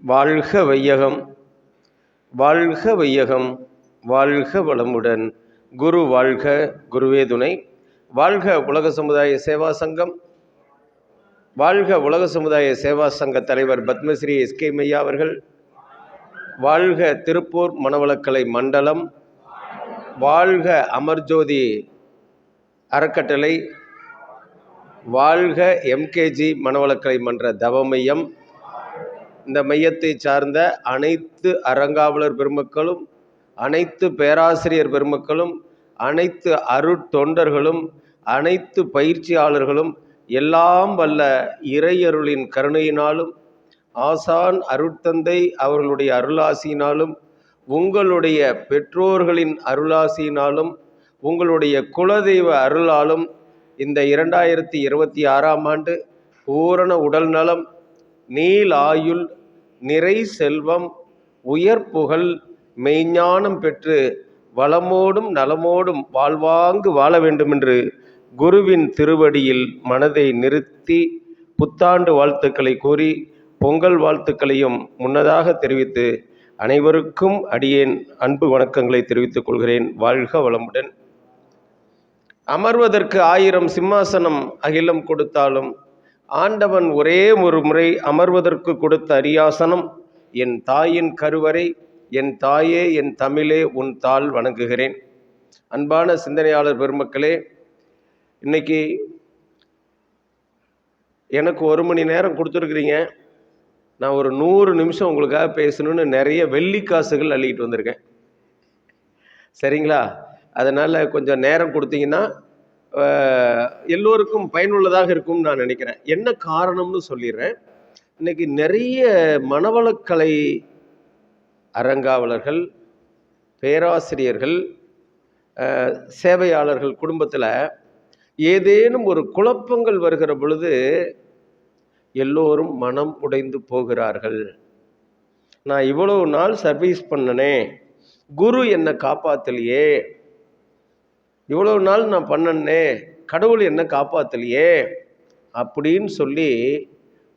வாழ்க வையகம், வாழ்க வையகம், வாழ்க வளமுடன். குரு வாழ்க, குருவே துணை. வாழ்க உலக சமுதாய சேவா சங்கம், வாழ்க உலக சமுதாய சேவா சங்க தலைவர் பத்மஸ்ரீ எஸ்கே மையா அவர்கள், வாழ்க திருப்பூர் மனவளக்கலை மண்டலம், வாழ்க அமர்ஜோதி அறக்கட்டளை, வாழ்க எம்கேஜி மனவளக்கலை மன்ற தவ மையம். இந்த மையத்தை சார்ந்த அனைத்து அறங்காவலர் பெருமக்களும், அனைத்து பேராசிரியர் பெருமக்களும், அனைத்து அருட்தொண்டர்களும், அனைத்து பயிற்சியாளர்களும் எல்லாம் வல்ல இறையருளின் கருணையினாலும், ஆசான் அருட்தந்தை அவர்களுடைய அருளாசியினாலும், உங்களுடைய பெற்றோர்களின் அருளாசியினாலும், உங்களுடைய குலதெய்வ அருளாலும் இந்த 2026ஆம் ஆண்டு பூரண உடல் நலம், நீல் ஆயுள், நிறை செல்வம், உயர் புகழ், மெய்ஞானம் பெற்று வளமோடும் நலமோடும் வாழ்வாங்கு வாழ வேண்டுமென்று குருவின் திருவடியில் மனதை நிறுத்தி புத்தாண்டு வாழ்த்துக்களை கூறி பொங்கல் வாழ்த்துக்களையும் முன்னதாக தெரிவித்து அனைவருக்கும் அடியேன் அன்பு வணக்கங்களை தெரிவித்துக் கொள்கிறேன். வாழ்க வளமுடன். அமர்வதற்கு 1000 சிம்மாசனம் அகிலம் கொடுத்தாலும் ஆண்டவன் ஒரே ஒரு முறை அமர்வதற்கு கொடுத்த அரியாசனம் என் தாயின் கருவறை. என் தாயே, என் தமிழே, உன் தாள் வணங்குகிறேன். அன்பான சிந்தனையாளர் பெருமக்களே, இன்னைக்கு எனக்கு 1 மணி நேரம் கொடுத்துருக்குறீங்க. நான் ஒரு 100 நிமிஷம் உங்களுக்காக பேசணும்னு நிறைய வெள்ளிக்காசுகள் அள்ளிக்கிட்டு வந்திருக்கேன். சரிங்களா? அதனால் கொஞ்சம் நேரம் கொடுத்தீங்கன்னா எல்லோருக்கும் பயனுள்ளதாக இருக்கும்னு நான் நினைக்கிறேன். என்ன காரணம்னு சொல்லிடுறேன். இன்னைக்கு நிறைய மனவளக்கலை அறங்காவலர்கள், பேராசிரியர்கள், சேவையாளர்கள் குடும்பத்தில் ஏதேனும் ஒரு குழப்பங்கள் வருகிற பொழுது எல்லோரும் மனம் உடைந்து போகிறார்கள். நான் இவ்வளவு நாள் சர்வீஸ் பண்ணனே, குரு என்னை காப்பாற்றலையே, இவ்வளவு நாள் நான் பண்ணனே, கடவுள் என்ன காப்பாற்றலையே அப்படின்னு சொல்லி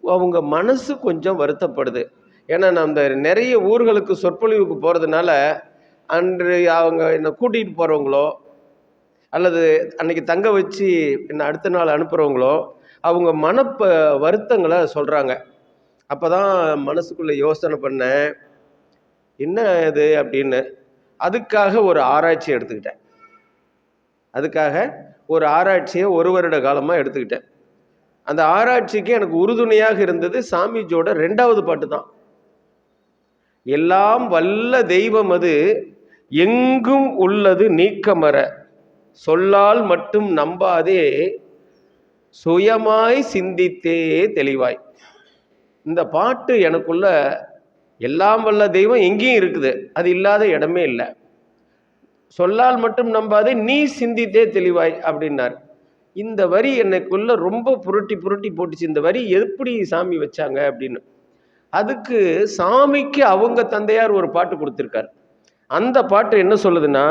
அவங்க மனசு கொஞ்சம் வருத்தப்படுது. ஏன்னா நான் இந்த நிறைய ஊர்களுக்கு சொற்பொழிவுக்கு போகிறதுனால அன்று அவங்க என்னை கூட்டிகிட்டு போகிறவங்களோ அல்லது அன்னைக்கு தங்க வச்சு என்னை அடுத்த நாள் அனுப்புகிறவங்களோ அவங்க வருத்தங்களை சொல்கிறாங்க. அப்போ தான் மனசுக்குள்ளே யோசனை பண்ணேன், என்ன இது அப்படின்னு. அதுக்காக ஒரு ஆராய்ச்சி எடுத்துக்கிட்டேன். ஒரு ஆராய்ச்சியை 1 வருட காலமாக எடுத்துக்கிட்டேன். அந்த ஆராய்ச்சிக்கு எனக்கு உறுதுணையாக இருந்தது சாமிஜியோட 2வது பாட்டு தான். எல்லாம் வல்ல தெய்வம் அது எங்கும் உள்ளது நீக்கமற, சொல்லால் மட்டும் நம்பாதே, சுயமாய் சிந்தித்தே தெளிவாய். இந்த பாட்டு எனக்குள்ள எல்லாம் வல்ல தெய்வம் எங்கேயும் இருக்குது, அது இல்லாத இடமே இல்லை. சொல்லால் மட்டும் நம்பாதே, நீ சிந்தித்தே தெளிவாய் அப்படின்னார். இந்த வரி எனக்குள்ள ரொம்ப புரட்டி போட்டுச்சு. இந்த வரி எப்படி சாமி வச்சாங்க அப்படின்னு. அதுக்கு சாமிக்கு அவங்க தந்தையார் ஒரு பாட்டு கொடுத்திருக்கார். அந்த பாட்டு என்ன சொல்லுதுன்னா,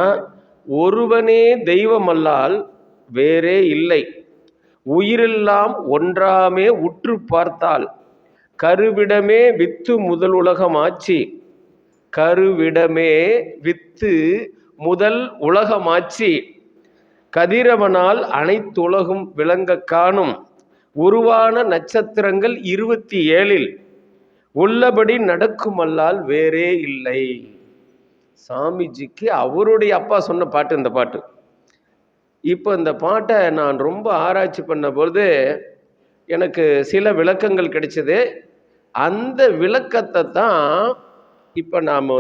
ஒருவனே தெய்வம் அல்லால் வேறே இல்லை, உயிரெல்லாம் ஒன்றாமே உற்று பார்த்தால், கருவிடமே வித்து முதல் உலகம் ஆட்சி, கருவிடமே வித்து முதல் உலகமாட்சி, கதிரவனால் அனைத்துலகும் விளங்க காணும், உருவான நட்சத்திரங்கள் 27 உள்ளபடி நடக்குமல்லால் வேறே இல்லை. சாமிஜிக்கு அவருடைய அப்பா சொன்ன பாட்டு இந்த பாட்டு. இப்போ இந்த பாட்டை நான் ரொம்ப ஆராய்ச்சி பண்ண பொழுது எனக்கு சில விளக்கங்கள் கிடைச்சது. அந்த விளக்கத்தை தான் இப்போ நாம்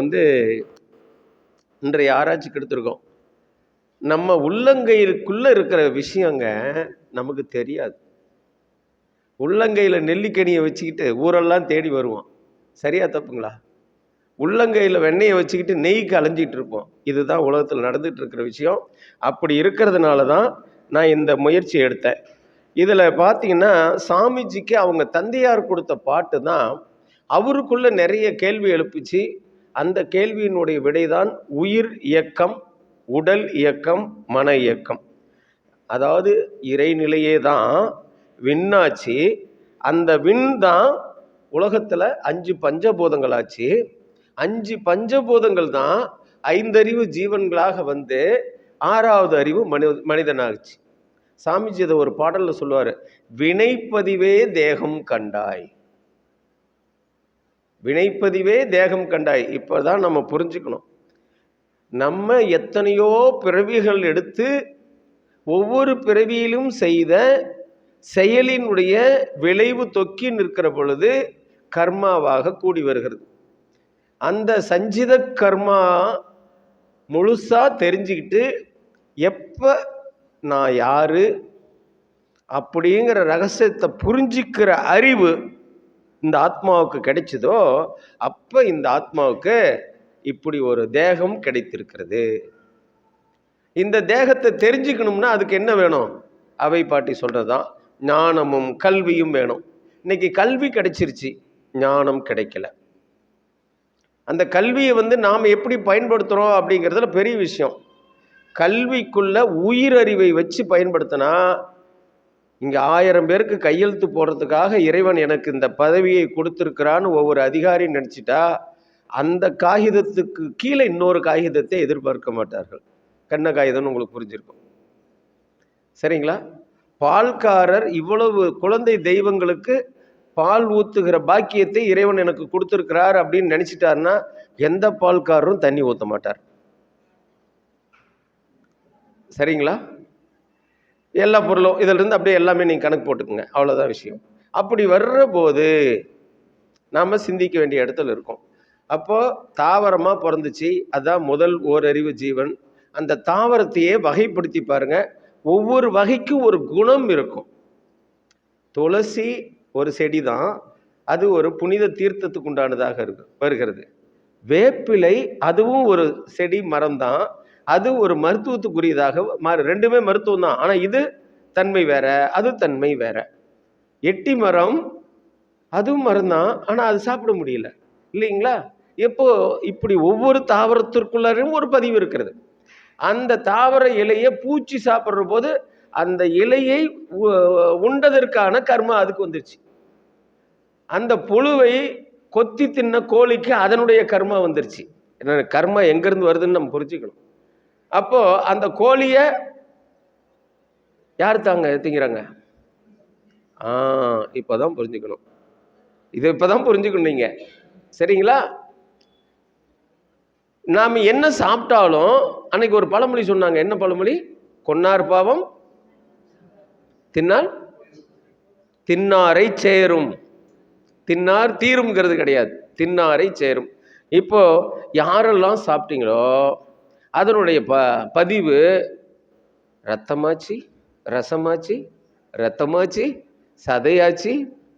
இன்றைய ஆராய்ச்சிக்கு எடுத்திருக்கோம். நம்ம உள்ளங்கைக்குள்ள இருக்கிற விஷயங்க நமக்கு தெரியாது. உள்ளங்கையில் நெல்லிக்கனியை வச்சுக்கிட்டு ஊரெல்லாம் தேடி வருவோம். சரியா தப்புங்களா? உள்ளங்கையில் வெண்ணெயை வச்சுக்கிட்டு நெய்க்கு அலைஞ்சிட்டு இருப்போம். இதுதான் உலகத்தில் நடந்துட்டு இருக்கிற விஷயம். அப்படி இருக்கிறதுனால தான் நான் இந்த முயற்சி எடுத்தேன். இதில் பார்த்தீங்கன்னா சாமிஜிக்கு அவங்க தந்தையார் கொடுத்த பாட்டு தான் அவருக்குள்ள நிறைய கேள்வி எழுப்பிச்சு. அந்த கேள்வியினுடைய விடைதான் உயிர் இயக்கம், உடல் இயக்கம், மன இயக்கம். அதாவது இறைநிலையே தான் விண்ணாச்சு. அந்த விண் தான் உலகத்தில் 5 பஞ்சபூதங்கள் ஆச்சு. 5 பஞ்சபூதங்கள் தான் 5 அறிவு ஜீவன்களாக வந்து 6வது அறிவு மனிதனாகுச்சு. சாமிஜி இதை ஒரு பாடல்ல சொல்லுவாரு, வினைப்பதிவே தேகம் கண்டாய். வினைப்பதிவே தேகம் கண்டாய். இப்பதான் நம்ம புரிஞ்சுக்கணும், நம்ம எத்தனையோ பிறவிகள் எடுத்து ஒவ்வொரு பிறவியிலும் செய்த செயலினுடைய விளைவு தொக்கி நிற்கிற பொழுது கர்மாவாக கூடி வருகிறது. அந்த சஞ்சித கர்மா முழுசா தெரிஞ்சுக்கிட்டு எப்ப நான் யாரு அப்படிங்கிற ரகசியத்தை புரிஞ்சிக்கிற அறிவு இந்த ஆத்மாவுக்கு கிடைச்சதோ அப்ப இந்த ஆத்மாவுக்கு இப்படி ஒரு தேகம் கிடைத்திருக்கிறது. இந்த தேகத்தை தெரிஞ்சுக்கணும்னா அதுக்கு என்ன வேணும்? அவை பாட்டி சொல்றதுதான், ஞானமும் கல்வியும் வேணும். இன்னைக்கு கல்வி கிடைச்சிருச்சு, ஞானம் கிடைக்கல. அந்த கல்வியை வந்து நாம் எப்படி பயன்படுத்துகிறோம் அப்படிங்கிறதுல பெரிய விஷயம். கல்விக்குள்ள உயிரறிவை வச்சு பயன்படுத்தினா, இங்கே 1000 பேருக்கு கையெழுத்து போடுறதுக்காக இறைவன் எனக்கு இந்த பதவியை கொடுத்துருக்கிறான்னு ஒவ்வொரு அதிகாரியும் நினச்சிட்டா, அந்த காகிதத்துக்கு கீழே இன்னொரு காகிதத்தை எதிர்பார்க்க மாட்டார்கள். கண்ண காகிதம்னு உங்களுக்கு புரிஞ்சிருக்கும், சரிங்களா? பால்காரர் இவ்வளவு குழந்தை தெய்வங்களுக்கு பால் ஊத்துகிற பாக்கியத்தை இறைவன் எனக்கு கொடுத்துருக்கிறார் அப்படின்னு நினைச்சிட்டாருன்னா எந்த பால்காரரும் தண்ணி ஊற்ற மாட்டார், சரிங்களா? எல்லா பொருளும் இதில் இருந்து அப்படியே எல்லாமே நீங்கள் கணக்கு போட்டுக்குங்க, அவ்வளோதான் விஷயம். அப்படி வர்ற போது நாம் சிந்திக்க வேண்டிய இடத்துல இருக்கோம். அப்போ தாவரமாக பிறந்துச்சு, அதுதான் முதல் ஓரறிவு ஜீவன். அந்த தாவரத்தையே வகைப்படுத்தி பாருங்க, ஒவ்வொரு வகைக்கும் ஒரு குணம் இருக்கும். துளசி ஒரு செடி தான், அது ஒரு புனித தீர்த்தத்துக்கு உண்டானதாக வருகிறது. வேப்பிலை அதுவும் ஒரு செடி மரம் தான், அது ஒரு மருத்துவத்துக்குரியதாக ரெண்டுமே மருத்துவம் தான், ஆனால் இது தன்மை வேற, அது தன்மை வேற. எட்டி மரம் அதுவும் மரம் தான், ஆனால் அது சாப்பிட முடியல, இல்லைங்களா? இப்போ இப்படி ஒவ்வொரு தாவரத்திற்குள்ளாரையும் ஒரு பதிவு இருக்கிறது. அந்த தாவர இலையை பூச்சி சாப்பிட்ற போது அந்த இலையை உண்டதற்கான கர்மா அதுக்கு வந்துருச்சு. அந்த புழுவை கொத்தி தின்ன கோழிக்கு அதனுடைய கர்மா வந்துருச்சு. கர்மா எங்கிருந்து வருதுன்னு நம்ம புரிஞ்சுக்கணும். அப்போ அந்த கோழிய யார் தாங்க திங்கிறாங்க? இப்பதான் புரிஞ்சுக்கணும், இது இப்பதான் புரிஞ்சுக்கணும் நீங்க, சரிங்களா? நாம் என்ன சாப்பிட்டாலும், அன்னைக்கு ஒரு பழமொழி சொன்னாங்க, என்ன பழமொழி? கொன்னார் பாவம் தின்னால் தின்னாரை சேரும். தின்னார் தீரும்ங்கிறது கிடையாது, தின்னாரை சேரும். இப்போ யாரெல்லாம் சாப்பிட்டீங்களோ அதனுடைய பதிவு ரத்தமாச்சு, ரசமாச்சு, ரத்தமாச்சு, சதையாச்சு,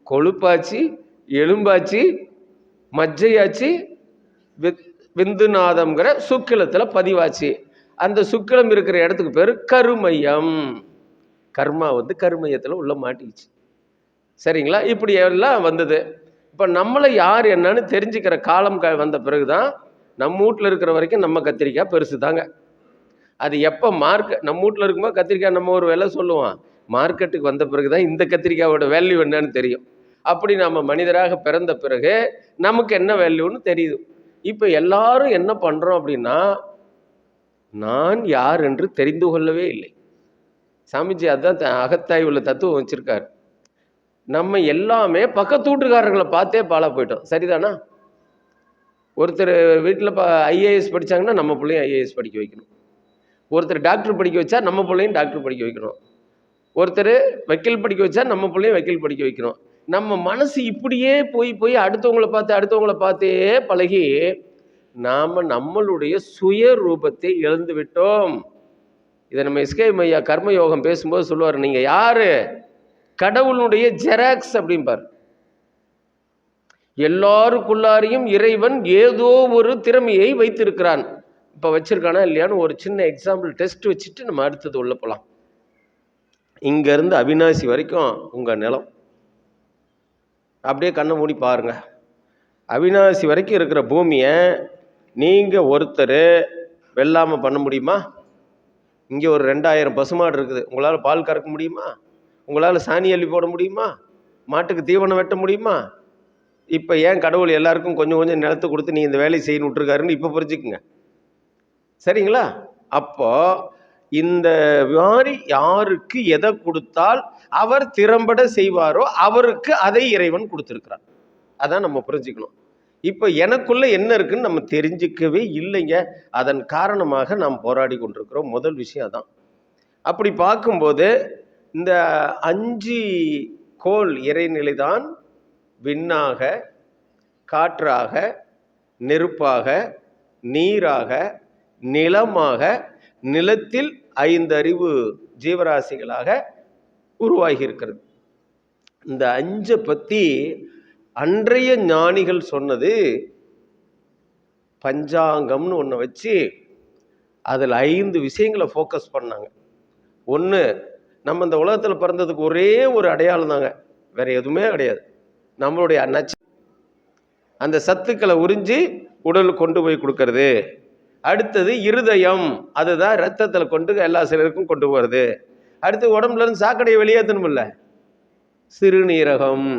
கொழுப்பாச்சு, எலும்பாச்சு, மஜ்ஜையாச்சு, விந்துநாதம்ங்கிற சுக்கிலத்தில் பதிவாச்சு. அந்த சுக்கிலம் இருக்கிற இடத்துக்கு பேர் கருமையம். கர்மா வந்து கருமையத்தில் உள்ள மாட்டிச்சு, சரிங்களா? இப்படி எல்லாம் வந்தது. இப்போ நம்மளை யார் என்னன்னு தெரிஞ்சுக்கிற காலம் வந்த பிறகுதான், நம்ம வீட்டில் இருக்கிற வரைக்கும் நம்ம கத்திரிக்காய் பெருசு தாங்க. அது எப்போ நம்ம வீட்டில் இருக்கும்போது கத்திரிக்காய் நம்ம ஒரு விலை சொல்லுவோம், மார்க்கெட்டுக்கு வந்த பிறகுதான் இந்த கத்திரிக்காயோட வேல்யூ என்னன்னு தெரியும். அப்படி நம்ம மனிதராக பிறந்த பிறகு நமக்கு என்ன வேல்யூன்னு தெரியுது. இப்போ எல்லாரும் என்ன பண்றோம் அப்படின்னா, நான் யார் என்று தெரிந்து கொள்ளவே இல்லை. சாமிஜி அதான் அகத்தாய்வுள்ள தத்துவம் வச்சிருக்காரு. நம்ம எல்லாமே பக்கத்து வீட்டுக்காரர்களை பார்த்தே பாழா போயிட்டோம், சரிதானா? ஒருத்தர் வீட்டில் ஐஏஎஸ் படித்தாங்கன்னா நம்ம பிள்ளையும் ஐஏஎஸ் படிக்க வைக்கணும். ஒருத்தர் டாக்டர் படிக்க வச்சா நம்ம பிள்ளையும் டாக்டர் படிக்க வைக்கணும். ஒருத்தர் வக்கீல் படிக்க வச்சா நம்ம பிள்ளையும் வக்கீல் படிக்க வைக்கணும். நம்ம மனசு இப்படியே போய் அடுத்தவங்களை பார்த்தே பழகி நாம நம்மளுடைய சுய ரூபத்தை இழந்து விட்டோம். இதை நம்ம எஸ்கேஎம் ஐயா கர்மயோகம் பேசும்போது சொல்லுவார், நீங்க யாரு? கடவுளுடைய ஜெராக்ஸ் அப்படிம்பார். எல்லாருக்குள்ளாரையும் இறைவன் ஏதோ ஒரு திறமையை வைத்திருக்கிறான். இப்ப வச்சிருக்கானா இல்லையான்னு ஒரு சின்ன எக்ஸாம்பிள் டெஸ்ட் வச்சுட்டு நம்ம அடுத்தது உள்ள போலாம். இங்க இருந்து அவிநாசி வரைக்கும் உங்க நிலம், அப்படியே கண்ணை மூடி பாருங்க. அவிநாசி வரைக்கும் இருக்கிற பூமியை நீங்க ஒருத்தர் வெள்ளாம பண்ண முடியுமா? இங்கே ஒரு 2000 பசுமாடு இருக்குது, உங்களால் பால் கறக்க முடியுமா? உங்களால் சாணி அள்ளி போட முடியுமா? மாட்டுக்கு தீவனம் வெட்ட முடியுமா? இப்போ ஏன் கடவுள் எல்லாருக்கும் கொஞ்சம் கொஞ்சம் நிலத்தை கொடுத்து நீ இந்த வேலையை செய்யணும் விட்டுருக்காருன்னு இப்போ புரிஞ்சுக்குங்க. சரிங்களா? அப்போ இந்த மாதிரி யாருக்கு எதை கொடுத்தால் அவர் திறம்பட செய்வாரோ அவருக்கு அதை இறைவன் கொடுத்துருக்கிறார். அதான் நம்ம புரிஞ்சுக்கணும். இப்போ எனக்குள்ள என்ன இருக்குன்னு நம்ம தெரிஞ்சுக்கவே இல்லைங்க. அதன் காரணமாக நாம் போராடி கொண்டிருக்கிறோம். முதல் விஷயம் தான். அப்படி பார்க்கும்போது இந்த 5 கோள் இறைநிலைதான் விண்ணாக, காற்றாக, நெருப்பாக, நீராக, நிலமாக, நிலத்தில் 5 அறிவு ஜீவராசிகளாக உருவாகி இருக்கிறது. இந்த 5 பற்றி அன்றைய ஞானிகள் சொன்னது பஞ்சாங்கம்னு ஒன்று வச்சு அதில் 5 விஷயங்களை ஃபோக்கஸ் பண்ணாங்க. ஒன்று, நம்ம இந்த உலகத்தில் பிறந்ததுக்கு ஒரே ஒரு அடையாளம் தாங்க, வேற எதுவுமே கிடையாது. நம்மளுடைய அந்த சத்துக்களை உறிஞ்சி உடலுக்கு கொண்டு போய் கொடுக்கறது. அடுத்தது இருதயம், அதுதான் ரத்தத்தில் கொண்டு எல்லா சிலருக்கும் கொண்டு போகிறது. அடுத்து உடம்புல இருந்து சாக்கடையை வெளியேற்றணும்ல, சிறுநீரகம்.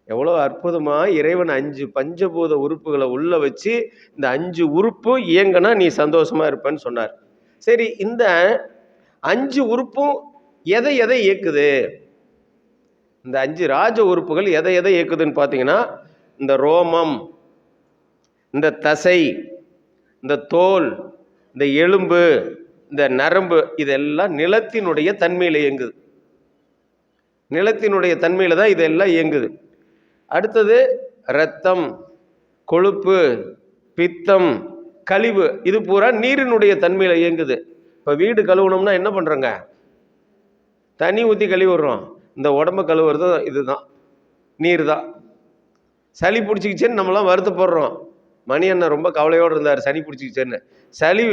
எவ்வளோ அற்புதமாக இறைவன் 5 பஞ்சபூத உறுப்புகளை உள்ள வச்சு இந்த 5 உறுப்பும் இயங்கினா நீ சந்தோஷமா இருப்பேன்னு சொன்னார். சரி, இந்த 5 உறுப்பும் எதை எதை இயக்குது? இந்த 5 ராஜ உறுப்புகள் எதை எதை இயக்குதுன்னு பார்த்தீங்கன்னா, இந்த ரோமம், இந்த தசை, இந்த தோல், இந்த எலும்பு, இந்த நரம்பு, இதெல்லாம் நிலத்தினுடைய தன்மையில் இயங்குது. நிலத்தினுடைய தன்மையில தான் இதெல்லாம் இயங்குது. அடுத்தது இரத்தம், கொழுப்பு, பித்தம், கழிவு, இது பூரா நீரினுடைய தன்மையில இயங்குது. இப்போ வீடு கழுவணும்னா என்ன பண்ணுறோங்க? தண்ணி ஊற்றி கழுவிடுறோம். இந்த உடம்பு கழுவுறது இதுதான், நீர் தான். சளி பிடிச்சிக்கிச்சேன்னு நம்மளாம் வருத்தப்படுறோம். மணி அண்ணன் ரொம்ப கவலையோடு இருந்தார், சளி பிடிச்சிக்கிச்சேன்னு. சளி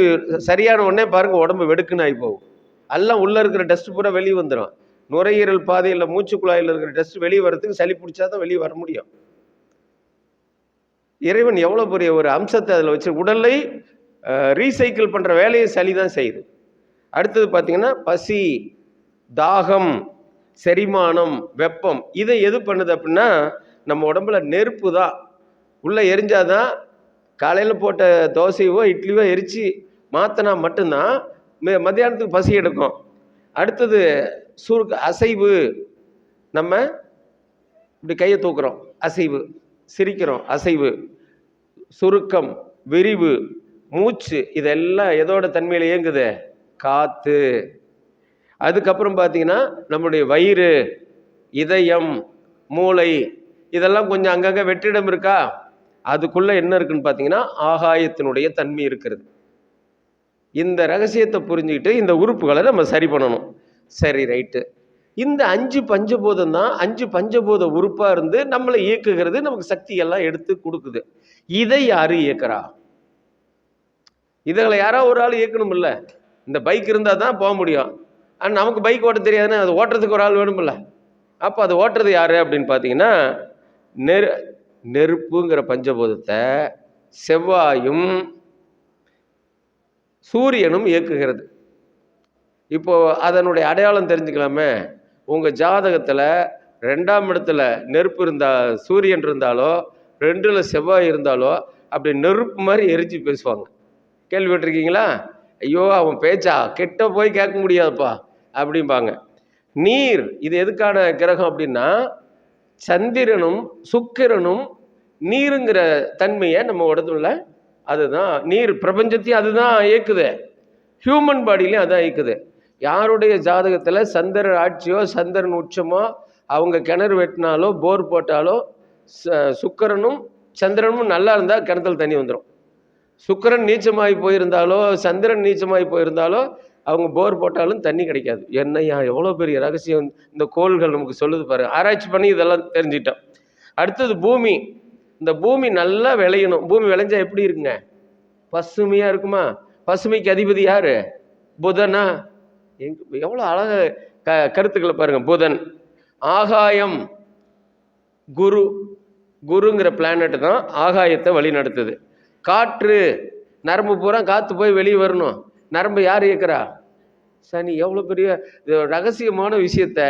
சரியான உடனே பாருங்கள் உடம்பு வெடுக்குன்னு ஆகி போகும். எல்லாம் உள்ளே இருக்கிற டஸ்ட் பூரா வெளியே வந்துடும். நுரையீரல் பாதையில் மூச்சு குழாயில் இருக்கிற டஸ்ட் வெளியே வர்றதுக்கு சளி பிடிச்சா தான் வெளியே வர முடியும். இறைவன் எவ்வளோ பெரிய ஒரு அம்சத்தை அதில் வச்சு உடலை ரீசைக்கிள் பண்ணுற வேலையை சளி தான் செய்யுது. அடுத்தது பார்த்தீங்கன்னா பசி, தாகம், செரிமானம், வெப்பம், இதை எது பண்ணுது அப்படின்னா நம்ம உடம்புல நெருப்பு தான். உள்ளே எரிஞ்சாதான் காலையில் போட்ட தோசையோ இட்லியோ எரித்து மாற்றினா மட்டும்தான் மத்தியானத்துக்கு பசி எடுக்கும். அடுத்தது அசைவு, நம்ம இப்படி கையை தூக்குறோம், அசைவு, சிரிக்கிறோம், அசைவு, சுருக்கம், விரிவு, மூச்சு, இதெல்லாம் எதோட தன்மையில் இயங்குது? காற்று. அதுக்கப்புறம் பார்த்தீங்கன்னா நம்முடைய வயிறு, இதயம், மூளை, இதெல்லாம் கொஞ்சம் அங்கங்கே வெற்றிடம் இருக்கா? அதுக்குள்ளே என்ன இருக்குன்னு பார்த்தீங்கன்னா ஆகாயத்தினுடைய தன்மை இருக்கிறது. இந்த ரகசியத்தை புரிஞ்சுக்கிட்டு இந்த உறுப்புகளை நம்ம சரி பண்ணணும். சரி, ரைட்டு. இந்த 5 பஞ்சபூதம் தான் 5 பஞ்சபூத உறுப்பாக இருந்து நம்மளை இயக்குகிறது, நமக்கு சக்தியெல்லாம் எடுத்து கொடுக்குது. இதை யாரு இயக்குறா? இதுகளை யாராவது ஒரு ஆள் இயக்கணும் இல்லை? இந்த பைக் இருந்தால் தான் போக முடியும். ஆனால் நமக்கு பைக் ஓட்ட தெரியாதுன்னா அது ஓட்டுறதுக்கு ஒரு ஆள் வேணுமில்ல. அப்போ அது ஓட்டுறது யாரு அப்படின்னு பார்த்தீங்கன்னா நெருப்புங்கிற பஞ்சபூதத்தை செவ்வாயும் சூரியனும் இயக்குகிறது. இப்போ அதனுடைய அடையாளம் தெரிஞ்சுக்கலாமே. உங்க ஜாதகத்துல 2ஆம் இடத்துல நெருப்பு இருந்தால், சூரியன் இருந்தாலோ, 2ல் செவ்வாய் இருந்தாலோ அப்படி நெருப்பு மாதிரி எரிஞ்சு பேசுவாங்க. கேள்விப்பட்டிருக்கீங்களா? ஐயோ அவன் பேச்சா கெட்ட போய் கேட்க முடியாதுப்பா அப்படிம்பாங்க. நீர், இது எதுக்கான கிரகம் அப்படின்னா சந்திரனும் சுக்கிரனும் நீருங்கிற தன்மையை நம்ம உடம்புல, அதுதான் நீர் பிரபஞ்சத்தையும் அதுதான் இயக்குது, ஹியூமன் பாடியிலையும் அதான் இயக்குது. யாருடைய ஜாதகத்தில் சந்திரன் ஆட்சியோ சந்திரன் உச்சமோ, அவங்க கிணறு வெட்டினாலோ போர் போட்டாலோ சுக்கிரனும் சந்திரனும் நல்லா இருந்தால் கிணத்துல தண்ணி வந்துடும். சுக்கிரன் நீச்சமாகி போயிருந்தாலோ சந்திரன் நீச்சமாகி போயிருந்தாலோ அவங்க போர் போட்டாலும் தண்ணி கிடைக்காது. என்னையா எவ்வளோ பெரிய ரகசியம் இந்த கோள்கள் நமக்கு சொல்லுது பாருங்க. ஆராய்ச்சி பண்ணி இதெல்லாம் தெரிஞ்சுக்கிட்டோம். அடுத்தது பூமி. இந்த பூமி நல்லா விளையணும். பூமி விளைஞ்சா எப்படி இருக்குங்க? பசுமையாக இருக்குமா? பசுமைக்கு அதிபதி யாரு? புதனா? எவ்வளோ அழக கருத்துக்களை பாருங்க. புதன். ஆகாயம், குரு. குருங்கிற பிளானட் தான் ஆகாயத்தை வழி நடத்துது. காற்று, நரம்பு பூரா காற்று போய் வெளியே வரணும். நரம்பு யார் இயக்குறா? சனி. எவ்வளோ பெரிய ரகசியமான விஷயத்த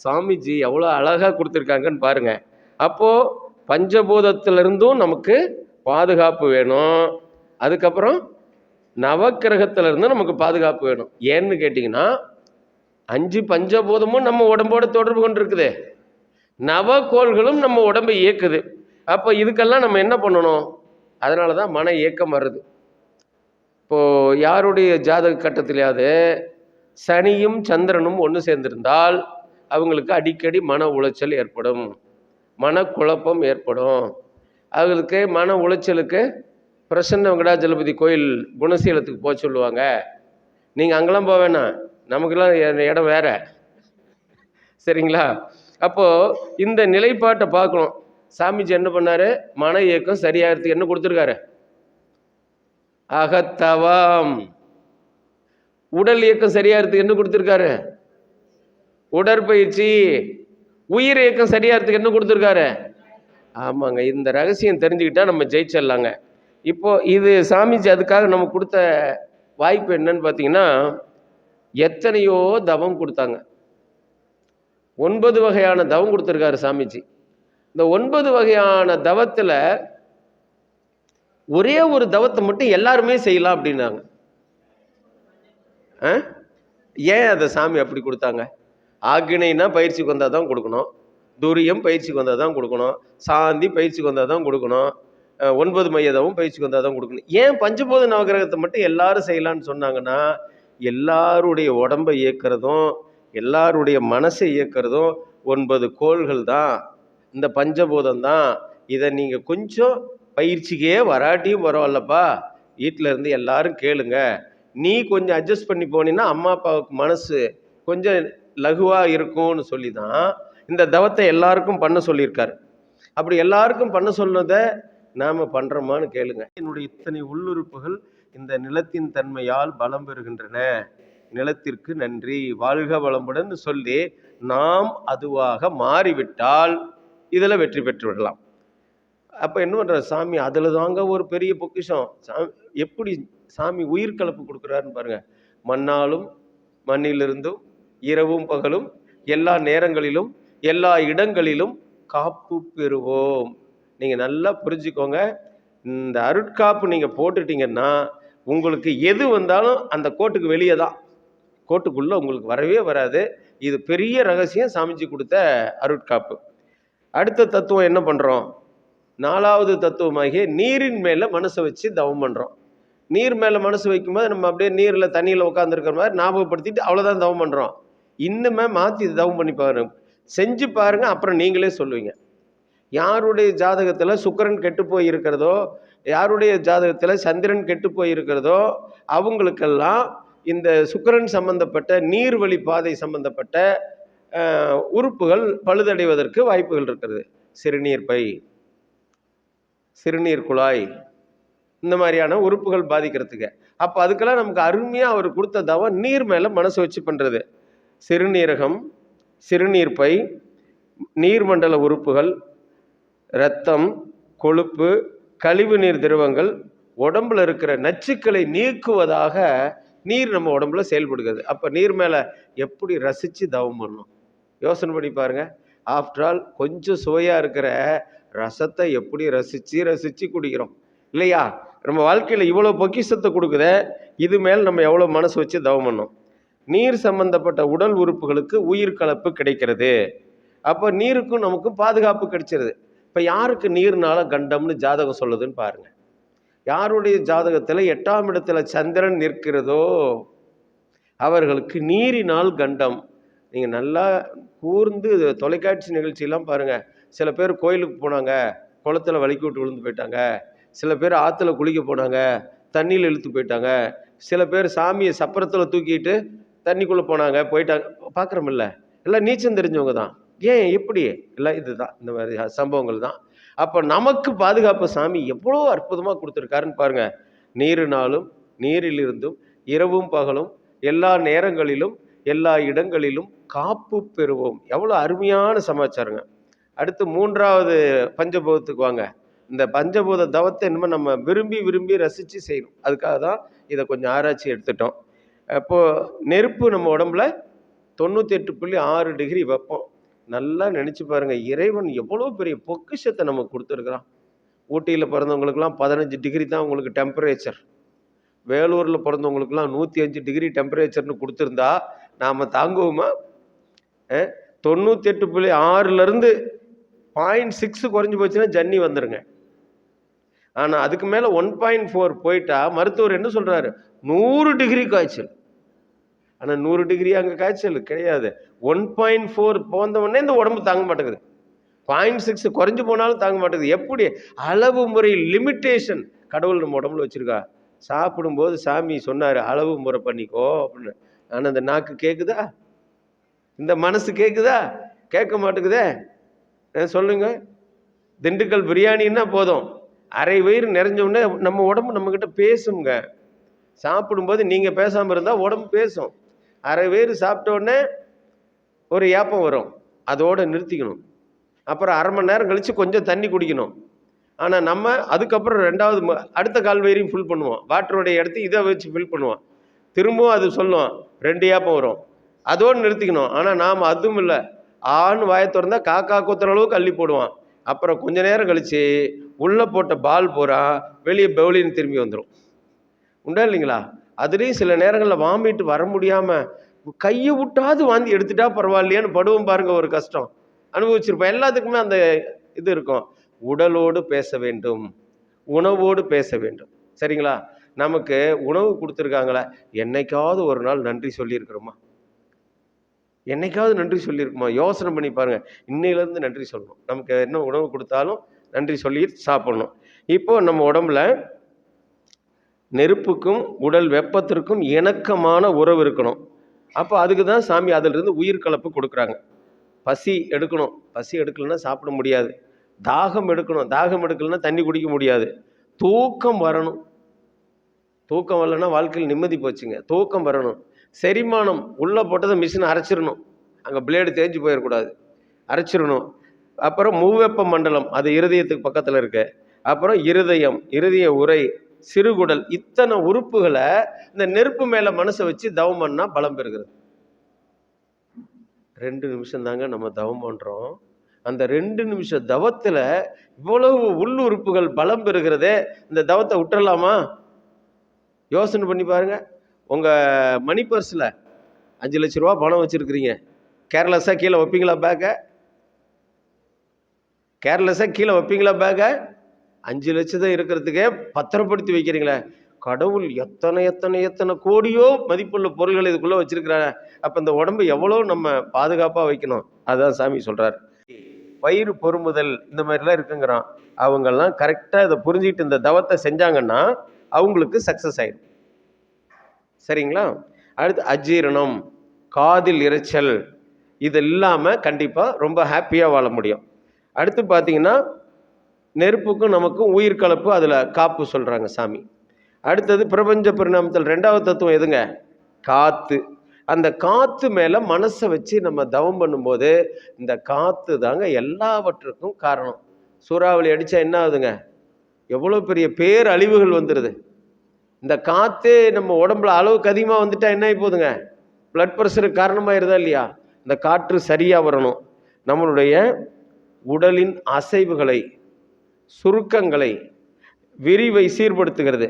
சாமிஜி எவ்வளோ அழகாக கொடுத்துருக்காங்கன்னு பாருங்க. அப்போது பஞ்சபூதத்திலிருந்தும் நமக்கு பாதுகாப்பு வேணும். அதுக்கப்புறம் நவக்கிரகத்திலிருந்தும் நமக்கு பாதுகாப்பு வேணும். ஏன்னு கேட்டிங்கன்னா 5 பஞ்சபூதமும் நம்ம உடம்போட தொடர்பு கொண்டு இருக்குது. நவக்கோள்களும் நம்ம உடம்பை இயக்குது. அப்போ இதுக்கெல்லாம் நம்ம என்ன பண்ணணும்? அதனால தான் மன இயக்கம் வருது. இப்போது யாருடைய ஜாதக கட்டத்திலேயாவது சனியும் சந்திரனும் ஒன்று சேர்ந்திருந்தால் அவங்களுக்கு அடிக்கடி மன உளைச்சல் ஏற்படும், மனக்குழப்பம் ஏற்படும். அவங்களுக்கு மன உளைச்சலுக்கு பிரசன்ன வெங்கடாஜலபதி கோயில் குணசீலத்துக்கு போக சொல்லுவாங்க. நீங்கள் அங்கெல்லாம் போக வேணாம், நமக்கெல்லாம் இடம் வேற, சரிங்களா? அப்போது இந்த நிலைப்பாட்டை பார்க்கணும். சாமிஜி என்ன பண்ணார்? மன இயக்கம் சரியாகிறதுக்கு என்ன கொடுத்துருக்காரு? அகத்தவம். உடல் இயக்கம் சரியாகிறதுக்கு என்ன கொடுத்துருக்காரு? உடற்பயிற்சி. உயிர் இயக்கம் சரியாகிறதுக்கு என்ன கொடுத்துருக்காரு? ஆமாங்க, இந்த ரகசியம் தெரிஞ்சுக்கிட்டா நம்ம ஜெயிச்சிடலாங்க. இப்போ இது சாமிஜி அதுக்காக நம்ம கொடுத்த வாய்ப்பு என்னன்னு பார்த்தீங்கன்னா, எத்தனையோ தவம் கொடுத்தாங்க. 9 வகையான தவம் கொடுத்துருக்காரு சாமிஜி. இந்த 9 வகையான தவத்தில் ஒரே ஒரு தவத்தை மட்டும் எல்லாருமே செய்யலாம் அப்படின்னாங்க. ஏன் அதை சாமி அப்படி கொடுத்தாங்க? ஆக்னைனா பயிற்சிக்கு வந்தால் தான் கொடுக்கணும், துரியம் பயிற்சிக்கு வந்தால் தான் கொடுக்கணும், சாந்தி பயிற்சிக்கு வந்தால் தான் கொடுக்கணும், 9 மையதவும் பயிற்சிக்கு வந்தால் தான் கொடுக்கணும். ஏன் பஞ்சபூத நவகிரகத்தை மட்டும் எல்லாரும் செய்யலான்னு சொன்னாங்கன்னா, எல்லாருடைய உடம்பை இயக்கிறதும் எல்லாருடைய மனசை இயக்கிறதும் 9 கோள்கள் தான், இந்த பஞ்சபூதம் தான். இதை நீங்கள் கொஞ்சம் பயிற்சிக்கே வராட்டியும் பரவாயில்லப்பா, வீட்டில் இருந்து எல்லாரும் கேளுங்க, நீ கொஞ்சம் அட்ஜஸ்ட் பண்ணி போனீங்கன்னா அம்மா அப்பாவுக்கு மனசு கொஞ்சம் லகுவாக இருக்கும்னு சொல்லி தான் இந்த தவத்தை எல்லாருக்கும் பண்ண சொல்லியிருக்காரு. அப்படி எல்லாருக்கும் பண்ண சொன்னதை நாம் பண்ணுறோமான்னு கேளுங்க. என்னுடைய இத்தனை உள்ளுறுப்புகள் இந்த நிலத்தின் தன்மையால் பலம் பெறுகின்றன, நிலத்திற்கு நன்றி, வாழ்க வளமுடன் சொல்லி நாம் அதுவாக மாறிவிட்டால் இதில் வெற்றி பெற்று விடலாம். அப்போ என்ன பண்ணுற சாமி? அதில் தாங்க ஒரு பெரிய பொக்கிஷம். எப்படி சாமி உயிர் கலப்பு கொடுக்குறாருன்னு பாருங்க. மண்ணாலும் மண்ணிலிருந்தும் இரவும் பகலும் எல்லா நேரங்களிலும் எல்லா இடங்களிலும் காப்பு பெறுவோம். நீங்கள் நல்லா புரிஞ்சுக்கோங்க. இந்த அருட்காப்பு நீங்கள் போட்டுட்டீங்கன்னா உங்களுக்கு எது வந்தாலும் அந்த கோட்டுக்கு வெளியே தான், கோட்டுக்குள்ளே உங்களுக்கு வரவே வராது. இது பெரிய ரகசியம் சாமிஜி கொடுத்த அருட்காப்பு. அடுத்த தத்துவம் என்ன பண்ணுறோம்? 4வது தத்துவமாகிய நீரின் மேலே மனசை வச்சு தவம் பண்ணுறோம். நீர் மேலே மனசு வைக்கும்போது நம்ம அப்படியே நீரில் தண்ணியில் உட்காந்துருக்கிற மாதிரி ஞாபகப்படுத்திட்டு அவ்வளோதான் தவம் பண்ணுறோம். இன்னுமே மாற்றி தவம் பண்ணி பாருங்க, செஞ்சு பாருங்கள், அப்புறம் நீங்களே சொல்லுவீங்க. யாருடைய ஜாதகத்தில் சுக்கிரன் கெட்டு போய் இருக்கிறதோ, யாருடைய ஜாதகத்தில் சந்திரன் கெட்டு போய் இருக்கிறதோ அவங்களுக்கெல்லாம் இந்த சுக்கிரன் சம்பந்தப்பட்ட நீர்வழி பாதை சம்பந்தப்பட்ட உறுப்புகள் பழுதடைவதற்கு வாய்ப்புகள் இருக்கிறது. சிறுநீர் பை, சிறுநீர் குழாய், இந்த மாதிரியான உறுப்புகள் பாதிக்கிறதுக்கு. அப்போ அதுக்கெல்லாம் நமக்கு அருமையாக அவர் கொடுத்த தவம் நீர் மேலே மனசு வச்சு பண்ணுறது. சிறுநீரகம், சிறுநீர் பை, நீர்மண்டல உறுப்புகள், இரத்தம், கொழுப்பு, கழிவு நீர் திரவங்கள், உடம்புல இருக்கிற நச்சுக்களை நீக்குவதாக நீர் நம்ம உடம்புல செயல்படுகிறது. அப்போ நீர் மேலே எப்படி ரசித்து தவம் பண்ணணும் யோசனை பண்ணி பாருங்க. ஆஃப்டர் ஆல் கொஞ்சம் சுவையாக இருக்கிற ரசத்தை எப்படி ரசித்து குடிக்கிறோம் இல்லையா? நம்ம வாழ்க்கையில் இவ்வளோ பொக்கிஷத்தை கொடுக்குத, இது மேல் நம்ம எவ்வளோ மனசு வச்சு தவம் பண்ணோம். நீர் சம்பந்தப்பட்ட உடல் உறுப்புகளுக்கு உயிர் கலப்பு கிடைக்கிறது. அப்போ நீருக்கும் நமக்கும் பாதுகாப்பு கிடைச்சிருது. இப்போ யாருக்கு நீர்னால கண்டம்னு ஜாதகம் சொல்லுதுன்னு பாருங்க. யாருடைய ஜாதகத்தில் 8ஆம் இடத்துல சந்திரன் நிற்கிறதோ அவர்களுக்கு நீரினால் கண்டம். நீங்கள் நல்லா கூர்ந்து தொலைக்காட்சி நிகழ்ச்சியெல்லாம் பாருங்கள். சில பேர் கோயிலுக்கு போனாங்க, குளத்தில் வலிக்கி விட்டு விழுந்து போயிட்டாங்க. சில பேர் ஆற்றுல குளிக்க போனாங்க, தண்ணியில் இழுத்து போயிட்டாங்க. சில பேர் சாமியை சப்பரத்தில் தூக்கிட்டு தண்ணிக்குள்ளே போனாங்க, போயிட்டாங்க. பார்க்குறோமில்ல, எல்லாம் நீச்சம் தெரிஞ்சவங்க தான். ஏன் எப்படி? எல்லாம் இதுதான், இந்த மாதிரி சம்பவங்கள் தான். அப்போ நமக்கு பாதுகாப்பு சாமி எவ்வளோ அற்புதமாக கொடுத்துருக்காருன்னு பாருங்கள். நீரினாலும் நீரிலிருந்தும் இரவும் பகலும் எல்லா நேரங்களிலும் எல்லா இடங்களிலும் காப்பு பெறுவோம். எவ்வளோ அருமையான சமாச்சாரங்க. அடுத்து 3வது பஞ்சபூதத்துக்கு வாங்க. இந்த பஞ்சபூத தவத்தை இனிமேல் நம்ம விரும்பி விரும்பி ரசித்து செய்யணும். அதுக்காக தான் இதை கொஞ்சம் ஆராய்ச்சி எடுத்துட்டோம். அப்போது நெருப்பு நம்ம உடம்புல 98.6 டிகிரி வெப்பம். நல்லா நினச்சி பாருங்கள், இறைவன் எவ்வளோ பெரிய பொக்கிஷத்தை நமக்கு கொடுத்துருக்குறான். ஊட்டியில் பிறந்தவங்களுக்குலாம் 15 டிகிரி தான் உங்களுக்கு டெம்பரேச்சர். வேலூரில் பிறந்தவங்களுக்குலாம் 105 டிகிரி டெம்பரேச்சர்னு கொடுத்துருந்தா நாம் தாங்குவோமா? 98.6லேருந்து 0.6 குறைஞ்சி போச்சுன்னா ஜன்னி வந்துடுங்க. ஆனால் அதுக்கு மேலே 1.4 போயிட்டா மருத்துவர் என்ன சொல்கிறாரு? 100 டிகிரி காய்ச்சல். ஆனால் 100 டிகிரி அங்கே காய்ச்சல் கிடையாது. 1.4 போந்தவொடனே இந்த உடம்பு தாங்க மாட்டேங்குது. 0.6 குறைஞ்சு போனாலும் தாங்க மாட்டேங்குது. எப்படி? அளவு முறை, லிமிட்டேஷன் கடவுள் நம்ம உடம்புல வச்சிருக்கா. சாப்பிடும்போது சாமி சொன்னார், அளவு முறை பண்ணிக்கோ அப்படின்னு. ஆனால் இந்த நாக்கு கேட்குதா? இந்த மனசு கேட்குதா? கேட்க மாட்டேங்குதே. சொல்லுங்க. திண்டுக்கல் பிரியாணின்னா போதும், அரை வயிறு நிறைஞ்ச உடனே நம்ம உடம்பு நம்மக்கிட்ட பேசுங்க. சாப்பிடும்போது நீங்கள் பேசாமல் இருந்தால் உடம்பு பேசும். அரை வயிறு சாப்பிட்ட உடனே ஒரு ஏப்பம் வரும், அதோடு நிறுத்திக்கணும். அப்புறம் அரை மணி நேரம் கழித்து கொஞ்சம் தண்ணி குடிக்கணும். ஆனால் நம்ம அதுக்கப்புறம் ரெண்டாவது அடுத்த கால் வயிறையும் ஃபில் பண்ணுவோம். வாட்டருடைய இடத்து இதை வச்சு ஃபில் பண்ணுவோம். திரும்பவும் அது சொல்லுவோம், 2 ஏப்பம் வரும், அதோடு நிறுத்திக்கணும். ஆனால் நாம் அதுவும் இல்லை, ஆண் வாயை திறந்தா காக்கா கொத்துற அளவுக்கு அள்ளி போடுவான். அப்புறம் கொஞ்ச நேரம் கழித்து உள்ளே போட்ட பால் பூரா வெளியே பவுலின்னு திரும்பி வந்துடும். உண்டா இல்லைங்களா? அதுலேயும் சில நேரங்களில் வாமிட்டு வர முடியாமல் கையை விட்டாது வாந்தி எடுத்துட்டா பரவாயில்லையான்னு படுவோம் பாருங்க. ஒரு கஷ்டம் அனுபவிச்சிருப்போம். எல்லாத்துக்குமே அந்த இது இருக்கும். உடலோடு பேச வேண்டும், உணவோடு பேச வேண்டும். சரிங்களா? நமக்கு உணவு கொடுத்துருக்காங்களா, என்னைக்காவது ஒரு நாள் நன்றி சொல்லியிருக்கிறோமா? என்னைக்காவது நன்றி சொல்லியிருக்குமா? யோசனை பண்ணி பாருங்க. இன்னையிலேருந்து நன்றி சொல்லணும். நமக்கு என்ன உணவு கொடுத்தாலும் நன்றி சொல்லி சாப்பிடணும். இப்போ நம்ம உடம்புல நெருப்புக்கும் உடல் வெப்பத்திற்கும் இணக்கமான உறவு இருக்கணும். அப்போ அதுக்கு தான் சாமி அதிலிருந்து உயிர் கலப்பு கொடுக்குறாங்க. பசி எடுக்கணும், பசி எடுக்கலைன்னா சாப்பிட முடியாது. தாகம் எடுக்கணும், தாகம் எடுக்கலைன்னா தண்ணி குடிக்க முடியாது. தூக்கம் வரணும், தூக்கம் வரலைன்னா வாழ்க்கையில் நிம்மதி போச்சுங்க. தூக்கம் வரணும். செரிமானம், உள்ளே போட்டதை மிஷினை அரைச்சிடணும், அங்கே பிளேடு தேஞ்சு போயிடக்கூடாது, அரைச்சிடணும். அப்புறம் மூவெப்ப மண்டலம், அது இருதயத்துக்கு பக்கத்தில் இருக்கு. அப்புறம் இருதயம், இருதய உரை, சிறுகுடல், இத்தனை உறுப்புகளை இந்த நெருப்பு மேலே மனசை வச்சு தவம் பண்ணால் பலம் பெறுகிறது. 2 நிமிஷம் தாங்க நம்ம தவம் பண்ணுறோம். அந்த 2 நிமிஷம் தவத்தில் இவ்வளவு உள்ளுறுப்புகள் பலம் பெறுகிறதே. இந்த தவத்தை விட்டுறலாமா? யோசனை பண்ணி பாருங்க. உங்கள் மணி பர்ஸில் 5 லட்ச ரூபா பணம் வச்சுருக்கிறீங்க. கேர்லெஸ்ஸாக கீழே வைப்பீங்களா பேக்கை? கேர்லெஸ்ஸாக கீழே வைப்பீங்களா பேக்கை? 5 லட்சம் தான் இருக்கிறதுக்கே பத்திரப்படுத்தி வைக்கிறீங்களே. கடவுள் எத்தனை எத்தனை எத்தனை கோடியோ மதிப்புள்ள பொருள்களை இதுக்குள்ளே வச்சிருக்கிறாங்க. அப்போ இந்த உடம்பு எவ்வளோ நம்ம பாதுகாப்பாக வைக்கணும். அதுதான் சாமி சொல்கிறார். வயிறு பொறுமுதல் இந்த மாதிரிலாம் இருக்குங்கிறான். அவங்கெல்லாம் கரெக்டாக இதை புரிஞ்சுக்கிட்டு இந்த தவத்தை செஞ்சாங்கன்னா அவங்களுக்கு சக்ஸஸ் ஆகிடும். சரிங்களா? அடுத்து அஜீரணம், காதில் இரைச்சல், இது இல்லாமல் கண்டிப்பாக ரொம்ப ஹாப்பியாக வாழ முடியும். அடுத்து பார்த்தீங்கன்னா நெருப்புக்கும் நமக்கும் உயிர் கலப்பு, அதில் காப்பு சொல்கிறாங்க சாமி. அடுத்தது பிரபஞ்ச பரிணாமத்தில் 2வது தத்துவம் எதுங்க? காற்று. அந்த காற்று மேலே மனசை வச்சு நம்ம தவம் பண்ணும்போது இந்த காற்று தாங்க எல்லாவற்றுக்கும் காரணம். சூறாவளி அடித்தா என்ன ஆகுதுங்க? எவ்வளோ பெரிய பேரழிவுகள் வந்துடுது. இந்த காற்றே நம்ம உடம்புல அளவுக்கு அதிகமாக வந்துட்டால் என்ன ஆகி போகுதுங்க? பிளட் ப்ரெஷருக்கு காரணமாயிருதா இல்லையா? இந்த காற்று சரியாக வரணும். நம்மளுடைய உடலின் அசைவுகளை, சுருக்கங்களை, விரிவை சீர்படுத்துகிறது.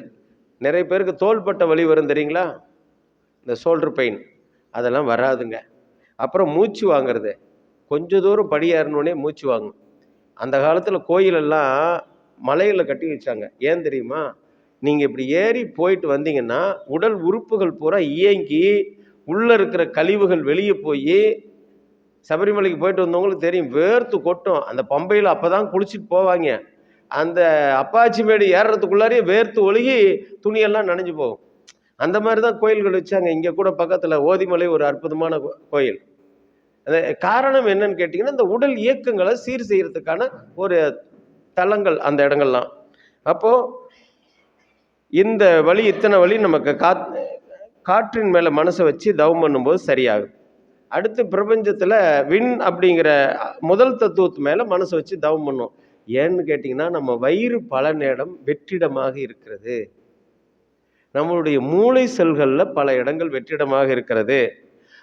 நிறைய பேருக்கு தோள்பட்ட வலி வரும் தெரியுங்களா? இந்த ஷோல்டர் பெயின், அதெல்லாம் வராதுங்க. அப்புறம் மூச்சு வாங்கிறது, கொஞ்சம் தூரம் படி ஏறினோடனே மூச்சு வாங்கும். அந்த காலத்தில் கோயிலெல்லாம் மலையில் கட்டி வச்சாங்க. ஏன் தெரியுமா? நீங்கள் இப்படி ஏறி போயிட்டு வந்தீங்கன்னா உடல் உறுப்புகள் பூரா இயங்கி உள்ளே இருக்கிற கழிவுகள் வெளியே போய், சபரிமலைக்கு போயிட்டு வந்தவங்களுக்கு தெரியும், வேர்த்து கொட்டும். அந்த பம்பையில் அப்போ தான் குளிச்சுட்டு போவாங்க. அந்த அப்பாச்சி மேடு ஏறுறதுக்குள்ளாரே வேர்த்து ஒழுகி துணியெல்லாம் நனைஞ்சு போகும். அந்த மாதிரி தான் கோயில்கள் வச்சாங்க. இங்கே கூட பக்கத்தில் ஓதிமலை ஒரு அற்புதமான கோயில். அது காரணம் என்னன்னு கேட்டிங்கன்னா, இந்த உடல் இயக்கங்களை சீர் செய்யறதுக்கான ஒரு தலங்கள் அந்த இடங்கள்லாம். அப்போது இந்த வழி, இத்தனை வழி நமக்கு காற்றின் மேலே மனசை வச்சு தவம் பண்ணும்போது சரியாகும். அடுத்து பிரபஞ்சத்தில் விண் அப்படிங்கிற முதல் தத்துவத்து மேலே மனசை வச்சு தவம் பண்ணும். ஏன்னு கேட்டிங்கன்னா, நம்ம வயிறு பல நேரம் வெற்றிடமாக இருக்கிறது. நம்மளுடைய மூளை செல்களில் பல இடங்கள் வெற்றிடமாக இருக்கிறது.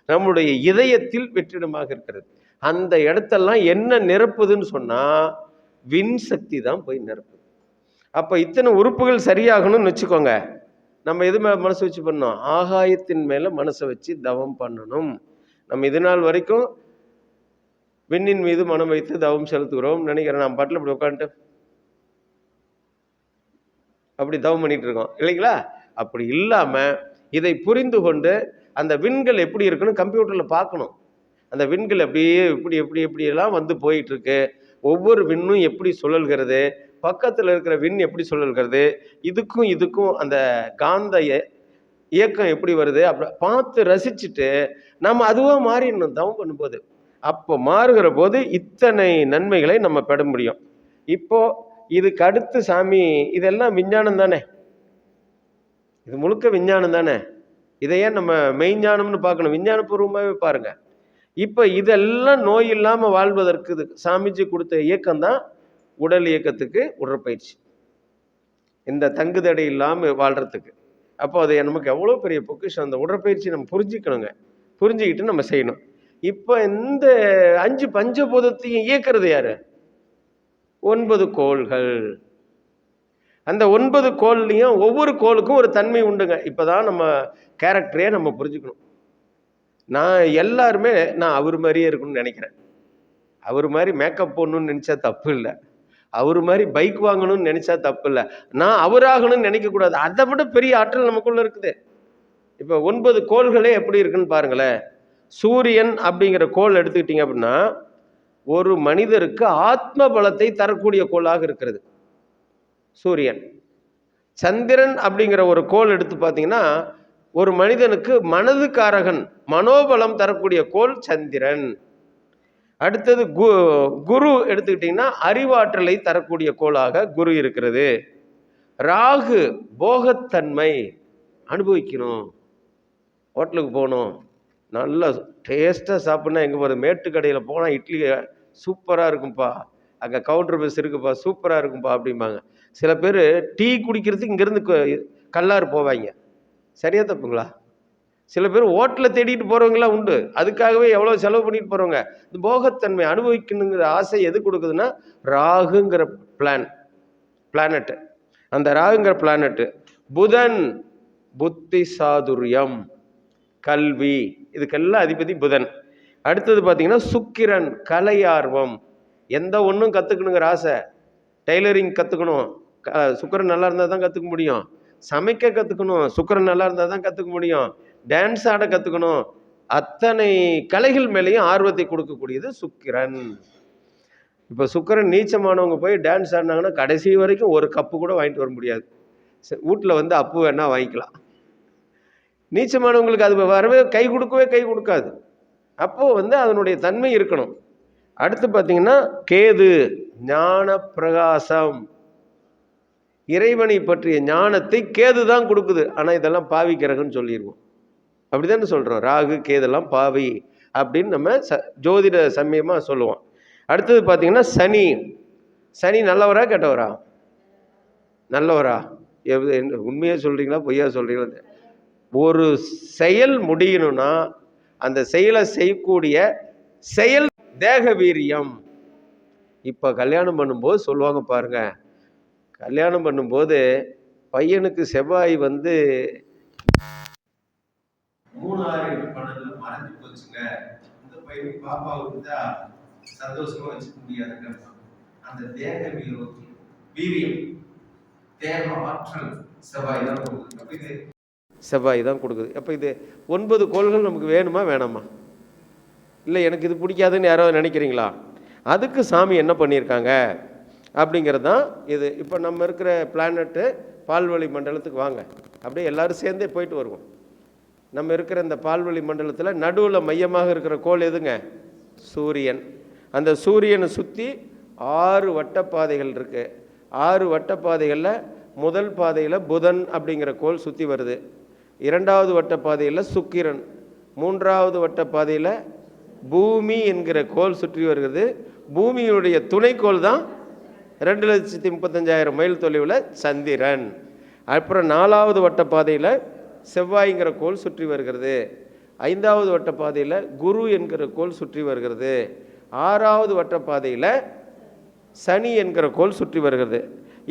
நம்முடைய இதயத்தில் வெற்றிடமாக இருக்கிறது. அந்த இடத்தெல்லாம் என்ன நிரப்புதுன்னு சொன்னால் விண் சக்தி தான் போய் நிரப்புது. அப்போ இத்தனை உறுப்புகள் சரியாகணும்னு வச்சுக்கோங்க, நம்ம எது மேலே மனசு வச்சு பண்ணணும்? ஆகாயத்தின் மேலே மனசை வச்சு தவம் பண்ணணும். நம்ம இது நாள் வரைக்கும் விண்ணின் மீது மனம் வைத்து தவம் செலுத்துகிறோம் நினைக்கிறேன். நான் பாட்டில் இப்படி உட்காந்துட்டு அப்படி தவம் பண்ணிட்டு இருக்கோம் இல்லைங்களா? அப்படி இல்லாமல் இதை புரிந்து கொண்டு அந்த விண்கள் எப்படி இருக்குன்னு கம்ப்யூட்டரில் பார்க்கணும். அந்த விண்கள் அப்படியே இப்படி எப்படி எப்படியெல்லாம் வந்து போயிட்டுருக்கு, ஒவ்வொரு விண்ணும் எப்படி சுழல்கிறது, பக்கத்தில் இருக்கிற விண் எப்படி சுழல்கிறது, இதுக்கும் அந்த காந்த இயக்கம் எப்படி வருது, அப்படி பார்த்து ரசிச்சுட்டு நம்ம அதுவாக மாறிடணும் தவம் பண்ணும்போது. அப்போ மாறுகிற போது இத்தனை நன்மைகளை நம்ம பெற முடியும். இப்போ இதுக்கு அடுத்து சாமி, இதெல்லாம் விஞ்ஞானம் தானே, இது முழுக்க விஞ்ஞானம் தானே. இதையே நம்ம மெய்ஞானம்னு பார்க்கணும், விஞ்ஞானபூர்வமாகவே பாருங்க. இப்போ இதெல்லாம் நோய் இல்லாமல் வாழ்வதற்கு சாமிஜி கொடுத்த இயக்கம் தான் உடல் இயக்கத்துக்கு உடற்பயிற்சி, இந்த தங்குதடை இல்லாமல் வாழ்கிறதுக்கு. அப்போ அது நமக்கு எவ்வளோ பெரிய பொக்கிஷம். அந்த உடற்பயிற்சி நம்ம புரிஞ்சுக்கணுங்க, புரிஞ்சுக்கிட்டு நம்ம செய்யணும். இப்போ இந்த 5 பஞ்சபூதத்தையும் இயக்கிறது யாரு? 9 கோள்கள். அந்த 9 கோள்லையும் ஒவ்வொரு கோளுக்கும் ஒரு தன்மை உண்டுங்க. இப்போதான் நம்ம கேரக்டரே நம்ம புரிஞ்சுக்கணும். நான் எல்லாருமே நான் அவர் மாதிரியே இருக்கணும்னு நினைக்கிறேன். அவர் மாதிரி மேக்கப் போடணும்னு நினச்சா தப்பு இல்லை, அவர் மாதிரி பைக் வாங்கணும்னு நினச்சா தப்பு இல்லை, நான் அவராகணும்னு நினைக்கக்கூடாது. அதை விட பெரிய ஆற்றல் நமக்குள்ள இருக்குது. இப்போ 9 கோள்களே எப்படி இருக்குன்னு பாருங்களேன். சூரியன் அப்படிங்கிற கோள் எடுத்துக்கிட்டீங்க அப்படின்னா ஒரு மனிதருக்கு ஆத்ம பலத்தை தரக்கூடிய கோளாக இருக்கிறது சூரியன். சந்திரன் அப்படிங்கிற ஒரு கோள் எடுத்து பார்த்தீங்கன்னா ஒரு மனிதனுக்கு மனதுக்காரகன், மனோபலம் தரக்கூடிய கோள் சந்திரன். அடுத்தது குரு எடுத்துக்கிட்டிங்கன்னா அறிவாற்றலை தரக்கூடிய கோளாக குரு இருக்கிறது. ராகு போகத்தன்மை, அனுபவிக்கணும், ஹோட்டலுக்கு போகணும், நல்லா டேஸ்ட்டாக சாப்பிட்னா எங்கே போகிறது, மேட்டுக்கடையில் போனால் இட்லி சூப்பராக இருக்கும்ப்பா, அங்கே கவுண்டர் பஸ் இருக்குப்பா, சூப்பராக இருக்கும்ப்பா அப்படிம்பாங்க. சில பேர் டீ குடிக்கிறதுக்கு இங்கேருந்து கல்லாறு போவாங்க. சரியா தப்புங்களா? சில பேர் ஹோட்டலில் தேடிட்டு போகிறவங்களாம் உண்டு, அதுக்காகவே எவ்வளோ செலவு பண்ணிட்டு போகிறவங்க. இந்த போகத்தன்மை அனுபவிக்கணுங்கிற ஆசை எது கொடுக்குதுன்னா ராகுங்கிற பிளானட்டு. அந்த ராகுங்கிற பிளானட்டு. புதன் புத்தி சாதுரியம், கல்வி, இதுக்கெல்லாம் அதிபதி புதன். அடுத்தது பார்த்தீங்கன்னா சுக்கிரன் கலையார்வம், எந்த ஒன்றும் கற்றுக்கணுங்கிற ஆசை. டெய்லரிங் கற்றுக்கணும், சுக்கிரன் நல்லா இருந்தால் தான் கற்றுக்க முடியும். சமைக்க கற்றுக்கணும், சுக்கிரன் நல்லா இருந்தால் தான் கற்றுக்க முடியும். டான்ஸ் ஆட கற்றுக்கணும், அத்தனை கலைகள் மேலேயும் ஆர்வத்தை கொடுக்கக்கூடியது சுக்கிரன். இப்போ சுக்கிரன் நீச்சமானவங்க போய் டான்ஸ் ஆடினாங்கன்னா கடைசி வரைக்கும் ஒரு கப்பு கூட வாங்கிட்டு வர முடியாது. வீட்டில் வந்து அப்பு வேணால் வாங்கிக்கலாம். நீச்சமானவங்களுக்கு அது வரவே கை கொடுக்காது. அப்போது வந்து அதனுடைய தன்மை இருக்கணும். அடுத்து பார்த்தீங்கன்னா கேது ஞான பிரகாசம், இறைவனை பற்றிய ஞானத்தை கேது தான் கொடுக்குது. ஆனால் இதெல்லாம் பாவி கிரகம்னு சொல்லிடுவோம், அப்படி தானே சொல்கிறோம். ராகு கேதெல்லாம் பாவி அப்படின்னு நம்ம ஜோதிட சமயமாக சொல்லுவோம். அடுத்தது பார்த்தீங்கன்னா சனி. சனி நல்லவரா கெட்டவரா? நல்லவரா? உண்மையாக சொல்கிறீங்களா பொய்யா சொல்கிறீங்களா? ஒரு செயல் முடியணும்னா அந்த செயலை செய்யக்கூடிய செயல் தேக வீரியம். இப்போ கல்யாணம் பண்ணும்போது சொல்லுவாங்க பாருங்க, கல்யாணம் பண்ணும்போது பையனுக்கு செவ்வாய் வந்து 3-6-12 மறைஞ்சு போச்சுங்க, இந்த பையனுக்கு பாப்பாவுக்கு தான் சந்தோஷமா வச்சுக்க முடியாதுங்க. அந்த தேக வீரியம், தேக ஆற்றல் செவ்வாய் தான் கொடுக்குது. அப்போ இது செவ்வாய் தான் கொடுக்குது. அப்போ இது 9 கோள்கள் நமக்கு வேணுமா வேணாமா? இல்லை எனக்கு இது பிடிக்காதுன்னு யாராவது நினைக்கிறீங்களா? அதுக்கு சாமி என்ன பண்ணியிருக்காங்க அப்படிங்கிறது தான் இது. இப்போ நம்ம இருக்கிற பிளானட்டு பால்வழி மண்டலத்துக்கு வாங்க, அப்படியே எல்லோரும் சேர்ந்தே போயிட்டு வருவோம். நம்ம இருக்கிற இந்த பால்வழி மண்டலத்தில் நடுவில் மையமாக இருக்கிற கோள் எதுங்க? சூரியன். அந்த சூரியனை சுற்றி 6 வட்டப்பாதைகள் இருக்குது. 6 வட்டப்பாதைகளில் முதல் பாதையில் புதன் அப்படிங்கிற கோள் சுற்றி வருது, 2வது வட்டப்பாதையில் சுக்கிரன், 3வது வட்டப்பாதையில் பூமி என்கிற கோள் சுற்றி வருகிறது. பூமியுடைய துணைக்கோள் தான் 2,35,000 மைல் தொலைவில் சந்திரன். அப்புறம் 4வது வட்டப்பாதையில் செவ்வாய்ங்கிற கோள் சுற்றி வருகிறது. 5வது வட்டப்பாதையில் குரு என்கிற கோள் சுற்றி வருகிறது. 6வது வட்டப்பாதையில் சனி என்கிற கோள் சுற்றி வருகிறது.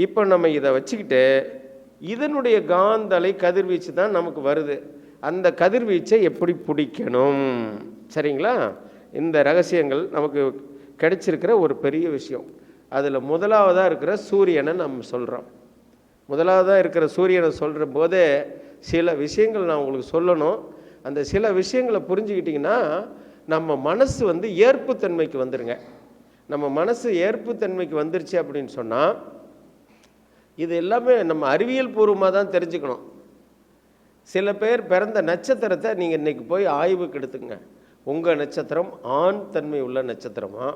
இப்போ நம்ம இதை வச்சுக்கிட்டு இதனுடைய காந்தலை கதிர்வீச்சு தான் நமக்கு வருது. அந்த கதிர்வீச்சை எப்படி பிடிக்கணும், சரிங்களா? இந்த ரகசியங்கள் நமக்கு கிடைச்சிருக்கிற ஒரு பெரிய விஷயம். அதில் முதலாவதாக இருக்கிற சூரியனை நம்ம சொல்கிறோம். முதலாவதாக இருக்கிற சூரியனை சொல்கிற போதே சில விஷயங்கள் நான் உங்களுக்கு சொல்லணும். அந்த சில விஷயங்களை புரிஞ்சுக்கிட்டிங்கன்னா நம்ம மனசு வந்து ஏற்புத்தன்மைக்கு வந்துடுங்க. நம்ம மனசு ஏற்புத்தன்மைக்கு வந்துருச்சு அப்படின்னு சொன்னால் இது எல்லாமே நம்ம அறிவியல் பூர்வமாக தான் தெரிஞ்சுக்கணும். சில பேர் பிறந்த நட்சத்திரத்தை நீங்கள் இன்றைக்கி போய் ஆய்வுக்கு எடுத்துங்க. உங்கள் நட்சத்திரம் ஆண் தன்மை உள்ள நட்சத்திரமா,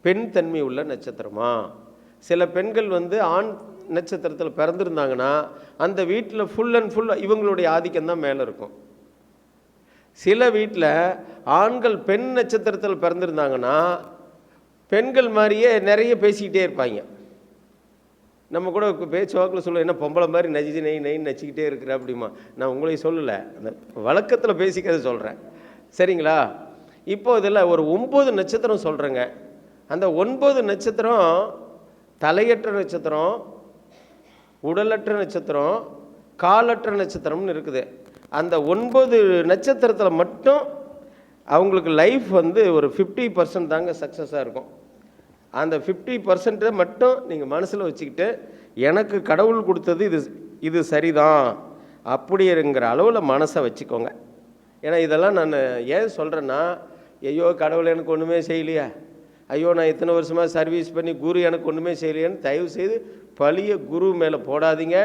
பெண் தன்மை உள்ள நட்சத்திரமா? சில பெண்கள் வந்து ஆண் நட்சத்திரத்தில் பிறந்திருந்தாங்கன்னா அந்த வீட்டில் ஃபுல் அண்ட் ஃபுல் இவங்களுடைய ஆதிக்கம் தான் மேலே இருக்கும். சில வீட்டில் ஆண்கள் பெண் நட்சத்திரத்தில் பிறந்திருந்தாங்கன்னா பெண்கள் மாதிரியே நிறைய பேசிக்கிட்டே இருப்பாங்க. நம்ம கூட பேச்சு வாக்கில் சொல்லுவோம், என்ன பொம்பளை மாதிரி நெய் நெய்ன்னு நச்சிக்கிட்டே இருக்கிற அப்படிமா. நான் உங்களையும் சொல்லலை, அந்த வழக்கத்தில் பேசிக்கிறது சொல்கிறேன், சரிங்களா? இப்போ இதில் ஒரு 9 நட்சத்திரம் சொல்கிறேங்க. அந்த 9 நட்சத்திரம் தலையற்ற நட்சத்திரம், உடலற்ற நட்சத்திரம், காலற்ற நட்சத்திரம்னு இருக்குது. அந்த 9 நட்சத்திரத்தில் மட்டும் அவங்களுக்கு லைஃப் வந்து ஒரு 50% தாங்க சக்ஸஸாக இருக்கும். அந்த 50% மட்டும் நீங்கள் மனசில் வச்சுக்கிட்டு எனக்கு கடவுள் கொடுத்தது இது சரிதான் அப்படிங்கிற அளவில் மனசை வச்சுக்கோங்க. ஏன்னா இதெல்லாம் நான் ஏன் சொல்கிறேன்னா, ஐயோ கடவுள் எனக்கு ஒன்றுமே செய்யலையா, ஐயோ நான் இத்தனை வருஷமாக சர்வீஸ் பண்ணி குரு எனக்கு ஒன்றுமே செய்யலையான்னு தயவுசெய்து பழிய குரு மேலே போடாதீங்க,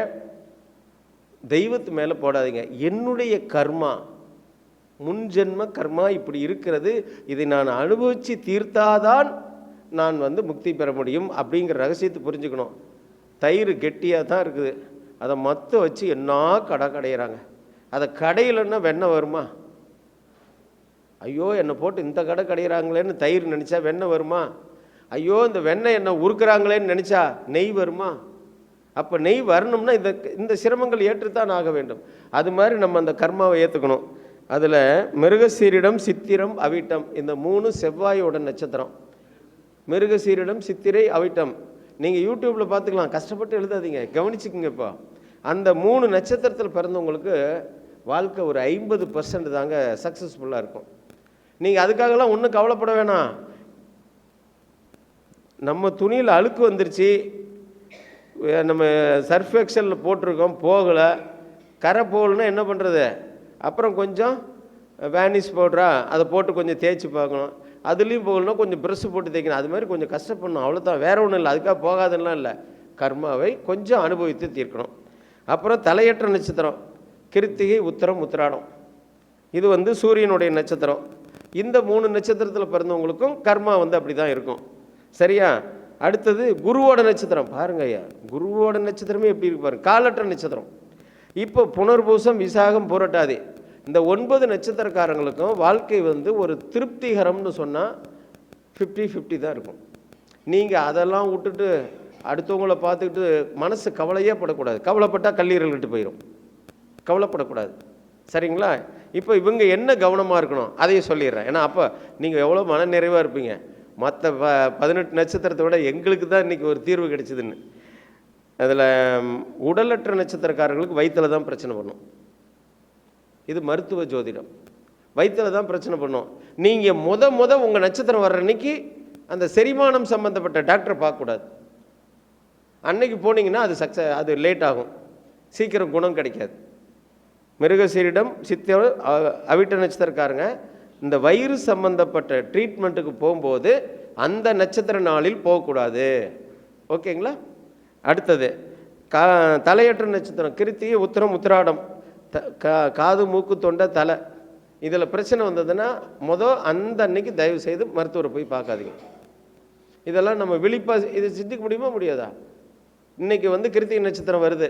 தெய்வத்து மேலே போடாதீங்க. என்னுடைய கர்மா, முன்ஜென்ம கர்மா இப்படி இருக்கிறது, இதை நான் அனுபவித்து தீர்த்தாதான் நான் வந்து முக்தி பெற முடியும் அப்படிங்கிற ரகசியத்தை புரிஞ்சுக்கணும். தயிர் கெட்டியாக தான் இருக்குது, அதை மற்ற வச்சு என்ன கடை கடையிறாங்க. அதை கடையிலன்னா வெண்ணெய் வருமா? ஐயோ என்னை போட்டு இந்த கடை கடையிறாங்களேன்னு தயிர் நினச்சா வெண்ணெய் வருமா? ஐயோ இந்த வெண்ணெய் என்ன உருக்குறாங்களேன்னு நினச்சா நெய் வருமா? அப்போ நெய் வரணும்னா இந்த சிரமங்கள் ஏற்றுத்தான் ஆக வேண்டும். அது மாதிரி நம்ம அந்த கர்மாவை ஏற்றுக்கணும். அதில் மிருகசீரிடம், சித்திரம், அவிட்டம் இந்த 3 செவ்வாயோட நட்சத்திரம். மிருகசீரிடம், சித்திரை, அவிட்டம் நீங்கள் யூடியூப்பில் பார்த்துக்கலாம், கஷ்டப்பட்டு எழுதாதீங்க, கவனிச்சுக்குங்க. இப்போ அந்த 3 நட்சத்திரத்தில் பிறந்தவங்களுக்கு வாழ்க்கை ஒரு 50% தாங்க சக்ஸஸ்ஃபுல்லாக இருக்கும். நீங்கள் அதுக்காகலாம் ஒன்றும் கவலைப்பட வேணாம். நம்ம துணியில் அழுக்கு வந்துருச்சு, நம்ம சர்ஃப் எக்ஸலில் போட்டிருக்கோம், போகலை, கரை போகலன்னா என்ன பண்ணுறது? அப்புறம் கொஞ்சம் வேனிஷ் பவுடரா அதை போட்டு கொஞ்சம் தேய்ச்சி பார்க்கணும். அதுலேயும் போகலன்னா கொஞ்சம் ப்ரெஷ்ஷு போட்டு தேய்க்கணும். அது மாதிரி கொஞ்சம் கஷ்டப்படணும், அவ்வளோதான், வேறு ஒன்றும் இல்லை. அதுக்காக போகாதுன்னா இல்லை, கர்மாவை கொஞ்சம் அனுபவித்து தீர்க்கணும். அப்புறம் தலையற்ற நட்சத்திரம் கிருத்திகை, உத்திரம், உத்திராடம். இது வந்து சூரியனுடைய நட்சத்திரம். இந்த 3 நட்சத்திரத்தில் பிறந்தவங்களுக்கும் கர்மா வந்து அப்படி தான் இருக்கும், சரியா? அடுத்தது குருவோட நட்சத்திரம். பாருங்க ஐயா, குருவோட நட்சத்திரமே எப்படி இருக்கு பாருங்க, காலற்ற நட்சத்திரம். இப்போ புனர்பூசம், விசாகம், பூரட்டாதி இந்த 9 நட்சத்திரக்காரங்களுக்கும் வாழ்க்கை வந்து ஒரு திருப்திகரம்னு சொன்னால் 50-50 தான் இருக்கும். நீங்கள் அதெல்லாம் விட்டுட்டு அடுத்தவங்கள பார்த்துக்கிட்டு மனசு கவலையே படக்கூடாது. கவலைப்பட்டால் கல்லீரல் விட்டு போயிடும், கவலைப்படக்கூடாது, சரிங்களா? இப்போ இவங்க என்ன கவனமாக இருக்கணும் அதையும் சொல்லிடுறேன். ஏன்னா அப்போ நீங்கள் எவ்வளோ மன நிறைவாக இருப்பீங்க. மற்ற 18 நட்சத்திரத்தை விட எங்களுக்கு தான் இன்றைக்கி ஒரு தீர்வு கிடைச்சிதுன்னு. அதில் உடலற்ற நட்சத்திரக்காரர்களுக்கு வயிற்றில் தான் பிரச்சனை பண்ணும். இது மருத்துவ ஜோதிடம், வயிற்றில் தான் பிரச்சனை பண்ணும். நீங்கள் முத உங்கள் நட்சத்திரம் வர்ற அன்னைக்கு அந்த செரிமானம் சம்மந்தப்பட்ட டாக்டரை பார்க்கக்கூடாது. அன்னைக்கு போனீங்கன்னா அது லேட் ஆகும், சீக்கிரம் குணம் கிடைக்காது. மிருகசீரிடம், சித்திரம், அவிட்ட நட்சத்திரக்காரங்க இந்த வயிறு சம்பந்தப்பட்ட ட்ரீட்மெண்ட்டுக்கு போகும்போது அந்த நட்சத்திர நாளில் போகக்கூடாது, ஓகேங்களா? அடுத்தது தலையற்ற நட்சத்திரம் கிருத்திகை, உத்திரம், உத்திராடம். காது, மூக்கு, தொண்டை, தலை இதில் பிரச்சனை வந்ததுன்னா அந்த அன்னைக்கு தயவு செய்து மருத்துவரை போய் பார்க்காதீங்க. இதெல்லாம் நம்ம விழிப்பாக இதை சிந்திக்க முடியுமா முடியாதா? இன்றைக்கி வந்து கிருத்திகை நட்சத்திரம் வருது,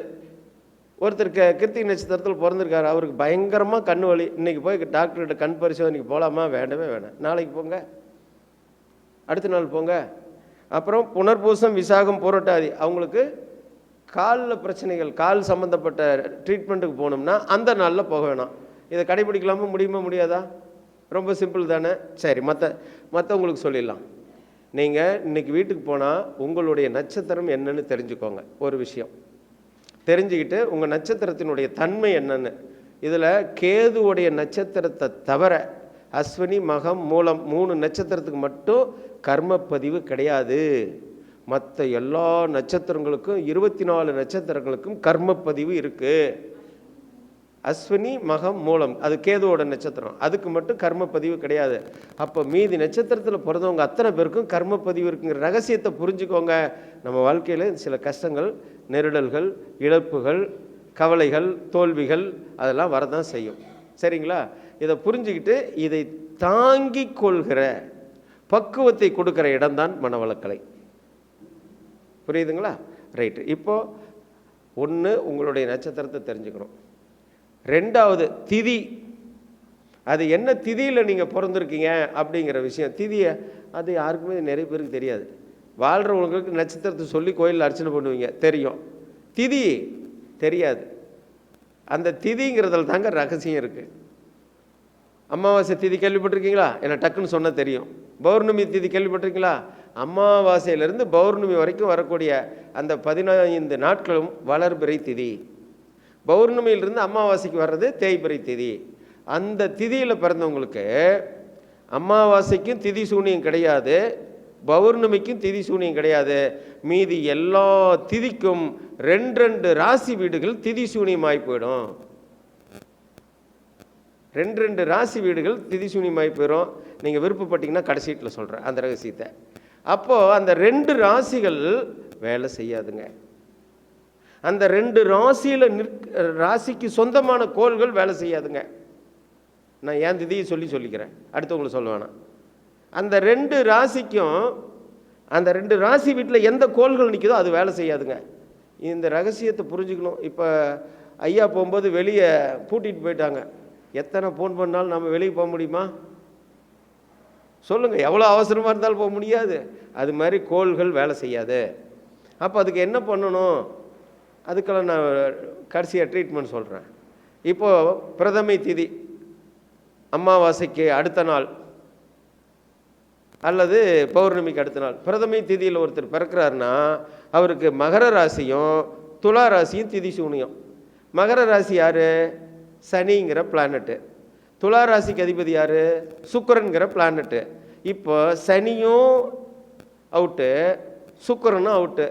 ஒருத்தர் கிருத்திகை நட்சத்திரத்தில் பிறந்திருக்காரு, அவருக்கு பயங்கரமாக கண் வலி. இன்றைக்கி போய் டாக்டர்கிட்ட கண் பரிசோதனைக்கு போகலாமா? வேண்டவே வேணாம், நாளைக்கு போங்க, அடுத்த நாள் போங்க. அப்புறம் புனர்பூசம், விசாகம், பூரட்டாதி அவங்களுக்கு காலில் பிரச்சனைகள், கால் சம்மந்தப்பட்ட ட்ரீட்மெண்ட்டுக்கு போகணும்னா அந்த நாளில் போக வேணாம். இதை கடைபிடிக்கலாமா, முடியுமா, முடியாதா? ரொம்ப சிம்பிள் தானே. சரி, மற்றவங்களுக்கு சொல்லிடலாம். நீங்கள் இன்றைக்கி வீட்டுக்கு போனால் உங்களுடைய நட்சத்திரம் என்னன்னு தெரிஞ்சுக்கோங்க. ஒரு விஷயம் தெரிஞ்சுக்கிட்டு உங்கள் நட்சத்திரத்தினுடைய தன்மை என்னன்னு. இதில் கேதுவுடைய நட்சத்திரத்தை தவிர அஸ்வினி, மகம், மூலம் 3 நட்சத்திரத்துக்கு மட்டும் கர்மப்பதிவு கிடையாது. மற்ற எல்லா நட்சத்திரங்களுக்கும் 24 நட்சத்திரங்களுக்கும் கர்மப்பதிவு இருக்குது. அஸ்வினி, மகம், மூலம் அது கேதுவோட நட்சத்திரம், அதுக்கு மட்டும் கர்மப்பதிவு கிடையாது. அப்போ மீதி நட்சத்திரத்தில் பிறந்தவங்க அத்தனை பேருக்கும் கர்மப்பதிவு இருக்குங்கிற ரகசியத்தை புரிஞ்சுக்கோங்க. நம்ம வாழ்க்கையில் சில கஷ்டங்கள், நெருடல்கள், இழப்புகள், கவலைகள், தோல்விகள் அதெல்லாம் வரதான் செய்யும். சரிங்களா? இதை புரிஞ்சுக்கிட்டு இதை தாங்கி கொள்கிற பக்குவத்தை கொடுக்குற இடம்தான் மனவளக்கலை. புரியுதுங்களா? ரைட்டு. இப்போது ஒன்று, உங்களுடைய நட்சத்திரத்தை தெரிஞ்சுக்கணும். 2வது திதி. அது என்ன திதியில் நீங்கள் பிறந்திருக்கீங்க அப்படிங்கிற விஷயம். திதியை அது யாருக்குமே நிறைய பேருக்கு தெரியாது. வாழ்கிறவங்களுக்கு நட்சத்திரத்தை சொல்லி கோயிலில் அர்ச்சனை பண்ணுவீங்க, தெரியும். திதி தெரியாது. அந்த திதிங்கிறதுல தாங்க ரகசியம் இருக்குது. அமாவாசை திதி கேள்விப்பட்டிருக்கீங்களா? ஏன்னா டக்குன்னு சொன்னால் தெரியும். பௌர்ணமி திதி கேள்விப்பட்டிருக்கீங்களா? அமாவாசையிலிருந்து பௌர்ணமி வரைக்கும் வரக்கூடிய அந்த 15 நாட்களும் வளர்பிறை திதி. பௌர்ணமியிலிருந்து அமாவாசைக்கு வர்றது தேய்பிறை திதி. அந்த திதியில் பிறந்தவங்களுக்கு அமாவாசைக்கும் திதி சூனியம் கிடையாது, பௌர்ணமிக்கும் திதி சூனியம் கிடையாது. மீதி எல்லா திதிக்கும் 2 ராசி வீடுகள் திதி சூனியமாகி போயிடும். 2 ராசி வீடுகள் திதி சூனியமாகி போயிடும். நீங்கள் விருப்பப்பட்டீங்கன்னா கடைசீட்டில் சொல்கிறேன் அந்த ரகசியத்தை. அப்போது அந்த 2 ராசிகள் வேலை செய்யாதுங்க. அந்த 2 ராசியில் ராசிக்கு சொந்தமான கோள்கள் வேலை செய்யாதுங்க. நான் ஏன் திதியை சொல்லிக்கிறேன், அடுத்தவங்களை சொல்ல வேணாம். அந்த 2 ராசிக்கும் அந்த 2 ராசி வீட்டில் எந்த கோள்கள் நிற்குதோ அது வேலை செய்யாதுங்க. இந்த ரகசியத்தை புரிஞ்சுக்கணும். இப்போ ஐயா போகும்போது வெளியே பூட்டிகிட்டு போயிட்டாங்க. எத்தனை ஃபோன் பண்ணாலும் நம்ம வெளியே போக முடியுமா சொல்லுங்கள்? எவ்வளோ அவசரமாக இருந்தாலும் போக முடியாது. அது மாதிரி கோள்கள் வேலை செய்யாது. அப்போ அதுக்கு என்ன பண்ணணும், அதுக்கெல்லாம் நான் கடைசியாக ட்ரீட்மெண்ட் சொல்கிறேன். இப்போது பிரதமை திதி அமாவாசைக்கு அடுத்த நாள் அல்லது பௌர்ணமிக்கு அடுத்த நாள் பிரதமை திதியில் ஒருத்தர் பிறக்கிறாருன்னா அவருக்கு மகர ராசியும் துலா ராசியும் திதி சூனியம். மகர ராசி யார்? சனிங்கிற பிளானட்டு. துலா ராசிக்கு அதிபதி யார்? சுக்கிரன்கிற பிளானட்டு. இப்போ சனியும் அவுட்டு, சுக்கிரனும் அவுட்டு.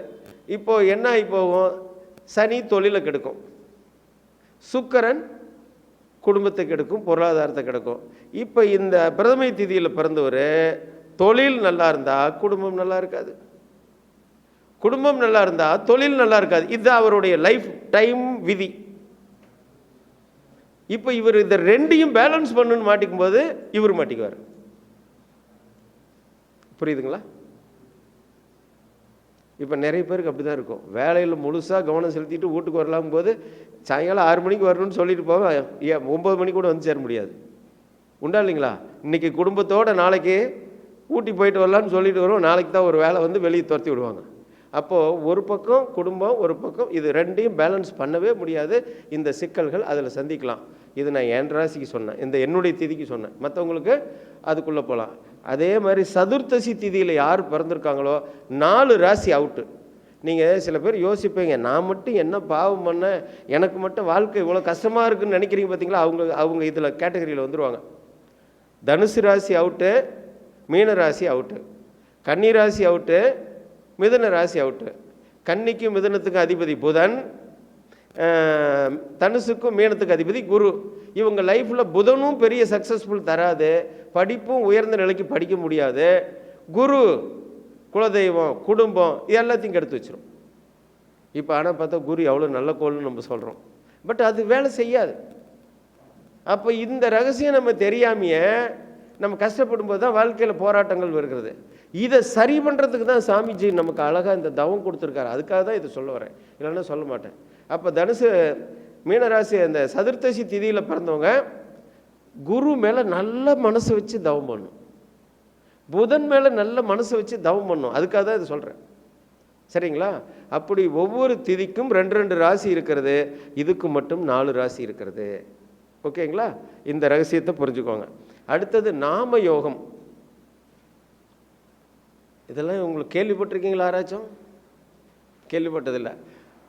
இப்போது என்ன ஆகி போகும்? சனி தொழிலை கெடுக்கும், சுக்கிரன் குடும்பத்தை கெடுக்கும், பொருளாதாரத்தை கெடுக்கும். இப்போ இந்த பிரதமை திதியில் பிறந்தவர் தொழில் நல்லா இருந்தால் குடும்பம் நல்லா இருக்காது, குடும்பம் நல்லா இருந்தால் தொழில் நல்லா இருக்காது. இதுதான் அவருடைய லைஃப் டைம் விதி. இப்போ இவர் இந்த 2ஐயும் பேலன்ஸ் பண்ணுன்னு மாட்டிக்கும் போது இவர் மாட்டிக்குவார். புரியுதுங்களா? இப்போ நிறைய பேருக்கு அப்படி தான் இருக்கும். வேலையில் முழுசாக கவனம் செலுத்திட்டு வீட்டுக்கு வரலாம் போது சாயங்காலம் 6 மணிக்கு வரணும்னு சொல்லிட்டு போவேன், 9 மணிக்கு கூட வந்து சேர முடியாது. உண்டா இல்லைங்களா? இன்றைக்கி குடும்பத்தோடு நாளைக்கு ஊட்டி போயிட்டு வரலான்னு சொல்லிட்டு வருவோம், நாளைக்கு தான் ஒரு வேலை வந்து வெளியே துரத்தி விடுவாங்க. அப்போது ஒரு பக்கம் குடும்பம், ஒரு பக்கம் இது 2ஐயும் பேலன்ஸ் பண்ணவே முடியாது. இந்த சிக்கல்கள் அதில் சந்திக்கலாம். இது நான் என் ராசிக்கு சொன்னேன், இந்த என்னுடைய திதிக்கு சொன்னேன். மற்றவங்களுக்கு அதுக்குள்ளே போகலாம். அதே மாதிரி சதுர்த்தசி திதியில் யார் பிறந்திருக்காங்களோ 4 ராசி அவுட்டு. நீங்கள் சில பேர் யோசிப்பீங்க, நான் மட்டும் என்ன பாவம் பண்ணேன், எனக்கு மட்டும் வாழ்க்கை இவ்வளோ கஷ்டமாக இருக்குன்னு நினைக்கிறீங்க பார்த்தீங்களா? அவங்க இதில் கேட்டகரியில் வந்துடுவாங்க. தனுசு ராசி அவுட்டு, மீன ராசி அவுட்டு, கன்னி ராசி அவுட்டு, மிதுன ராசி அவுட்டு. கன்னிக்கும் மிதுனத்துக்கும் அதிபதி புதன், தனுசுக்கும் மீனத்துக்கு அதிபதி குரு. இவங்க லைஃப்பில் புதனும் பெரிய சக்ஸஸ்ஃபுல் தராது, படிப்பும் உயர்ந்த நிலைக்கு படிக்க முடியாது. குரு குலதெய்வம், குடும்பம் எல்லாத்தையும் கெடுத்து வச்சிடும். இப்போ ஆனால் பார்த்தா குரு எவ்வளோ நல்ல கோள்னு நம்ம சொல்கிறோம், பட் அது வேலை செய்யாது. அப்போ இந்த ரகசியம் நம்ம தெரியாமையே நம்ம கஷ்டப்படும் போது தான் வாழ்க்கையில் போராட்டங்கள் வருகிறது. இதை சரி பண்ணுறதுக்கு தான் சாமிஜி நமக்கு அழகாக இந்த தவம் கொடுத்துருக்காரு. அதுக்காக தான் இதை சொல்ல வரேன், இல்லைன்னா சொல்ல மாட்டேன். அப்போ தனுசு மீனராசி அந்த சதுர்த்தசி திதியில் பிறந்தவங்க குரு மேலே நல்ல மனசு வச்சு தவம் பண்ணும், புதன் மேலே நல்ல மனசு வச்சு தவம் பண்ணும். அதுக்காக தான் இது சொல்கிறேன். சரிங்களா? அப்படி ஒவ்வொரு திதிக்கும் 2 ராசி இருக்கிறது, இதுக்கு மட்டும் 4 ராசி இருக்கிறது. ஓகேங்களா? இந்த ரகசியத்தை புரிஞ்சுக்கோங்க. அடுத்தது நாம யோகம். இதெல்லாம் உங்களுக்கு கேள்விப்பட்டிருக்கீங்களா? யாராச்சும் கேள்விப்பட்டதில்லை.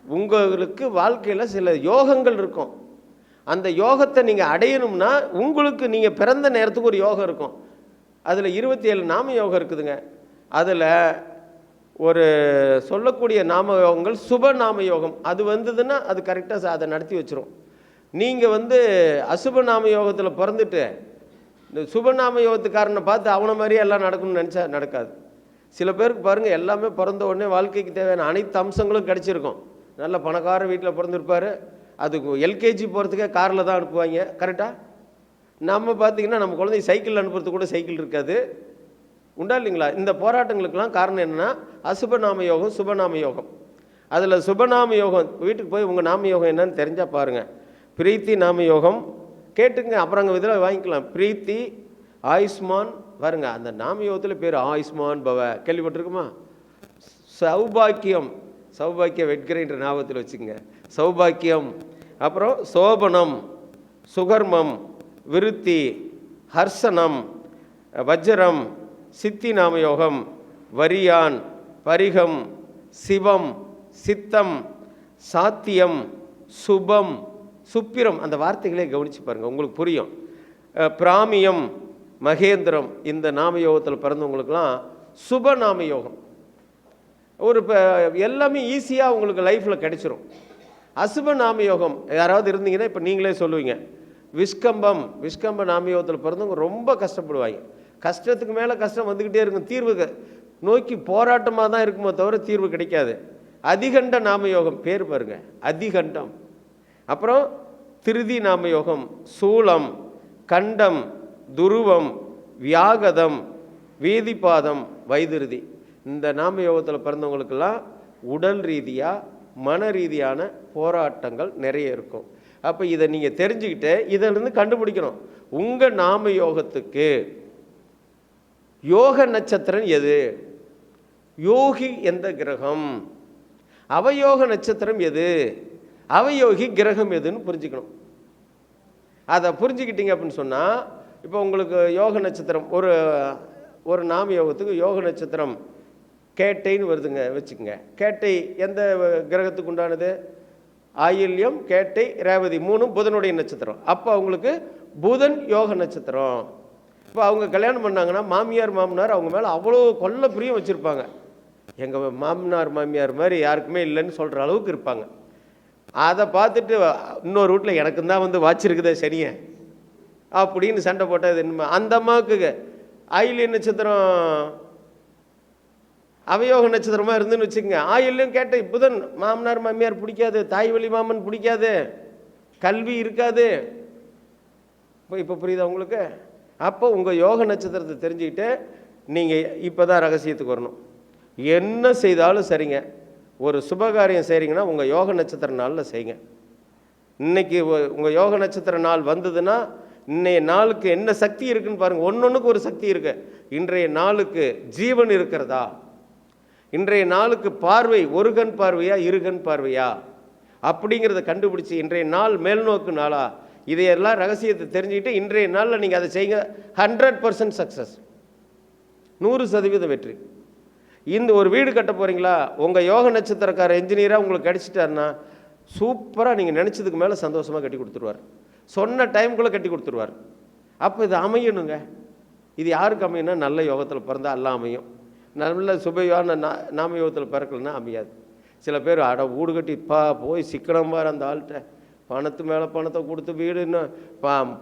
உங்களுக்கு வாழ்க்கையில் சில யோகங்கள் இருக்கும். அந்த யோகத்தை நீங்கள் அடையணும்னா உங்களுக்கு நீங்கள் பிறந்த நேரத்துக்கு ஒரு யோகம் இருக்கும். அதில் 27 நாம யோகம் இருக்குதுங்க. அதில் ஒரு சொல்லக்கூடிய நாம யோகங்கள் சுப நாம யோகம். அது வந்ததுன்னா அது கரெக்டாக அதை நடத்தி வச்சிரும். நீங்கள் அசுப நாம யோகத்தில் பிறந்துட்டு இந்த சுபநாம யோகத்துக்காரனை பார்த்து அவனை மாதிரியே எல்லாம் நடக்கணும்னு நினச்சா நடக்காது. சில பேருக்கு பாருங்கள், எல்லாமே பிறந்த உடனே வாழ்க்கைக்கு தேவையான அனைத்து அம்சங்களும் கிடச்சிருக்கும். நல்ல பணக்கார வீட்டில் பிறந்திருப்பார். அதுக்கு எல்கேஜி போகிறதுக்கே காரில் தான் அனுப்புவாங்க. கரெக்டாக நம்ம பார்த்திங்கன்னா நம்ம குழந்தை சைக்கிள் அனுப்புறதுக்கு கூட சைக்கிள் இருக்காது. உண்டா இல்லைங்களா? இந்த போராட்டங்களுக்கெல்லாம் காரணம் என்னென்னா அசுபநாம யோகம் சுபநாம யோகம். அதில் சுபநாம யோகம் வீட்டுக்கு போய் உங்கள் நாம யோகம் என்னன்னு தெரிஞ்சால் பாருங்கள். பிரீத்தி நாம யோகம் கேட்டுங்க, அப்புறம் அங்கே இதில் வாங்கிக்கலாம். பிரீத்தி ஆயுஷ்மான் பாருங்க, அந்த நாம யோகத்தில் பேர் ஆயுஷ்மான் பவ கேள்விப்பட்டிருக்குமா? சௌபாக்கியம், சௌபாக்கிய வெட்கிறைன்ற ஞாபகத்தில் வச்சுக்கோங்க. சௌபாக்கியம், அப்புறம் சோபனம், சுகர்மம், விருத்தி, ஹர்ஷனம், வஜ்ரம், சித்தி நாமயோகம், வரியான், பரிகம், சிவம், சித்தம், சாத்தியம், சுபம், சுப்பிரம். அந்த வார்த்தைகளே கவனித்து பாருங்கள், உங்களுக்கு புரியும். பிராமியம், மகேந்திரம். இந்த நாமயோகத்தில் பிறந்தவங்களுக்கெல்லாம் சுப நாமயோகம். ஒரு எல்லாமே ஈஸியாக உங்களுக்கு லைஃப்பில் கிடைச்சிரும். அசுப நாமயோகம் யாராவது இருந்தீங்கன்னா இப்போ நீங்களே சொல்லுவீங்க. விஷ்கம்பம், விஷ்கம்ப நாமயோகத்தில் பிறந்தவங்க ரொம்ப கஷ்டப்படுவாங்க. கஷ்டத்துக்கு மேலே கஷ்டம் வந்துக்கிட்டே இருக்கும். தீர்வு நோக்கி போராட்டமாக தான் இருக்குமோ தவிர தீர்வு கிடைக்காது. அதிகண்ட நாமயோகம் பேர் பாருங்க, அதிகண்டம். அப்புறம் திருதி நாமயோகம், சூலம், கண்டம், துருவம், வியாகதம், வீதிபாதம், வைதிருதி. இந்த நாமயோகத்தில் பிறந்தவங்களுக்கெல்லாம் உடல் ரீதியாக மன ரீதியான போராட்டங்கள் நிறைய இருக்கும். அப்போ இதை நீங்கள் தெரிஞ்சுக்கிட்டு இதிலிருந்து கண்டுபிடிக்கணும். உங்கள் நாம யோகத்துக்கு யோக நட்சத்திரம் எது, யோகி எந்த கிரகம், அவயோக நட்சத்திரம் எது, அவயோகி கிரகம் எதுன்னு புரிஞ்சுக்கணும். அதை புரிஞ்சுக்கிட்டீங்க அப்படின்னு சொன்னால், இப்போ உங்களுக்கு யோக நட்சத்திரம் ஒரு நாம யோகத்துக்கு யோக நட்சத்திரம் கேட்டைன்னு வருதுங்க வச்சுக்கோங்க. கேட்டை எந்த கிரகத்துக்கு உண்டானது? ஆயில்யம், கேட்டை, ரேவதி மூணும் புதனுடைய நட்சத்திரம். அப்போ அவங்களுக்கு புதன் யோக நட்சத்திரம். இப்போ அவங்க கல்யாணம் பண்ணாங்கன்னா மாமியார் மாமனார் அவங்க மேலே அவ்வளோ கொல்ல பிரியம் வச்சுருப்பாங்க. எங்கள் மாமனார் மாமியார் மாதிரி யாருக்குமே இல்லைன்னு சொல்கிற அளவுக்கு இருப்பாங்க. அதை பார்த்துட்டு இன்னொரு வீட்டில் எனக்கு தான் வாச்சிருக்குதே சனியை அப்படின்னு சண்டை போட்டது என்ன. அந்த அம்மாவுக்கு ஆயில்ய நட்சத்திரம் அவயோக நட்சத்திரமாக இருந்துன்னு வச்சுக்கோங்க. ஆயில்யம் கேட்ட புதன் மாமனார் மாமியார் பிடிக்காது, தாய் வழி மாமன் பிடிக்காது, கல்வி இருக்காது. இப்போ புரியுதா உங்களுக்கு? அப்போ உங்கள் யோக நட்சத்திரத்தை தெரிஞ்சுக்கிட்டு நீங்கள் இப்போ தான் ரகசியத்துக்கு வரணும். என்ன செய்தாலும் சரிங்க, ஒரு சுபகாரியம் செய்கிறீங்கன்னா உங்கள் யோக நட்சத்திர நாளில் செய்யுங்க. இன்றைக்கி உங்கள் யோக நட்சத்திர நாள் வந்ததுன்னா இன்றைய நாளுக்கு என்ன சக்தி இருக்குன்னு பாருங்கள். ஒன்னொன்றுக்கு ஒரு சக்தி இருக்குது. இன்றைய நாளுக்கு ஜீவன் இருக்கிறதா, இன்றைய நாளுக்கு பார்வை ஒரு கண் பார்வையா இருகண் பார்வையா அப்படிங்கிறத கண்டுபிடிச்சி இன்றைய நாள் மேல்நோக்கு நாளா, இதையெல்லாம் ரகசியத்தை தெரிஞ்சுக்கிட்டு இன்றைய நாளில் நீங்கள் அதை செய்யுங்க. 100% சக்ஸஸ், 100% வெற்றி. இந்த ஒரு வீடு கட்ட போகிறீங்களா, உங்கள் யோக நட்சத்திரக்கார என்ஜினியராக உங்களுக்கு கிடைச்சிட்டாருன்னா சூப்பராக நீங்கள் நினச்சதுக்கு மேலே சந்தோஷமாக கட்டி கொடுத்துருவார். சொன்ன டைமுக்குள்ளே கட்டி கொடுத்துருவார். அப்போ இது அமையணுங்க. இது யாருக்கு அமையும்னா நல்ல யோகத்தில் பிறந்தால் எல்லாம் அமையும். நல்ல சுபயோன நாம யோகத்தில் பிறக்கலன்னா அமையாது. சில பேர் வீடு கட்டி போய் சிக்கனம் பார் அந்த ஆள்கிட்ட, பணத்து மேலே பணத்தை கொடுத்து வீடு இன்னும்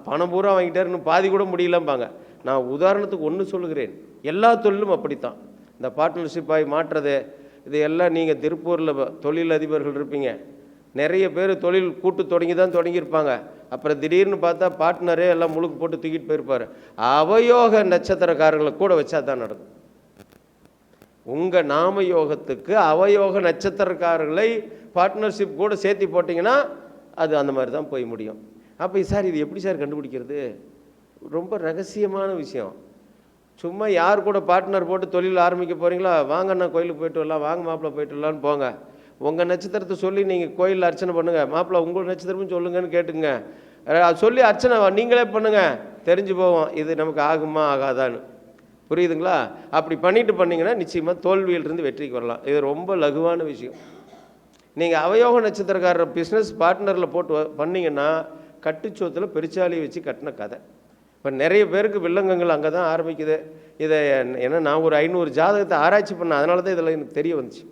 பணம் பூரா வாங்கிட்டார், இன்னும் பாதி கூட முடியலம்பாங்க. நான் உதாரணத்துக்கு ஒன்று சொல்லுகிறேன், எல்லா தொழிலும் அப்படித்தான். இந்த பார்ட்னர்ஷிப் ஆகி மாற்றுறது இது எல்லாம் நீங்கள் திருப்பூரில் தொழில் அதிபர்கள் இருப்பீங்க, நிறைய பேர் தொழில் கூட்டு தொடங்கி தான் தொடங்கியிருப்பாங்க. அப்புறம் திடீர்னு பார்த்தா பார்ட்னரே எல்லாம் முழுக்கு போட்டு தூக்கிட்டு போயிருப்பார். அவயோக நட்சத்திரக்காரர்களை கூட வச்சா தான் நடக்கும். உங்கள் நாம யோகத்துக்கு அவயோக நட்சத்திரக்காரர்களை பார்ட்னர்ஷிப் கூட சேர்த்து போட்டிங்கன்னா அது அந்த மாதிரி தான் போய் முடியும். அப்போ சார் இது எப்படி சார் கண்டுபிடிக்கிறது? ரொம்ப ரகசியமான விஷயம். சும்மா யார் கூட பார்ட்னர் போட்டு தொழில் ஆரம்பிக்க போகிறீங்களா, வாங்க அண்ணா கோயிலுக்கு போய்ட்டு வரலாம், வாங்க மாப்பிள்ளை போய்ட்டு வரலான்னு போங்க. உங்கள் நட்சத்திரத்தை சொல்லி நீங்கள் கோயிலில் அர்ச்சனை பண்ணுங்கள், மாப்பிள்ளை உங்கள் நட்சத்திரமும் சொல்லுங்கன்னு கேட்டுங்க. சொல்லி அர்ச்சனை நீங்களே பண்ணுங்க, தெரிஞ்சு போவோம் இது நமக்கு ஆகுமா ஆகாதான்னு. புரியுதுங்களா? அப்படி பண்ணிங்கன்னா நிச்சயமாக தோல்வியிலிருந்து வெற்றிக்கு வரலாம். இது ரொம்ப லகுவான விஷயம். நீங்கள் அவயோக நட்சத்திரக்காரர் பிஸ்னஸ் பார்ட்னரில் போட்டு பண்ணிங்கன்னா கட்டுச்சோத்தில் பெருச்சாலியை வச்சு கட்டின கதை. இப்போ நிறைய பேருக்கு வில்லங்கங்கள் அங்கே தான் ஆரம்பிக்குது. இதை ஏன்னா நான் ஒரு 500 ஜாதகத்தை ஆராய்ச்சி பண்ணேன், அதனால தான் இதில் எனக்கு தெரிய வந்துச்சு.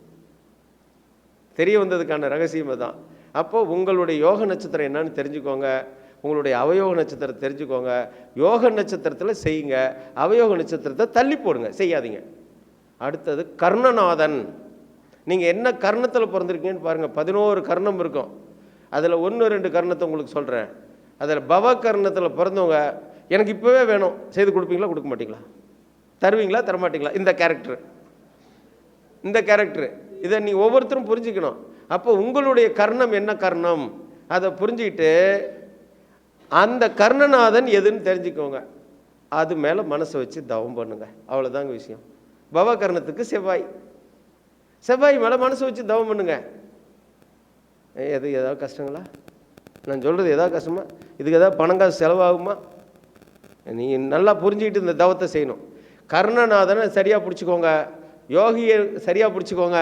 தெரிய வந்ததுக்கான ரகசியம் தான். அப்போது உங்களுடைய யோக நட்சத்திரம் என்னன்னு தெரிஞ்சுக்கோங்க, உங்களுடைய அவயோக நட்சத்திரத்தை தெரிஞ்சுக்கோங்க. யோக நட்சத்திரத்தில் செய்யுங்க, அவயோக நட்சத்திரத்தை தள்ளி போடுங்க, செய்யாதீங்க. அடுத்தது கர்ணநாதன். நீங்கள் என்ன கர்ணத்தில் பிறந்திருக்கீங்கன்னு பாருங்கள். 11 கர்ணம் இருக்கும். அதில் 1-2 கர்ணத்தை உங்களுக்கு சொல்கிறேன். அதில் பவ கர்ணத்தில் பிறந்தவங்க எனக்கு இப்போவே வேணும் செய்து கொடுப்பீங்களா, கொடுக்க மாட்டீங்களா? தருவீங்களா, தரமாட்டீங்களா? இந்த கேரக்டர் இதை நீ ஒவ்வொருத்தரும் புரிஞ்சுக்கணும். அப்போ உங்களுடைய கர்ணம் என்ன கர்ணம் அதை புரிஞ்சுக்கிட்டு அந்த கர்ணநாதன் எதுன்னு தெரிஞ்சுக்கோங்க. அது மேலே மனசை வச்சு தவம் பண்ணுங்க, அவ்வளோதாங்க விஷயம். பவ கர்ணத்துக்கு செவ்வாய் மேலே மனசை வச்சு தவம் பண்ணுங்க. ஏதாவது கஷ்டங்களா? நான் சொல்கிறது ஏதாவது கஷ்டமா? இதுக்கு ஏதாவது பணங்காசு செலவாகுமா? நீ நல்லா புரிஞ்சுக்கிட்டு இந்த தவத்தை செய்யணும். கர்ணநாதனை சரியாக பிடிச்சிக்கோங்க, யோகியை சரியாக பிடிச்சிக்கோங்க.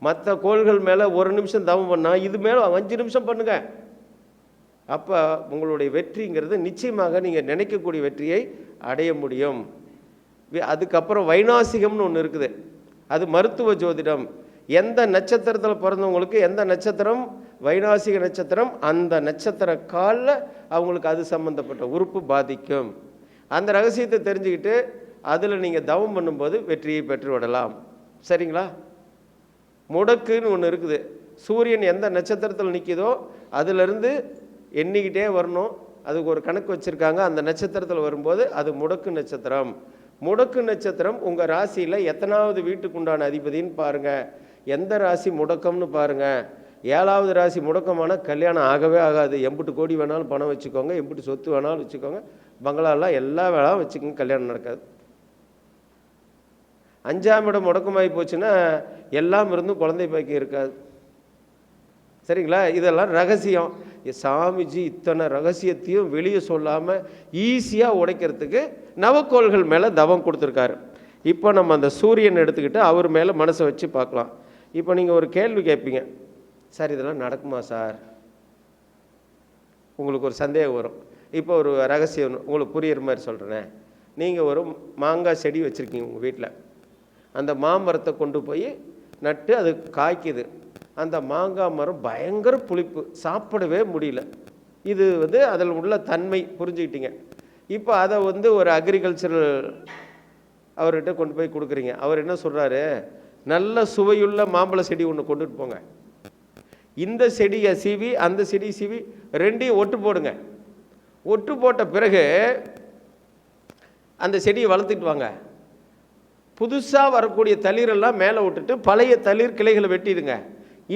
மற்ற கோள்கள் மேலே 1 நிமிஷம் தவம் பண்ணால் இது மேலே 5 நிமிஷம் பண்ணுங்க. அப்போ உங்களுடைய வெற்றிங்கிறது நிச்சயமாக நீங்கள் நினைக்கக்கூடிய வெற்றியை அடைய முடியும். அதுக்கப்புறம் வைநாசிகம்னு ஒன்று இருக்குது, அது மருத்துவ ஜோதிடம். எந்த நட்சத்திரத்தில் பிறந்தவங்களுக்கு எந்த நட்சத்திரம் வைநாசிக நட்சத்திரம், அந்த நட்சத்திர காலில் அவங்களுக்கு அது சம்பந்தப்பட்ட உறுப்பு பாதிக்கும். அந்த ரகசியத்தை தெரிஞ்சுக்கிட்டு அதில் நீங்கள் தவம் பண்ணும்போது வெற்றியை பெற்று விடலாம். சரிங்களா? முடக்குன்னு ஒன்று இருக்குது. சூரியன் எந்த நட்சத்திரத்தில் நிற்கிதோ அதிலிருந்து எண்ணிக்கிட்டே வரணும். அதுக்கு ஒரு கணக்கு வச்சுருக்காங்க. அந்த நட்சத்திரத்தில் வரும்போது அது முடக்கு நட்சத்திரம். முடக்கு நட்சத்திரம் உங்கள் ராசியில் எத்தனாவது வீட்டுக்கு உண்டான அதிபதின்னு பாருங்கள். எந்த ராசி முடக்கம்னு பாருங்கள். 7வது ராசி முடக்கமான கல்யாணம் ஆகவே ஆகாது. எம்பிட்டு கோடி வேணாலும் பணம் வச்சுக்கோங்க, எம்பிட்டு சொத்து வேணாலும் வச்சுக்கோங்க, பங்களாலாம் எல்லா வேளாவும் வச்சுக்கோங்க, கல்யாணம் நடக்காது. 5ஆம் இடம் முடக்கமாகி போச்சுன்னா எல்லாம் இருந்தும் குழந்தை பாக்கி இருக்காது. சரிங்களா? இதெல்லாம் ரகசியம். சாமிஜி இத்தனை ரகசியத்தையும் வெளியே சொல்லாமல் ஈஸியாக உடைக்கிறதுக்கு நவக்கோள்கள் மேலே தவம் கொடுத்துருக்காரு. இப்போ நம்ம அந்த சூரியன் எடுத்துக்கிட்டு அவர் மேலே மனசை வச்சு பார்க்கலாம். இப்போ நீங்கள் ஒரு கேள்வி கேட்பீங்க, சார் இதெல்லாம் நடக்குமா சார்? உங்களுக்கு ஒரு சந்தேகம் வரும். இப்போ ஒரு ரகசியம் உங்களுக்கு புரியுற மாதிரி சொல்கிறேன். நீங்கள் ஒரு மாங்காய் செடி வச்சுருக்கீங்க உங்கள் வீட்டில். அந்த மாமரத்தை கொண்டு போய் நட்டு அது காய்க்குது. அந்த மாங்காய் மரம் பயங்கர புளிப்பு, சாப்பிடவே முடியல. இது அதில் உள்ள தன்மை புரிஞ்சுக்கிட்டீங்க. இப்போ அதை ஒரு அக்ரிகல்ச்சரல் அவர்கிட்ட கொண்டு போய் கொடுக்குறீங்க. அவர் என்ன சொல்கிறாரு, நல்ல சுவையுள்ள மாம்பழ செடி ஒன்று கொண்டுட்டு போங்க, இந்த செடியை சீவி அந்த செடி சீவி 2ஐயும் ஒட்டு போடுங்க. ஒட்டு போட்ட பிறகு அந்த செடியை வளர்த்துட்டு வாங்க. புதுசாக வரக்கூடிய தளிரெல்லாம் மேலே விட்டுட்டு பழைய தளிர் கிளைகளை வெட்டிடுங்க.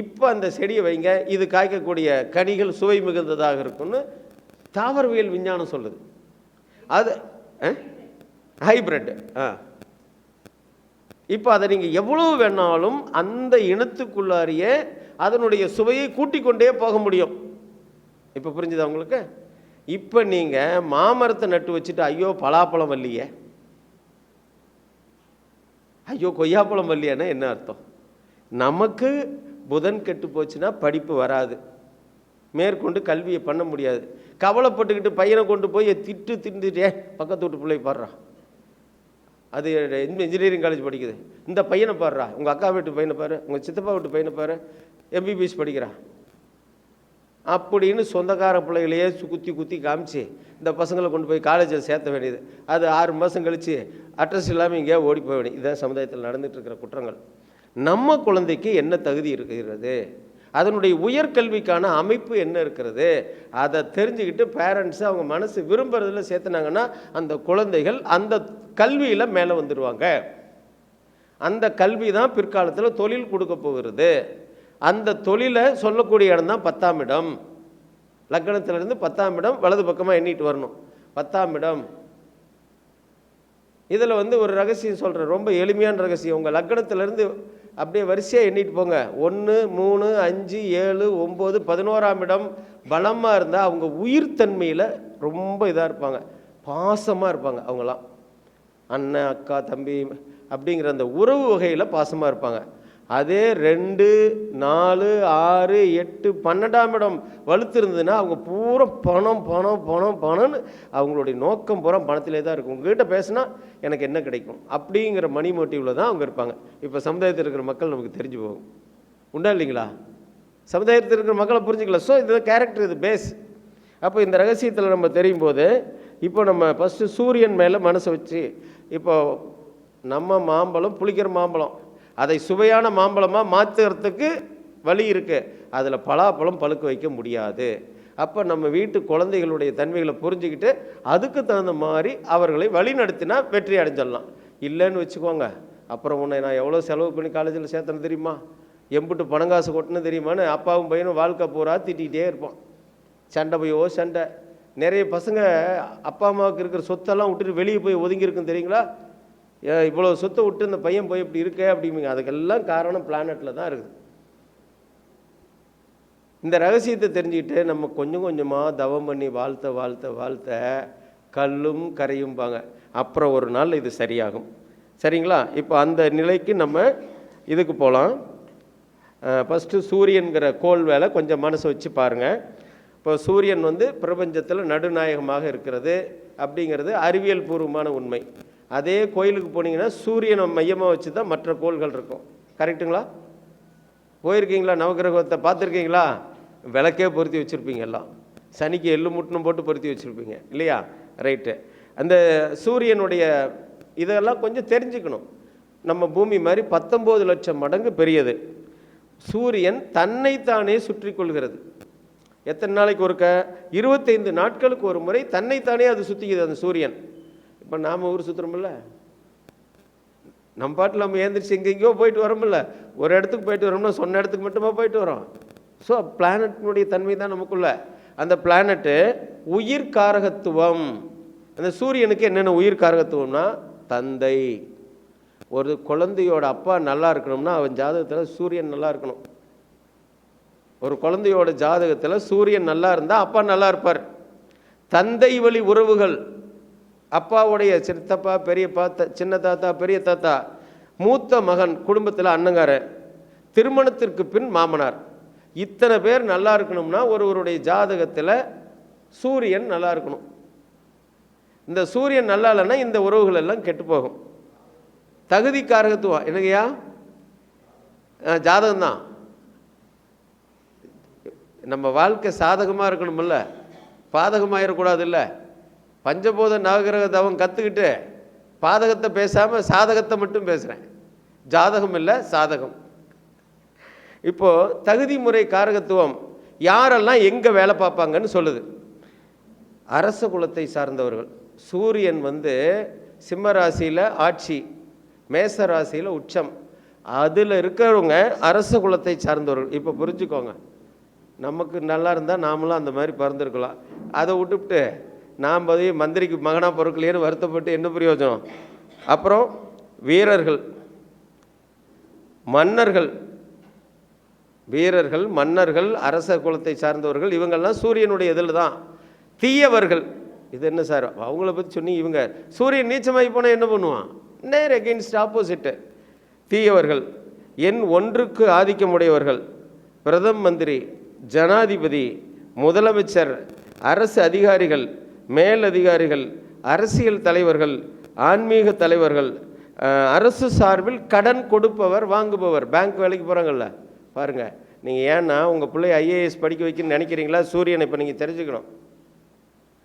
இப்போ அந்த செடியை வைங்க, இது காய்க்கக்கூடிய கனிகள் சுவை மிகுந்ததாக இருக்கும்னு தாவரவியல் விஞ்ஞானம் சொல்லுது. அது ஹைப்ரிட். இப்போ அதை நீங்கள் எவ்வளோ வேணாலும் அந்த இனத்துக்குள்ளாரியே அதனுடைய சுவையை கூட்டிக் கொண்டே போக முடியும். இப்போ புரிஞ்சுதா உங்களுக்கு? இப்போ நீங்கள் மாமரத்தை நட்டு வச்சுட்டு ஐயோ பலாப்பழம் வரலையே, ஐயோ கொய்யாப்பழம் வரலையானா என்ன அர்த்தம்? நமக்கு புதன் கெட்டு போச்சுன்னா படிப்பு வராது, மேற்கொண்டு கல்வியை பண்ண முடியாது. கவலைப்பட்டுக்கிட்டு பையனை கொண்டு போய் திண்டுட்டே பக்கத்து வீட்டு பிள்ளை பாடுறான், அது இன்ஜினியரிங் காலேஜ் படிக்குது, இந்த பையனை பாடுறா, உங்கள் அக்கா வீட்டு பையனை பாரு, உங்கள் சித்தப்பா வீட்டு பையனை பாரு, எம்பிபிஎஸ் படிக்கிறான் அப்படின்னு சொந்தக்கார பிள்ளைகளையே குத்தி குத்தி காமிச்சு இந்த பசங்களை கொண்டு போய் காலேஜில் சேர்த்த வேண்டியது. அது 6 மாதம் கழித்து அட்ரஸ் இல்லாமல் இங்கேயே ஓடி போக வேண்டியது. இதுதான் சமுதாயத்தில் நடந்துகிட்டு இருக்கிற குற்றங்கள். நம்ம குழந்தைக்கு என்ன தகுதி இருக்கிறது, அதனுடைய உயர்கல்விக்கான அமைப்பு என்ன இருக்கிறது, அதை தெரிஞ்சுக்கிட்டு பேரண்ட்ஸு அவங்க மனசு விரும்புறதுல சேர்த்துனாங்கன்னா அந்த குழந்தைகள் அந்த கல்வியில் மேலே வந்துடுவாங்க. அந்த கல்வி தான் பிற்காலத்தில் தொழில் கொடுக்க போகிறது. அந்த தொழிலை சொல்லக்கூடிய இடம் தான் 10ஆம் இடம். லக்னத்திலிருந்து 10ஆம் இடம் வலது பக்கமாக எண்ணிட்டு வரணும். 10ஆம் இடம். இதில் ஒரு ரகசியம் சொல்கிறேன், ரொம்ப எளிமையான ரகசியம். உங்கள் லக்னத்திலேருந்து அப்படியே வரிசையாக எண்ணிட்டு போங்க. 1, 3, 5, 7, 9, 11ஆம் இடம் பலமாக இருந்தால் அவங்க உயிர்த்தன்மையில் ரொம்ப இதாக இருப்பாங்க, பாசமாக இருப்பாங்க. அவங்களாம் அண்ணன், அக்கா, தம்பி அப்படிங்கிற அந்த உறவு வகையில் பாசமாக இருப்பாங்க. அதே 2, 4, 6, 8, 12ஆம் இடம் வலுத்து இருந்ததுன்னா அவங்க பூரா பணம் பணம் பணம் பணம்னு அவங்களுடைய நோக்கம் பூரா பணத்திலே தான் இருக்கும். உங்ககிட்ட பேசுனா எனக்கு என்ன கிடைக்கும் அப்படிங்கிற மணி மோட்டிவில் தான் அவங்க இருப்பாங்க. இப்போ சமுதாயத்தில் இருக்கிற மக்கள் நமக்கு தெரிஞ்சு போகும். உண்டா இல்லைங்களா? சமுதாயத்தில் இருக்கிற மக்களை புரிஞ்சுக்கலாம். ஸோ இது கேரக்டர், இது பேஸ். அப்போ இந்த ரகசியத்தில் நம்ம தெரியும் போது இப்போ நம்ம ஃபஸ்ட்டு சூரியன் மேலே மனசை வச்சு, இப்போ நம்ம மாம்பழம் புளிக்கிற மாம்பழம், அதை சுவையான மாம்பழமாக மாற்றுறதுக்கு வழி இருக்குது. அதில் பலாப்பழம் பழுக்க வைக்க முடியாது. அப்போ நம்ம வீட்டு குழந்தைகளுடைய தன்மைகளை புரிஞ்சுக்கிட்டு அதுக்கு தகுந்த மாதிரி அவர்களை வழி நடத்தினா வெற்றி அடைஞ்சிடலாம். இல்லைன்னு வச்சுக்கோங்க, அப்புறம் உன்னை நான் எவ்வளோ செலவு பண்ணி காலேஜில் சேர்த்தேன்னு தெரியுமா, எம்பிட்டு பணங்காசு கொட்டுன்னு தெரியுமான்னு அப்பாவும் பையனும் வாழ்க்கை பூரா திட்டிகிட்டே இருப்பான். சண்டை போயோ சண்டை. நிறைய பசங்க அப்பா அம்மாவுக்கு இருக்கிற சொத்தெல்லாம் விட்டுட்டு வெளியே போய் ஒதுங்கியிருக்குன்னு தெரியுங்களா? இவ்வளோ சொத்தை விட்டு இந்த பையன் போய் இப்படி இருக்க அப்படிங்க. அதுக்கெல்லாம் காரணம் பிளானட்டில் தான் இருக்குது. இந்த ரகசியத்தை தெரிஞ்சுக்கிட்டு நம்ம கொஞ்சம் கொஞ்சமாக தவம் பண்ணி வாழ்த்த வாழ்த்த வாழ்த்த கல்லும் கரையும்பாங்க. அப்புறம் ஒரு நாள் இது சரியாகும். சரிங்களா? இப்போ அந்த நிலைக்கு நம்ம இதுக்கு போகலாம். ஃபஸ்ட்டு சூரியன்கிற கோள் வேலை கொஞ்சம் மனசை வச்சு பாருங்கள். இப்போ சூரியன் பிரபஞ்சத்தில் நடுநாயகமாக இருக்கிறது அப்படிங்கிறது அறிவியல் பூர்வமான உண்மை. அதே கோயிலுக்கு போனீங்கன்னா சூரியனை மையமாக வச்சு தான் மற்ற கோள்கள் இருக்கும். கரெக்டுங்களா? போயிருக்கீங்களா? நவகிரகத்தை பார்த்துருக்கீங்களா? விளக்கே பொருத்தி வச்சுருப்பீங்க. எல்லாம் சனிக்கு எள்ளு முட்டணும் போட்டு பொருத்தி வச்சுருப்பீங்க இல்லையா? ரைட்டு. அந்த சூரியனுடைய இதெல்லாம் கொஞ்சம் தெரிஞ்சுக்கணும். நம்ம பூமி மாதிரி 19 லட்சம் மடங்கு பெரியது. சூரியன் தன்னைத்தானே சுற்றி கொள்கிறது. எத்தனை நாளைக்கு ஒருக்க? 25 நாட்களுக்கு ஒரு முறை தன்னைத்தானே அது சுற்றிக்குது அந்த சூரியன். இப்போ நாம் ஊர் சுற்றுறோம்ல, நம்ம பாட்டில் நம்ம ஏந்திரிச்சு எங்கெங்கேயோ போயிட்டு வரோம்ல. ஒரு இடத்துக்கு போயிட்டு வரோம்னா சொன்ன இடத்துக்கு மட்டுமா போயிட்டு வரோம். ஸோ பிளானட்டினுடைய தன்மை தான் நமக்குள்ள. அந்த பிளானட்டு உயிர் காரகத்துவம். அந்த சூரியனுக்கு என்னென்ன உயிர் காரகத்துவம்னா, தந்தை. ஒரு குழந்தையோட அப்பா நல்லா இருக்கணும்னா அவன் ஜாதகத்தில் சூரியன் நல்லா இருக்கணும். ஒரு குழந்தையோட ஜாதகத்தில் சூரியன் நல்லா இருந்தால் அப்பா நல்லா இருப்பார். தந்தை வழி உறவுகள், அப்பாவுடைய சித்தப்பா, பெரியப்பா, சின்ன தாத்தா, பெரிய தாத்தா, மூத்த மகன், குடும்பத்தில் அண்ணங்காரன், திருமணத்திற்கு பின் மாமனார், இத்தனை பேர் நல்லா இருக்கணும்னா ஒருவருடைய ஜாதகத்தில் சூரியன் நல்லா இருக்கணும். இந்த சூரியன் நல்லா இல்லைன்னா இந்த உறவுகள் எல்லாம் கெட்டு போகும். தகுதி காரகத்துவம் என்னங்கய்யா? ஜாதகம்தான். நம்ம வாழ்க்கை சாதகமாக இருக்கணுமில்ல, பாதகமாயிடக்கூடாது இல்லை. பஞ்சபோத நவகிரக தவம் கற்றுக்கிட்டு பாதகத்தை பேசாமல் சாதகத்தை மட்டும் பேசுகிறேன். ஜாதகம் இல்லை, சாதகம். இப்போது தகுதி முறை காரகத்துவம் யாரெல்லாம் எங்கே வேலை பார்ப்பாங்கன்னு சொல்லுது. அரச குலத்தை சார்ந்தவர்கள். சூரியன் சிம்ம ராசியில் ஆட்சி, மேச ராசியில் உச்சம். அதில் இருக்கிறவங்க அரச குலத்தை சார்ந்தவர்கள். இப்போ புரிஞ்சுக்கோங்க, நமக்கு நல்லா இருந்தால் நாமளும் அந்த மாதிரி பிறந்திருக்கலாம். அதை விட்டுவிட்டு நாம் போய் மந்திரிக்கு மகனாக பொருட்களேன்னு வருத்தப்பட்டு என்ன பிரயோஜனம்? அப்புறம் வீரர்கள், மன்னர்கள், வீரர்கள், மன்னர்கள், அரச குலத்தை சார்ந்தவர்கள், இவங்கெல்லாம் சூரியனுடைய இதில் தான். தீயவர்கள், இது என்ன சார் அவங்கள பற்றி சொன்னீங்க? இவங்க சூரியன் நீச்சமாகி போனால் என்ன பண்ணுவான்? நேர் எகெயின்ஸ்ட், ஆப்போசிட்டு. தீயவர்கள் எண் 1க்கு ஆதிக்கமுடையவர்கள், பிரதம மந்திரி, ஜனாதிபதி, முதலமைச்சர், அரசு அதிகாரிகள், மேலதிகாரிகள், அரசியல் தலைவர்கள், ஆன்மீக தலைவர்கள், அரசு சார்பில் கடன் கொடுப்பவர் வாங்குபவர். பேங்க் வேலைக்கு போகிறாங்கல்ல பாருங்கள். நீங்கள் ஏன்னா உங்கள் பிள்ளை ஐஏஎஸ் படிக்க வைக்கணும்னு நினைக்கிறீங்களா? சூரியனை இப்போ நீங்கள் தெரிஞ்சுக்கணும்.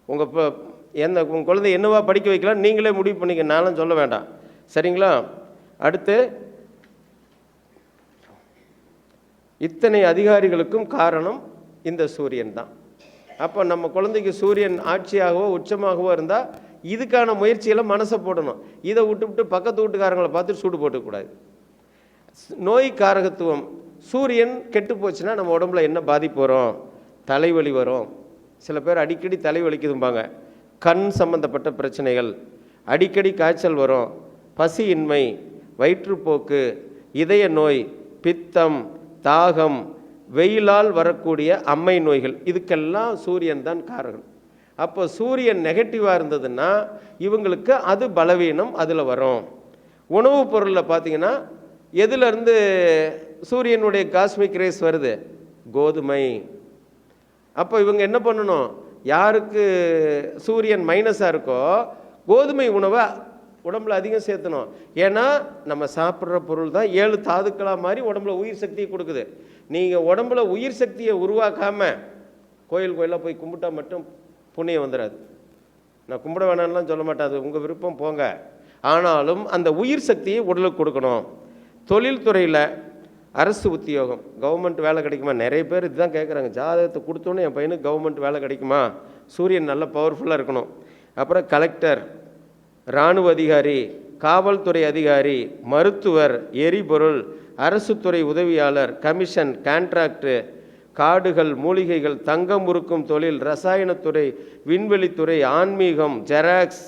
உங்கள் குழந்தை என்னவா படிக்க வைக்கலாம் நீங்களே முடிவு பண்ணிக்க, நானும் சொல்ல வேண்டாம். சரிங்களா? அடுத்து, இத்தனை அதிகாரிகளுக்கும் காரணம் இந்த சூரியன் தான். அப்போ நம்ம குழந்தைக்கு சூரியன் ஆட்சியாகவோ உச்சமாகவோ இருந்தால் இதுக்கான முயற்சியெல்லாம் மனசை போடணும். இதை விட்டு பக்கத்து வீட்டுக்காரங்களை பார்த்து சூடு போட்டுக்கூடாது. நோய் காரகத்துவம். சூரியன் கெட்டு போச்சுன்னா நம்ம உடம்புல என்ன பாதிப்பு வரும்? தலைவலி வரும். சில பேர் அடிக்கடி தலைவலிக்குதும்பாங்க. கண் சம்பந்தப்பட்ட பிரச்சனைகள், அடிக்கடி காய்ச்சல் வரும், பசியின்மை, வயிற்றுப்போக்கு, இதய நோய், பித்தம், தாகம், வெயிலால் வரக்கூடிய அம்மை நோய்கள், இதுக்கெல்லாம் சூரியன் தான் காரணம். அப்போ சூரியன் நெகட்டிவாக இருந்ததுன்னா இவங்களுக்கு அது பலவீனம் அதில் வரும். உணவுப் பொருளில் பார்த்தீங்கன்னா எதுலேருந்து சூரியனுடைய காஸ்மிக் ரேஸ் வருது? கோதுமை. அப்போ இவங்க என்ன பண்ணணும்? யாருக்கு சூரியன் மைனஸாக இருக்கோ கோதுமை உணவை உடம்புல அதிகம் சேர்த்தணும். ஏன்னா நம்ம சாப்பிட்ற பொருள் தான் 7 தாதுக்களாக மாதிரி உடம்புல உயிர் சக்தியை கொடுக்குது. நீங்கள் உடம்புல உயிர் சக்தியை உருவாக்காமல் கோயிலாக போய் கும்பிட்டா மட்டும் புண்ணியம் வந்துடாது. நான் கும்பிட வேணாம்லாம் சொல்ல மாட்டேன், அது உங்கள் விருப்பம், போங்க. ஆனாலும் அந்த உயிர் சக்தியை உடலுக்கு கொடுக்கணும். தொழில்துறையில் அரசு உத்தியோகம், கவர்மெண்ட் வேலை கிடைக்குமா? நிறைய பேர் இதுதான் கேட்குறாங்க. ஜாதகத்தை கொடுத்தோன்னே என் பையனுக்கு கவர்மெண்ட் வேலை கிடைக்குமா? சூரியன் நல்ல பவர்ஃபுல்லாக இருக்கணும். அப்புறம் கலெக்டர், இராணுவ அதிகாரி, காவல்துறை அதிகாரி, மருத்துவர், எரிபொருள், அரசு துறை உதவியாளர், கமிஷன், கான்ட்ராக்டு, காடுகள், மூலிகைகள், தங்கம் உருக்கும் தொழில், ரசாயனத்துறை, விண்வெளித்துறை, ஆன்மீகம், ஜெராக்ஸ்,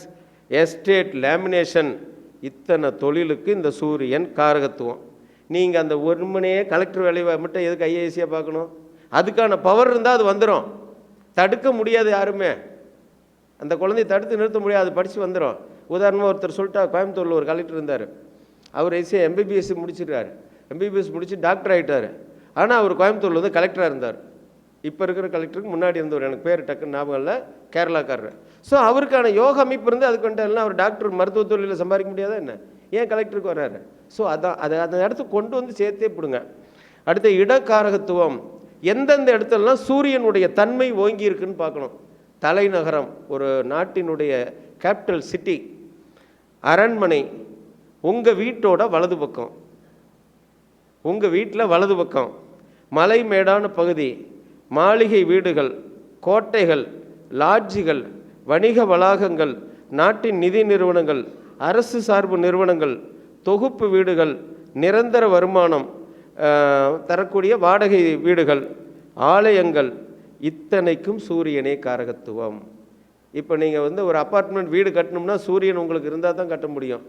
எஸ்டேட், லேமினேஷன், இத்தனை தொழிலுக்கு இந்த சூரியன் காரகத்துவம். நீங்கள் அந்த ஒரு மணியே கலெக்டர் வேலையை மட்டும் எதுக்கு ஐஏஎஸ்சியாக பார்க்கணும்? அதுக்கான பவர் இருந்தால் அது வந்துடும். தடுக்க முடியாது யாருமே. அந்த குழந்தையை தடுத்து நிறுத்த முடியாது, படித்து வந்துடும். உதாரணமாக ஒருத்தர் சொல்லிட்டா, கோயம்புத்தூரில் ஒரு கலெக்டர் இருந்தார். அவர் எம்பிபிஎஸ் முடிச்சிருக்காரு. எம்பிபிஎஸ் முடிச்சு டாக்டர் ஆகிட்டார். ஆனால் அவர் கோயம்புத்தூரில் வந்து கலெக்டராக இருந்தார். இப்போ இருக்கிற கலெக்டருக்கு முன்னாடி இருந்தவர், எனக்கு பேர் டக்குன்னு ஞாபகம் இல்லை, கேரளாக்காரர். ஸோ அவருக்கான யோக அமைப்பு இருந்து அதுக்கு வந்துட்டாருன்னா அவர் டாக்டர் மருத்துவ தொழிலில் சம்பாதிக்க முடியாதா என்ன? ஏன் கலெக்டருக்கு வர்றாரு? ஸோ அதான் அந்த இடத்துக்கு கொண்டு வந்து சேர்த்தே போடுங்க. அடுத்த இடக்காரகத்துவம், எந்தெந்த இடத்துலலாம் சூரியனுடைய தன்மை ஓங்கி இருக்குன்னு பார்க்கணும். தலைநகரம், ஒரு நாட்டினுடைய கேபிட்டல் சிட்டி, அரண்மனை, உங்கள் வீட்டோட வலது பக்கம், உங்கள் வீட்டில் வலது பக்கம், மலை மேடான பகுதி, மாளிகை வீடுகள், கோட்டைகள், லாட்ஜிகள், வணிக வளாகங்கள், நாட்டின் நிதி நிறுவனங்கள், அரசு சார்பு நிறுவனங்கள், தொகுப்பு வீடுகள், நிரந்தர வருமானம் தரக்கூடிய வாடகை வீடுகள், ஆலயங்கள், இத்தனைக்கும் சூரியனே காரகத்துவம். இப்போ நீங்கள் வந்து ஒரு அப்பார்ட்மெண்ட் வீடு கட்டணும்னா சூரியன் உங்களுக்கு இருந்தால் தான் கட்ட முடியும்.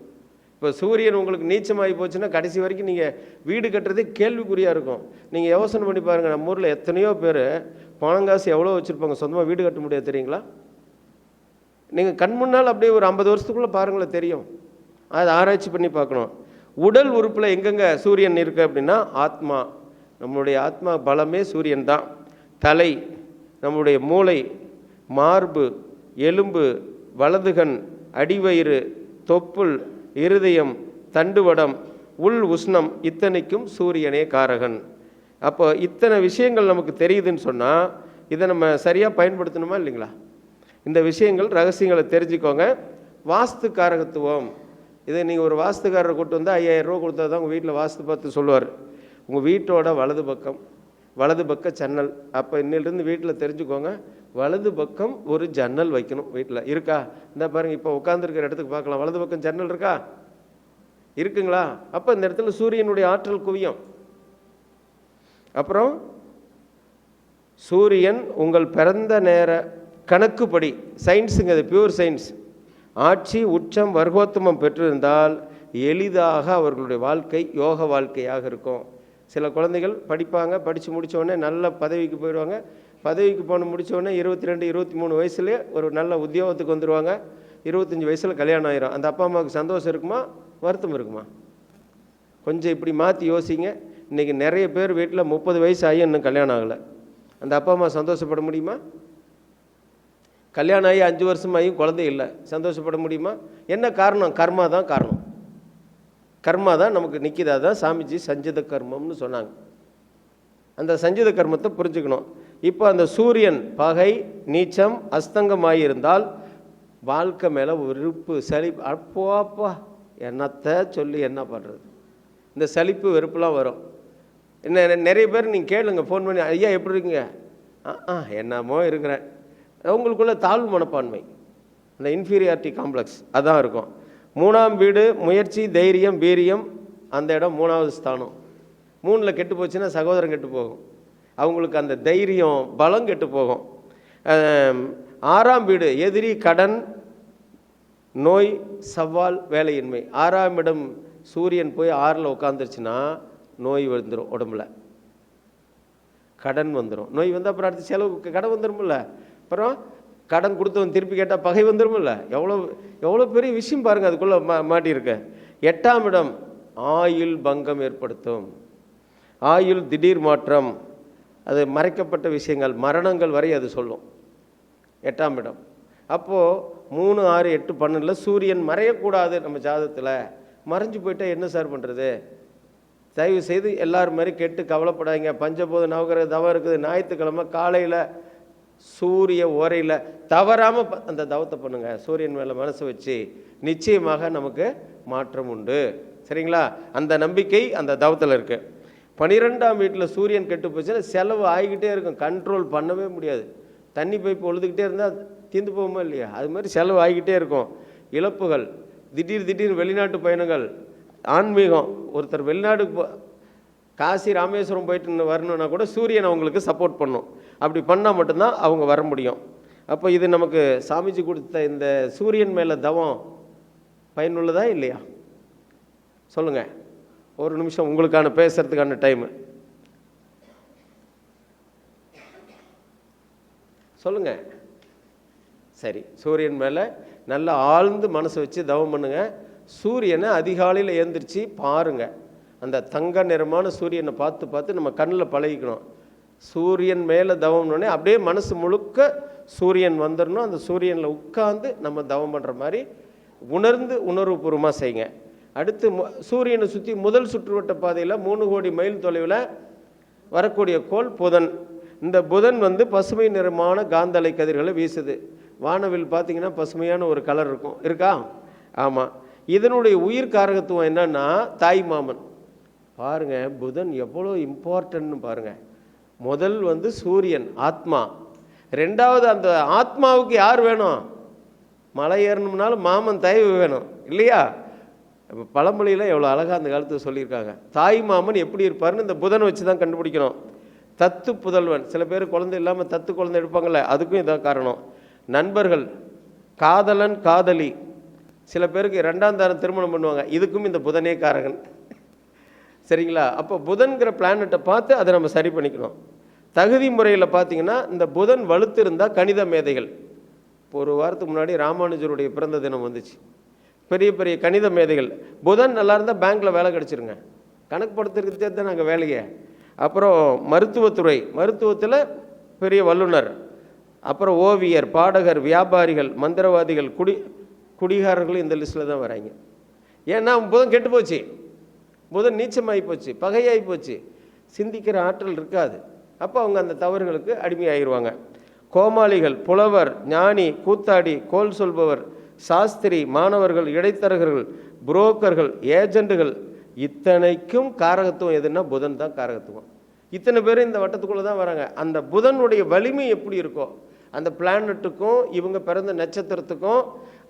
இப்போ சூரியன் உங்களுக்கு நீச்சமாகி போச்சுன்னா கடைசி வரைக்கும் நீங்கள் வீடு கட்டுறதே கேள்விக்குறியாக இருக்கும். நீங்கள் யோசனை பண்ணி பாருங்கள், நம்ம ஊரில் எத்தனையோ பேர் பணங்காசு எவ்வளோ வச்சுருப்பாங்க, சொந்தமாக வீடு கட்ட முடியாது தெரியுங்களா? நீங்கள் கண் முன்னால் அப்படியே ஒரு 50 வருஷத்துக்குள்ளே பாருங்களேன், தெரியும். அதை ஆராய்ச்சி பண்ணி பார்க்கணும். உடல் உறுப்பில் எங்கெங்கே சூரியன் இருக்குது அப்படின்னா ஆத்மா, நம்மளுடைய ஆத்மா பலமே சூரியன் தான். தலை, நம்முடைய மூளை, மார்பு, எலும்பு, வலதுகண், அடிவயிறு, தொப்புள், இருதயம், தண்டுவடம், உள் உஷ்ணம், இத்தனைக்கும் சூரியனே காரகன். அப்போ இத்தனை விஷயங்கள் நமக்கு தெரியுதுன்னு சொன்னால் இதை நம்ம சரியாக பயன்படுத்தணுமா இல்லைங்களா? இந்த விஷயங்கள் ரகசியங்களை தெரிஞ்சுக்கோங்க. வாஸ்து காரகத்துவம், இதை நீங்கள் ஒரு வாஸ்துக்காரரை கூட்டு வந்து 5000 ரூபா கொடுத்தா தான் உங்கள் வீட்டில் வாஸ்து பார்த்து சொல்லுவார். உங்கள் வீட்டோட வலது பக்கம், வலது பக்க ஜன்னல். அப்போ இன்னிலிருந்து வீட்டில் தெரிஞ்சுக்கோங்க, வலது பக்கம் ஒரு ஜன்னல் வைக்கணும். வீட்டில் இருக்கா? இந்த பாருங்கள், இப்போ உட்காந்துருக்கிற இடத்துக்கு பார்க்கலாம், வலது பக்கம் ஜன்னல் இருக்கா? இருக்குங்களா? அப்போ இந்த இடத்துல சூரியனுடைய ஆற்றல் குவியும். அப்புறம் சூரியன் உங்கள் பிறந்த நேர கணக்குப்படி, சயின்ஸுங்க, அது பியூர் சயின்ஸ், ஆட்சி உச்சம் வர்க்கோத்தமம் பெற்றிருந்தால் எளிதாக அவர்களுடைய வாழ்க்கை யோக வாழ்க்கையாக இருக்கும். சில குழந்தைகள் படிப்பாங்க, படித்து முடித்தோடனே நல்ல பதவிக்கு போயிடுவாங்க. பதவிக்கு போன முடித்தோடனே 22, 23 வயசுலேயே ஒரு நல்ல உத்தியோகத்துக்கு வந்துடுவாங்க. 25 வயசில் கல்யாணம் ஆயிரும். அந்த அப்பா அம்மாவுக்கு சந்தோஷம் இருக்குமா, வருத்தம் இருக்குமா? கொஞ்சம் இப்படி மாற்றி யோசிங்க. இன்றைக்கி நிறைய பேர் வீட்டில் 30 வயசு ஆகி இன்னும் கல்யாணம் ஆகலை. அந்த அப்பா அம்மா சந்தோஷப்பட முடியுமா? கல்யாணம் ஆகி 5 வருஷமாகியும் குழந்தை இல்லை, சந்தோஷப்பட முடியுமா? என்ன காரணம்? கர்மா தான் காரணம். கர்மா தான் நமக்கு நிற்கிதா. தான் சாமிஜி சஞ்சித கர்மம்னு சொன்னாங்க. அந்த சஞ்சித கர்மத்தை புரிஞ்சுக்கணும். இப்போ அந்த சூரியன் பகை, நீச்சம், அஸ்தங்கமாயிருந்தால் வாழ்க்கை மேலே வெறுப்பு, சலிப்பு, அப்பா என்னத்தை சொல்லி என்ன பண்ணுறது, இந்த சலிப்பு வெறுப்புலாம் வரும். என்ன நிறைய பேர் நீங்கள் கேளுங்க, ஃபோன் பண்ணி, ஐயா எப்படி இருக்குங்க? என்னமோ இருக்கிறேன். உங்களுக்குள்ள தாழ்வு மனப்பான்மை, அந்த இன்ஃபீரியாரிட்டி காம்ப்ளெக்ஸ் அதான் இருக்கும். 3ஆம் வீடு முயற்சி, தைரியம், வீரியம், அந்த இடம் 3வது ஸ்தானம். 3ல் கெட்டு போச்சுன்னா சகோதரன் கெட்டு போகும், அவங்களுக்கு அந்த தைரியம் பலம் கெட்டு போகும். 6ஆம் வீடு எதிரி, கடன், நோய், சவால், வேலையின்மை. 6ஆம் இடம் சூரியன் போய் 6ல் உட்காந்துருச்சுன்னா நோய் வந்துடும், உடம்புல கடன் வந்துடும். நோய் வந்தால் அப்புறம் அடுத்த செலவுக்கு கடன் வந்துடும்ல. அப்புறம் கடன் கொடுத்தவன் திருப்பி கேட்டால் பகை வந்துடும்ல. எவ்வளோ பெரிய விஷயம் பாருங்கள் அதுக்குள்ளே மாட்டியிருக்கு. 8ஆம் இடம் ஆயுள் பங்கம் ஏற்படுத்தும். ஆயுள் திடீர் மாற்றம், அது மறைக்கப்பட்ட விஷயங்கள், மரணங்கள் வரை அது சொல்லும் 8ஆம் இடம். அப்போது 3, 6, 8, 12 சூரியன் மறையக்கூடாது. நம்ம ஜாதகத்தில் மறைஞ்சு போயிட்டால் என்ன சார் பண்ணுறது? தயவு செய்து எல்லாரும் மாதிரி கெட்டு கவலைப்படாதீங்க. பஞ்சபூத நவகிரக தவம் இருக்குது. ஞாயிற்றுக்கிழமை காலையில் சூரிய ஓரையில் தவறாமல் அந்த தவத்தை பண்ணுங்கள். சூரியன் மேலே மனசை வச்சு நிச்சயமாக நமக்கு மாற்றம் உண்டு. சரிங்களா? அந்த நம்பிக்கை அந்த தவத்தில் இருக்குது. 12ஆம் வீட்டில் சூரியன் கெட்டு போச்சுன்னா செலவு ஆகிக்கிட்டே இருக்கும், கண்ட்ரோல் பண்ணவே முடியாது. தண்ணி பைப்பு ஒழுதுகிட்டே இருந்தால் தீர்ந்து போகுமா இல்லையா? அது மாதிரி செலவு ஆகிக்கிட்டே இருக்கும். இழப்புகள், திடீர் வெளிநாட்டு பயணங்கள், ஆன்மீகம். ஒருத்தர் வெளிநாட்டுக்கு காசி ராமேஸ்வரம் போயிட்டு வரணுன்னா கூட சூரியன் அவங்களுக்கு சப்போர்ட் பண்ணும். அப்படி பண்ணால் மட்டும்தான் அவங்க வர முடியும். அப்போ இது நமக்கு சாமிஜி கொடுத்த இந்த சூரியன் மேலே தவம் பயனுள்ளதா இல்லையா? சொல்லுங்கள். ஒரு நிமிஷம் உங்களுக்கான பேசுறதுக்கான டைமு சொல்லுங்கள். சரி, சூரியன் மேலே நல்லா ஆழ்ந்து மனசை வச்சு தவம் பண்ணுங்க. சூரியனை அதிகாலையில் எழுந்திரிச்சு பாருங்கள். அந்த தங்க நிறமான சூரியனை பார்த்து நம்ம கண்ணில் பழகிக்கணும். சூரியன் மேலே தவம்னோடனே அப்படியே மனசு முழுக்க சூரியன் வந்துடணும். அந்த சூரியனில் உட்காந்து நம்ம தவம் பண்ணுற மாதிரி உணர்ந்து உணர்வுபூர்வமாக செய்யுங்க. அடுத்து சூரியனை சுற்றி முதல் சுற்றுவட்ட பாதையில் 3 கோடி மைல் தொலைவில் வரக்கூடிய கோள் புதன். இந்த புதன் வந்து பசுமை நிறமான காந்தலை கதிர்களை வீசுது. வானவில் பார்த்திங்கன்னா பசுமையான ஒரு கலர் இருக்கும், இருக்கா? ஆமாம். இதனுடைய உயிர் காரகத்துவம் என்னன்னா தாய் மாமன். பாருங்கள் புதன் எவ்வளோ இம்பார்ட்டன்ட்னு பாருங்கள். முதல் வந்து சூரியன் ஆத்மா, 2வது அந்த ஆத்மாவுக்கு யார் வேணும்? மலை ஏறணும்னாலும் மாமன் தயவு வேணும் இல்லையா? இப்போ பழமொழியில் எவ்வளோ அழகாக அந்த காலத்தில் சொல்லியிருக்காங்க. தாய் மாமன் எப்படி இருப்பார்னு இந்த புதனை வச்சு தான் கண்டுபிடிக்கணும். தத்து புதல்வன், சில பேர் குழந்தை இல்லாமல் தத்து குழந்தை எடுப்பாங்கள்ல, அதுக்கும் இதான் காரணம். நண்பர்கள், காதலன் காதலி, சில பேருக்கு 2ஆம் தரம் திருமணம் பண்ணுவாங்க, இதுக்கும் இந்த புதனே காரகன். சரிங்களா? அப்போ புதன்கிற பிளானட்டை பார்த்து அதை நம்ம சரி பண்ணிக்கணும். தகுதி முறையில் பார்த்திங்கன்னா இந்த புதன் வலுத்து இருந்தால் கணித மேதைகள். இப்போ ஒரு வாரத்துக்கு முன்னாடி ராமானுஜருடைய பிறந்த தினம் வந்துச்சு. பெரிய பெரிய கணித மேதைகள். புதன் நல்லா இருந்தால் பேங்க்கில் வேலை கிடச்சிருங்க, கணக்கு படுத்துறதுக்கு தான் நாங்கள் வேலையே. அப்புறம் மருத்துவத்துறை, மருத்துவத்தில் பெரிய வல்லுனர். அப்புறம் ஓவியர், பாடகர், வியாபாரிகள், மந்திரவாதிகள், குடிகாரர்கள் இந்த லிஸ்ட்டில் தான் வராங்க. ஏன்னா புதன் கெட்டு போச்சு, புதன் நீச்சமாகி போச்சு, பகையாகி போச்சு, சிந்திக்கிற ஆற்றல் இருக்காது. அப்போ அவங்க அந்த தவறுகளுக்கு அடிமையாகிடுவாங்க. கோமாளிகள், புலவர், ஞானி, கூத்தாடி, கோல் சொல்பவர், சாஸ்திரி, மாணவர்கள், இடைத்தரகர்கள், புரோக்கர்கள், ஏஜெண்டுகள், இத்தனைக்கும் காரகத்துவம் எதுன்னா புதன் தான் காரகத்துவம். இத்தனை பேர் இந்த வட்டத்துக்குள்ளே தான் வராங்க. அந்த புதனுடைய வலிமை எப்படி இருக்கோ அந்த பிளானட்டுக்கும் இவங்க பிறந்த நட்சத்திரத்துக்கும்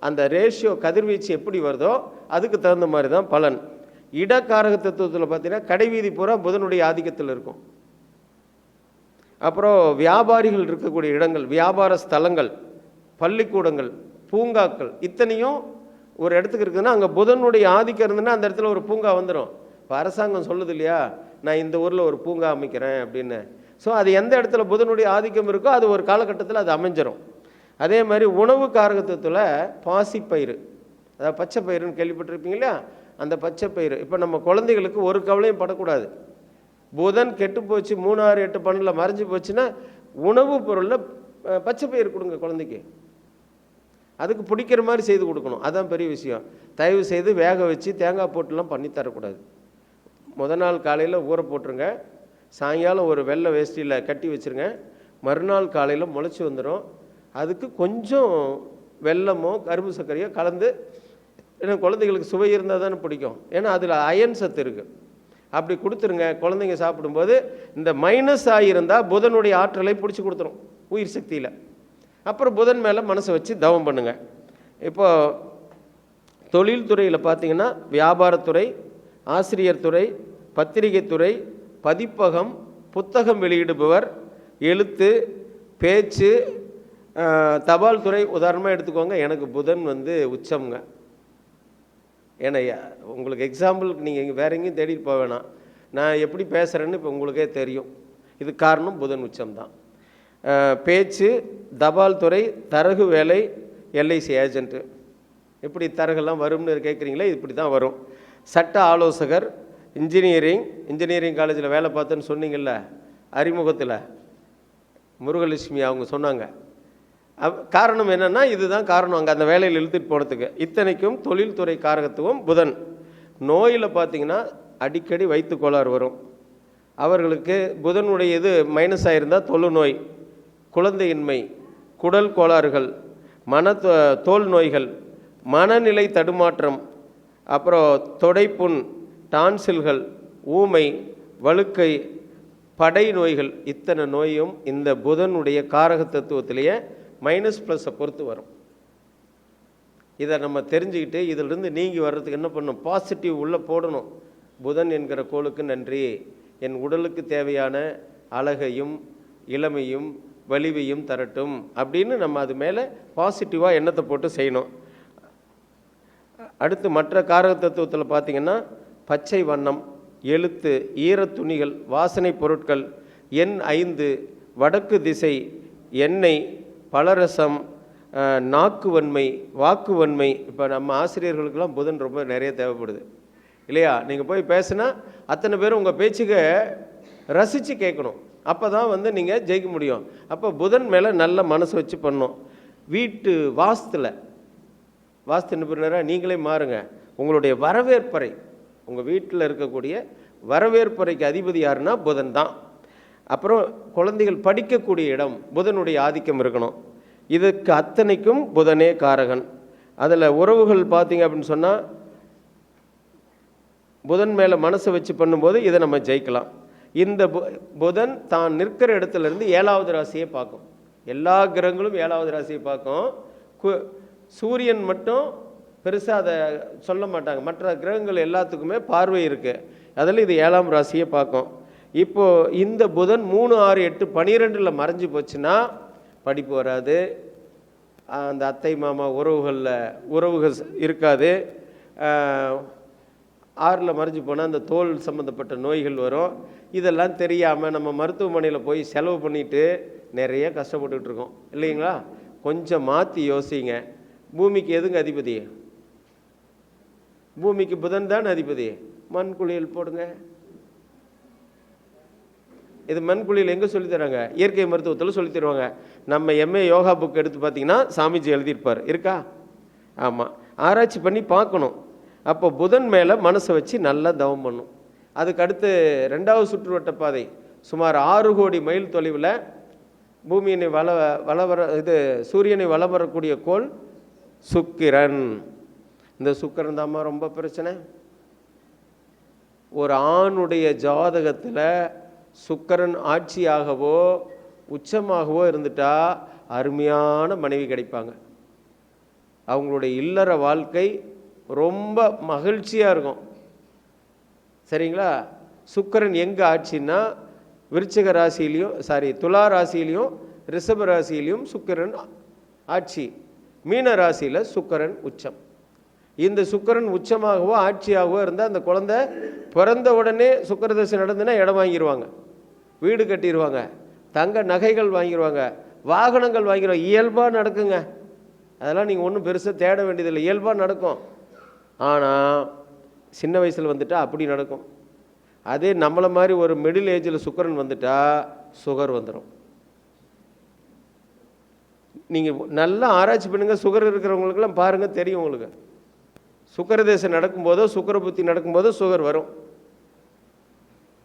அந்த ரேஷியோ கதிர்வீச்சு எப்படி வருதோ அதுக்கு தகுந்த மாதிரி தான் பலன். இடக்காரக தத்துவத்தில் பார்த்தீங்கன்னா கடைவீதி பூரா புதனுடைய ஆதிக்கத்தில் இருக்கும். அப்புறம் வியாபாரிகள் இருக்கக்கூடிய இடங்கள், வியாபார ஸ்தலங்கள், பள்ளிக்கூடங்கள், பூங்காக்கள், இத்தனையும் ஒரு இடத்துக்கு இருக்குதுன்னா அங்கே புதனுடைய ஆதிக்கம் இருந்ததுன்னா அந்த இடத்துல ஒரு பூங்கா வந்துடும். இப்போ அரசாங்கம் சொல்லுது இல்லையா, நான் இந்த ஊரில் ஒரு பூங்கா அமைக்கிறேன் அப்படின்னு. ஸோ அது எந்த இடத்துல புதனுடைய ஆதிக்கம் இருக்கோ அது ஒரு காலகட்டத்தில் அது அமைஞ்சிடும். அதே மாதிரி உணவு காரகத்துவத்தில் பாசிப்பயிறு, அதாவது பச்சை பயிறுன்னு கேள்விப்பட்டிருப்பீங்க இல்லையா, அந்த பச்சை பயிறு. இப்போ நம்ம குழந்தைகளுக்கு ஒரு கவலையும் படக்கூடாது. புதன் கெட்டு போச்சு, 3, 6, 8, 12 மறைஞ்சு போச்சுன்னா உணவு பொருளில் பச்சை பயிறு கொடுங்க குழந்தைக்கு. அதுக்கு பிடிக்கிற மாதிரி செய்து கொடுக்கணும், அதுதான் பெரிய விஷயம். தயவு செய்து வேக வச்சு தேங்காய் போட்டுலாம் பண்ணி தரக்கூடாது. முத நாள் காலையில் ஊற போட்டுருங்க, சாயங்காலம் ஒரு வெள்ளை வேஷ்டியில் கட்டி வச்சுருங்க, மறுநாள் காலையில் முளைச்சி வந்துடும். அதுக்கு கொஞ்சம் வெல்லமோ கரும்பு சர்க்கரையோ கலந்து, ஏன்னா குழந்தைங்களுக்கு சுவை இருந்தால் தானே பிடிக்கும், ஏன்னா அதில் அயன் சத்து இருக்குது. அப்படி கொடுத்துருங்க. குழந்தைங்க சாப்பிடும்போது இந்த மைனஸ் ஆகியிருந்தால் புதனுடைய ஆற்றலை பிடிச்சி கொடுத்துரும் உயிர் சக்தியில். அப்புறம் புதன் மேலே மனசை வச்சு தவம் பண்ணுங்கள். இப்போது தொழில்துறையில் பார்த்திங்கன்னா வியாபாரத்துறை, ஆசிரியர் துறை, பத்திரிகை துறை, பதிப்பகம், புத்தகம் வெளியிடுபவர், எழுத்து, பேச்சு, தபால் துறை உதாரணமாக எடுத்துக்கோங்க. எனக்கு புதன் வந்து உச்சம்ங்க. ஏன்னா உங்களுக்கு எக்ஸாம்பிளுக்கு நீங்கள் இங்கே வேற எங்கேயும் தேடிட்டு போக வேணாம். நான் எப்படி பேசுகிறேன்னு இப்போ உங்களுக்கே தெரியும். இது காரணம் புதன் உச்சம்தான். பேச்சு, தபால் துறை, தரகு வேலை, எல்ஐசி ஏஜென்ட்டு, எப்படி தரகெல்லாம் வரும்னு கேட்குறீங்களே, இப்படி தான் வரும். சட்ட ஆலோசகர், இன்ஜினியரிங் காலேஜில் வேலை பார்த்தேன்னு சொன்னீங்கல்ல அறிமுகத்தில், முருகலட்சுமி அவங்க சொன்னாங்க. காரணம் என்னென்னா இதுதான் காரணம், அங்கே அந்த வேலையில் இழுத்துட்டு போனதுக்கு. இத்தனைக்கும் தொழில்துறை காரகத்துவம் புதன். நோயில் பார்த்தீங்கன்னா அடிக்கடி வயிற்று கோளாறு வரும். அவர்களுக்கு புதனுடைய இது மைனஸ் ஆகிருந்தால் தொழுநோய், குழந்தையின்மை, குடல் கோளாறுகள், தோல் நோய்கள், மனநிலை தடுமாற்றம், அப்புறம் தொடைப்புண், டான்சில்கள், ஊமை, வழுக்கை, படை நோய்கள், இத்தனை நோயும் இந்த புதனுடைய காரக தத்துவத்திலேயே மைனஸ் ப்ளஸை பொறுத்து வரும். இதை நம்ம தெரிஞ்சுக்கிட்டு இதிலிருந்து நீங்கி வர்றதுக்கு என்ன பண்ணணும்? பாசிட்டிவ் உள்ளே போடணும். புதன் என்கிற கோளுக்கு நன்றி, என் உடலுக்கு தேவையான அழகையும் இளமையும் வலிவையும் தரட்டும் அப்படின்னு நம்ம அது மேலே பாசிட்டிவாக எண்ணத்தை போட்டு செய்யணும். அடுத்து மற்ற காரக தத்துவத்தில் பார்த்திங்கன்னா பச்சை வண்ணம், எழுத்து, ஈரத்துணிகள், வாசனை பொருட்கள், எண் 5, வடக்கு திசை, எண்ணெய், பலரசம், நாக்குவன்மை, வாக்குவன்மை. இப்போ நம்ம ஆசிரியர்களுக்கெல்லாம் புதன் ரொம்ப நிறைய தேவைப்படுது இல்லையா? நீங்கள் போய் பேசுனா அத்தனை பேரும் உங்கள் பேச்சுக்கு ரசித்து கேட்கணும். அப்போ தான் நீங்கள் ஜெயிக்க முடியும். அப்போ புதன் மேலே நல்ல மனசு வச்சு பண்ணணும். வீட்டு வாஸ்து நிபுணராக நீங்களே மாறுங்க. உங்களுடைய வரவேற்பறை, உங்கள் வீட்டில் இருக்கக்கூடிய வரவேற்பறைக்கு அதிபதி யாருன்னா புதன் தான். அப்புறம் குழந்தைகள் படிக்கக்கூடிய இடம், புதனுடைய ஆதிக்கம் இருக்கணும். இதுக்கு அத்தனைக்கும் புதனே காரகன். அதில் உறவுகள் பார்த்தீங்க அப்படின்னு சொன்னால் புதன் மேலே மனசை வச்சு பண்ணும்போது இதை நம்ம ஜெயிக்கலாம். இந்த புதன் தான் நிற்கிற இடத்துலேருந்து 7வது ராசியை பார்க்கும். எல்லா கிரகங்களும் 7வது ராசியை பார்க்கும். சூரியன் மட்டும் பெருசாக அதை சொல்ல மாட்டாங்க. மற்ற கிரகங்கள் எல்லாத்துக்குமே பார்வை இருக்குது. அதில் இது 7ஆம் ராசியை பார்க்கும். இப்போது இந்த புதன் 3, 6, 8, 12 மறைஞ்சு போச்சுன்னா படிப்பு வராது, அந்த அத்தை மாமா உறவுகள் இருக்காது. 6ல் மறைஞ்சு போனால் அந்த தோல் சம்மந்தப்பட்ட நோய்கள் வரும். இதெல்லாம் தெரியாமல் நம்ம மருத்துவமனையில் போய் செலவு பண்ணிவிட்டு நிறைய கஷ்டப்பட்டுக்கிட்டு இருக்கோம் இல்லைங்களா? கொஞ்சம் மாற்றி யோசிங்க. பூமிக்கு எதுங்க அதிபதி? பூமிக்கு புதன் தான் அதிபதி. மண் குளியல் போடுங்க. இது மண் குளியல் எங்கே சொல்லித்தராங்க? இயற்கை மருத்துவத்தில் சொல்லி தருவாங்க. நம்ம எம்ஏ யோகா புக் எடுத்து பார்த்தீங்கன்னா சாமிஜி எழுதியிருப்பார், இருக்கா? ஆமாம், ஆராய்ச்சி பண்ணி பார்க்கணும். அப்போ புதன் மேலே மனசை வச்சு நல்லா தவம் பண்ணும். அதுக்கு அடுத்து 2வது சுற்றுவட்ட பாதை சுமார் 6 கோடி மைல் தொலைவில் பூமியினை சூரியனை வலம் வரக்கூடிய கோள் சுக்கிரன். இந்த சுக்கிரன் தாம்மா ரொம்ப பிரச்சனை. ஒரு ஆணுடைய ஜாதகத்தில் சுக்கிரன் ஆட்சியாகவோ உச்சமாகவோ இருந்துட்டா அருமையான மனைவி கிடைப்பாங்க. அவங்களுடைய இல்லற வாழ்க்கை ரொம்ப மகிழ்ச்சியாக இருக்கும். சரிங்களா? சுக்கிரன் எங்கே ஆட்சின்னா விருச்சிக ராசியிலையும் துலா ராசியிலையும் ரிஷப ராசியிலையும் சுக்கிரன் ஆட்சி. மீன ராசியில் சுக்கிரன் உச்சம். இந்த சுக்கிரன் உச்சமாகவோ ஆட்சியாகவோ இருந்தால் அந்த குழந்தை பிறந்த உடனே சுக்கிரதசை நடந்துன்னா இடம் வாங்கிடுவாங்க, வீடு கட்டிடுவாங்க, தங்க நகைகள் வாங்கிடுவாங்க, வாகனங்கள் வாங்கிடுவாங்க. இயல்பாக நடக்குங்க. அதெல்லாம் நீங்கள் ஒன்றும் பெருசாக தேட வேண்டியதில்லை, இயல்பாக நடக்கும். ஆனால் சின்ன வயசில் வந்துட்டால் அப்படி நடக்கும். அதே நம்மளை மாதிரி ஒரு மிடில் ஏஜில் சுக்கிரன் வந்துட்டால் சுகர் வந்துடும். நீங்கள் நல்லா ஆராய்ச்சி பண்ணுங்கள். சுகர் இருக்கிறவங்களுக்கெல்லாம் பாருங்கள், தெரியும் உங்களுக்கு. சுக்கிரதசை நடக்கும்போதோ சுக்கிர புத்தி நடக்கும்போதோ சுகர் வரும்.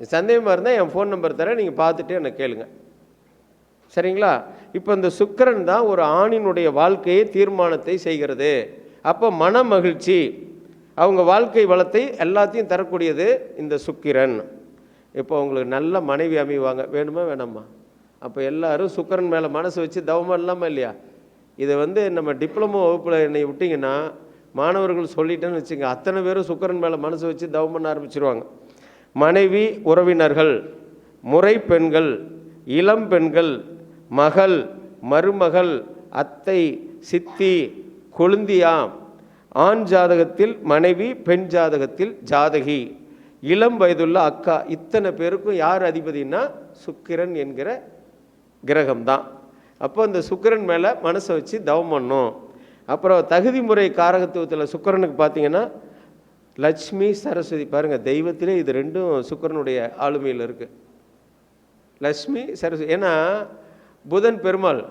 சந்தேகமாக இருந்தால் என் ஃபோன் நம்பர் தரேன், நீங்கள் பார்த்துட்டு என்னை கேளுங்க. சரிங்களா? இப்போ இந்த சுக்கிரன் தான் ஒரு ஆணினுடைய வாழ்க்கையை தீர்மானத்தை செய்கிறது. அப்போ மன மகிழ்ச்சி, அவங்க வாழ்க்கை வளத்தை எல்லாத்தையும் தரக்கூடியது இந்த சுக்கிரன். இப்போ உங்களுக்கு நல்ல மனைவி அமைவாங்க. வேணுமா வேணாமா? அப்போ எல்லாரும் சுக்கிரன் மேலே மனசு வச்சு தவமாக இல்லாமல் இல்லையா? இதை நம்ம டிப்ளமோ வகுப்பில் என்னை விட்டிங்கன்னா மாணவர்கள் சொல்லிட்டேன்னு வச்சுங்க, அத்தனை பேரும் சுக்கிரன் மேலே மனசு வச்சு தவம் பண்ண ஆரம்பிச்சிருவாங்க. மனைவி, உறவினர்கள், முறை பெண்கள், இளம் பெண்கள், மகள், மருமகள், அத்தை, சித்தி, கொழுந்தியா, ஆண் ஜாதகத்தில் மனைவி, பெண் ஜாதகத்தில் ஜாதகி, இளம் வயதுள்ள அக்கா, இத்தனை பேருக்கும் யார் அதிபதினா சுக்கிரன் என்கிற கிரகம்தான். அப்போ இந்த சுக்கிரன் மேலே மனசை வச்சு தவம் பண்ணும். அப்புறம் தகுதி முறை காரகத்துவத்தில் சுக்கிரனுக்கு பார்த்தீங்கன்னா லட்சுமி, சரஸ்வதி. பாருங்கள், தெய்வத்திலே இது ரெண்டும் சுக்கிரனுடைய ஆளுமையில் இருக்குது. லட்சுமி, சரஸ்வதி. ஏன்னா புதன் பெருமாள்,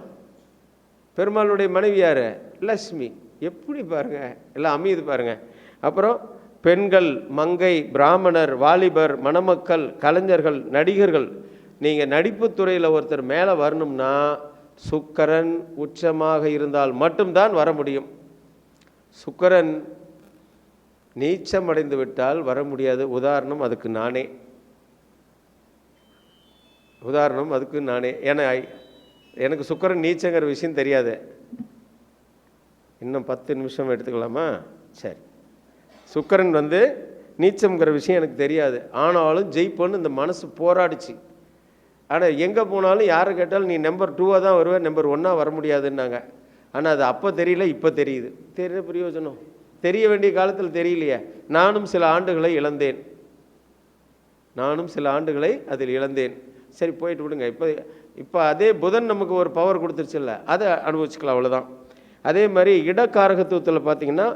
பெருமாளுடைய மனைவி யார்? லட்சுமி. எப்படி பாருங்கள் எல்லாம் அமையுது பாருங்கள். அப்புறம் பெண்கள், மங்கை, பிராமணர், வாலிபர், மணமக்கள், கலைஞர்கள், நடிகர்கள். நீங்கள் நடிப்பு துறையில் ஒருத்தர் மேலே வரணும்னா சுக்கிரன் உச்சமாக இருந்தால் மட்டும்தான் வர முடியும். சுக்கிரன் நீச்சம் அடைந்து விட்டால் வர முடியாது. உதாரணம் அதுக்கு நானே. ஏன்னா எனக்கு சுக்கிரன் நீச்சங்கிற விஷயம் தெரியாது. இன்னும் 10 நிமிஷம் எடுத்துக்கலாமா? சரி. சுக்கிரன் நீச்சம்ங்கிற விஷயம் எனக்கு தெரியாது. ஆனாலும் ஜெயிப்போன்னு இந்த மனசு போராடிச்சு. ஆனால் எங்கே போனாலும் யாரை கேட்டாலும் நீ நம்பர் 2வாக தான் வருவேன், நம்பர் 1ஆக வர முடியாதுன்னாங்க. ஆனால் அது அப்போ தெரியல, இப்போ தெரியுது. தெரிய பிரயோஜனம், தெரிய வேண்டிய காலத்தில் தெரியலையே. நானும் சில ஆண்டுகளை அதில் இழந்தேன். சரி, போயிட்டு விடுங்க. இப்போ அதே புதன் நமக்கு ஒரு பவர் கொடுத்துருச்சுல்ல, அதை அனுபவிச்சுக்கலாம், அவ்வளோதான். அதே மாதிரி இடக்காரகத்துவத்தில் பார்த்திங்கன்னா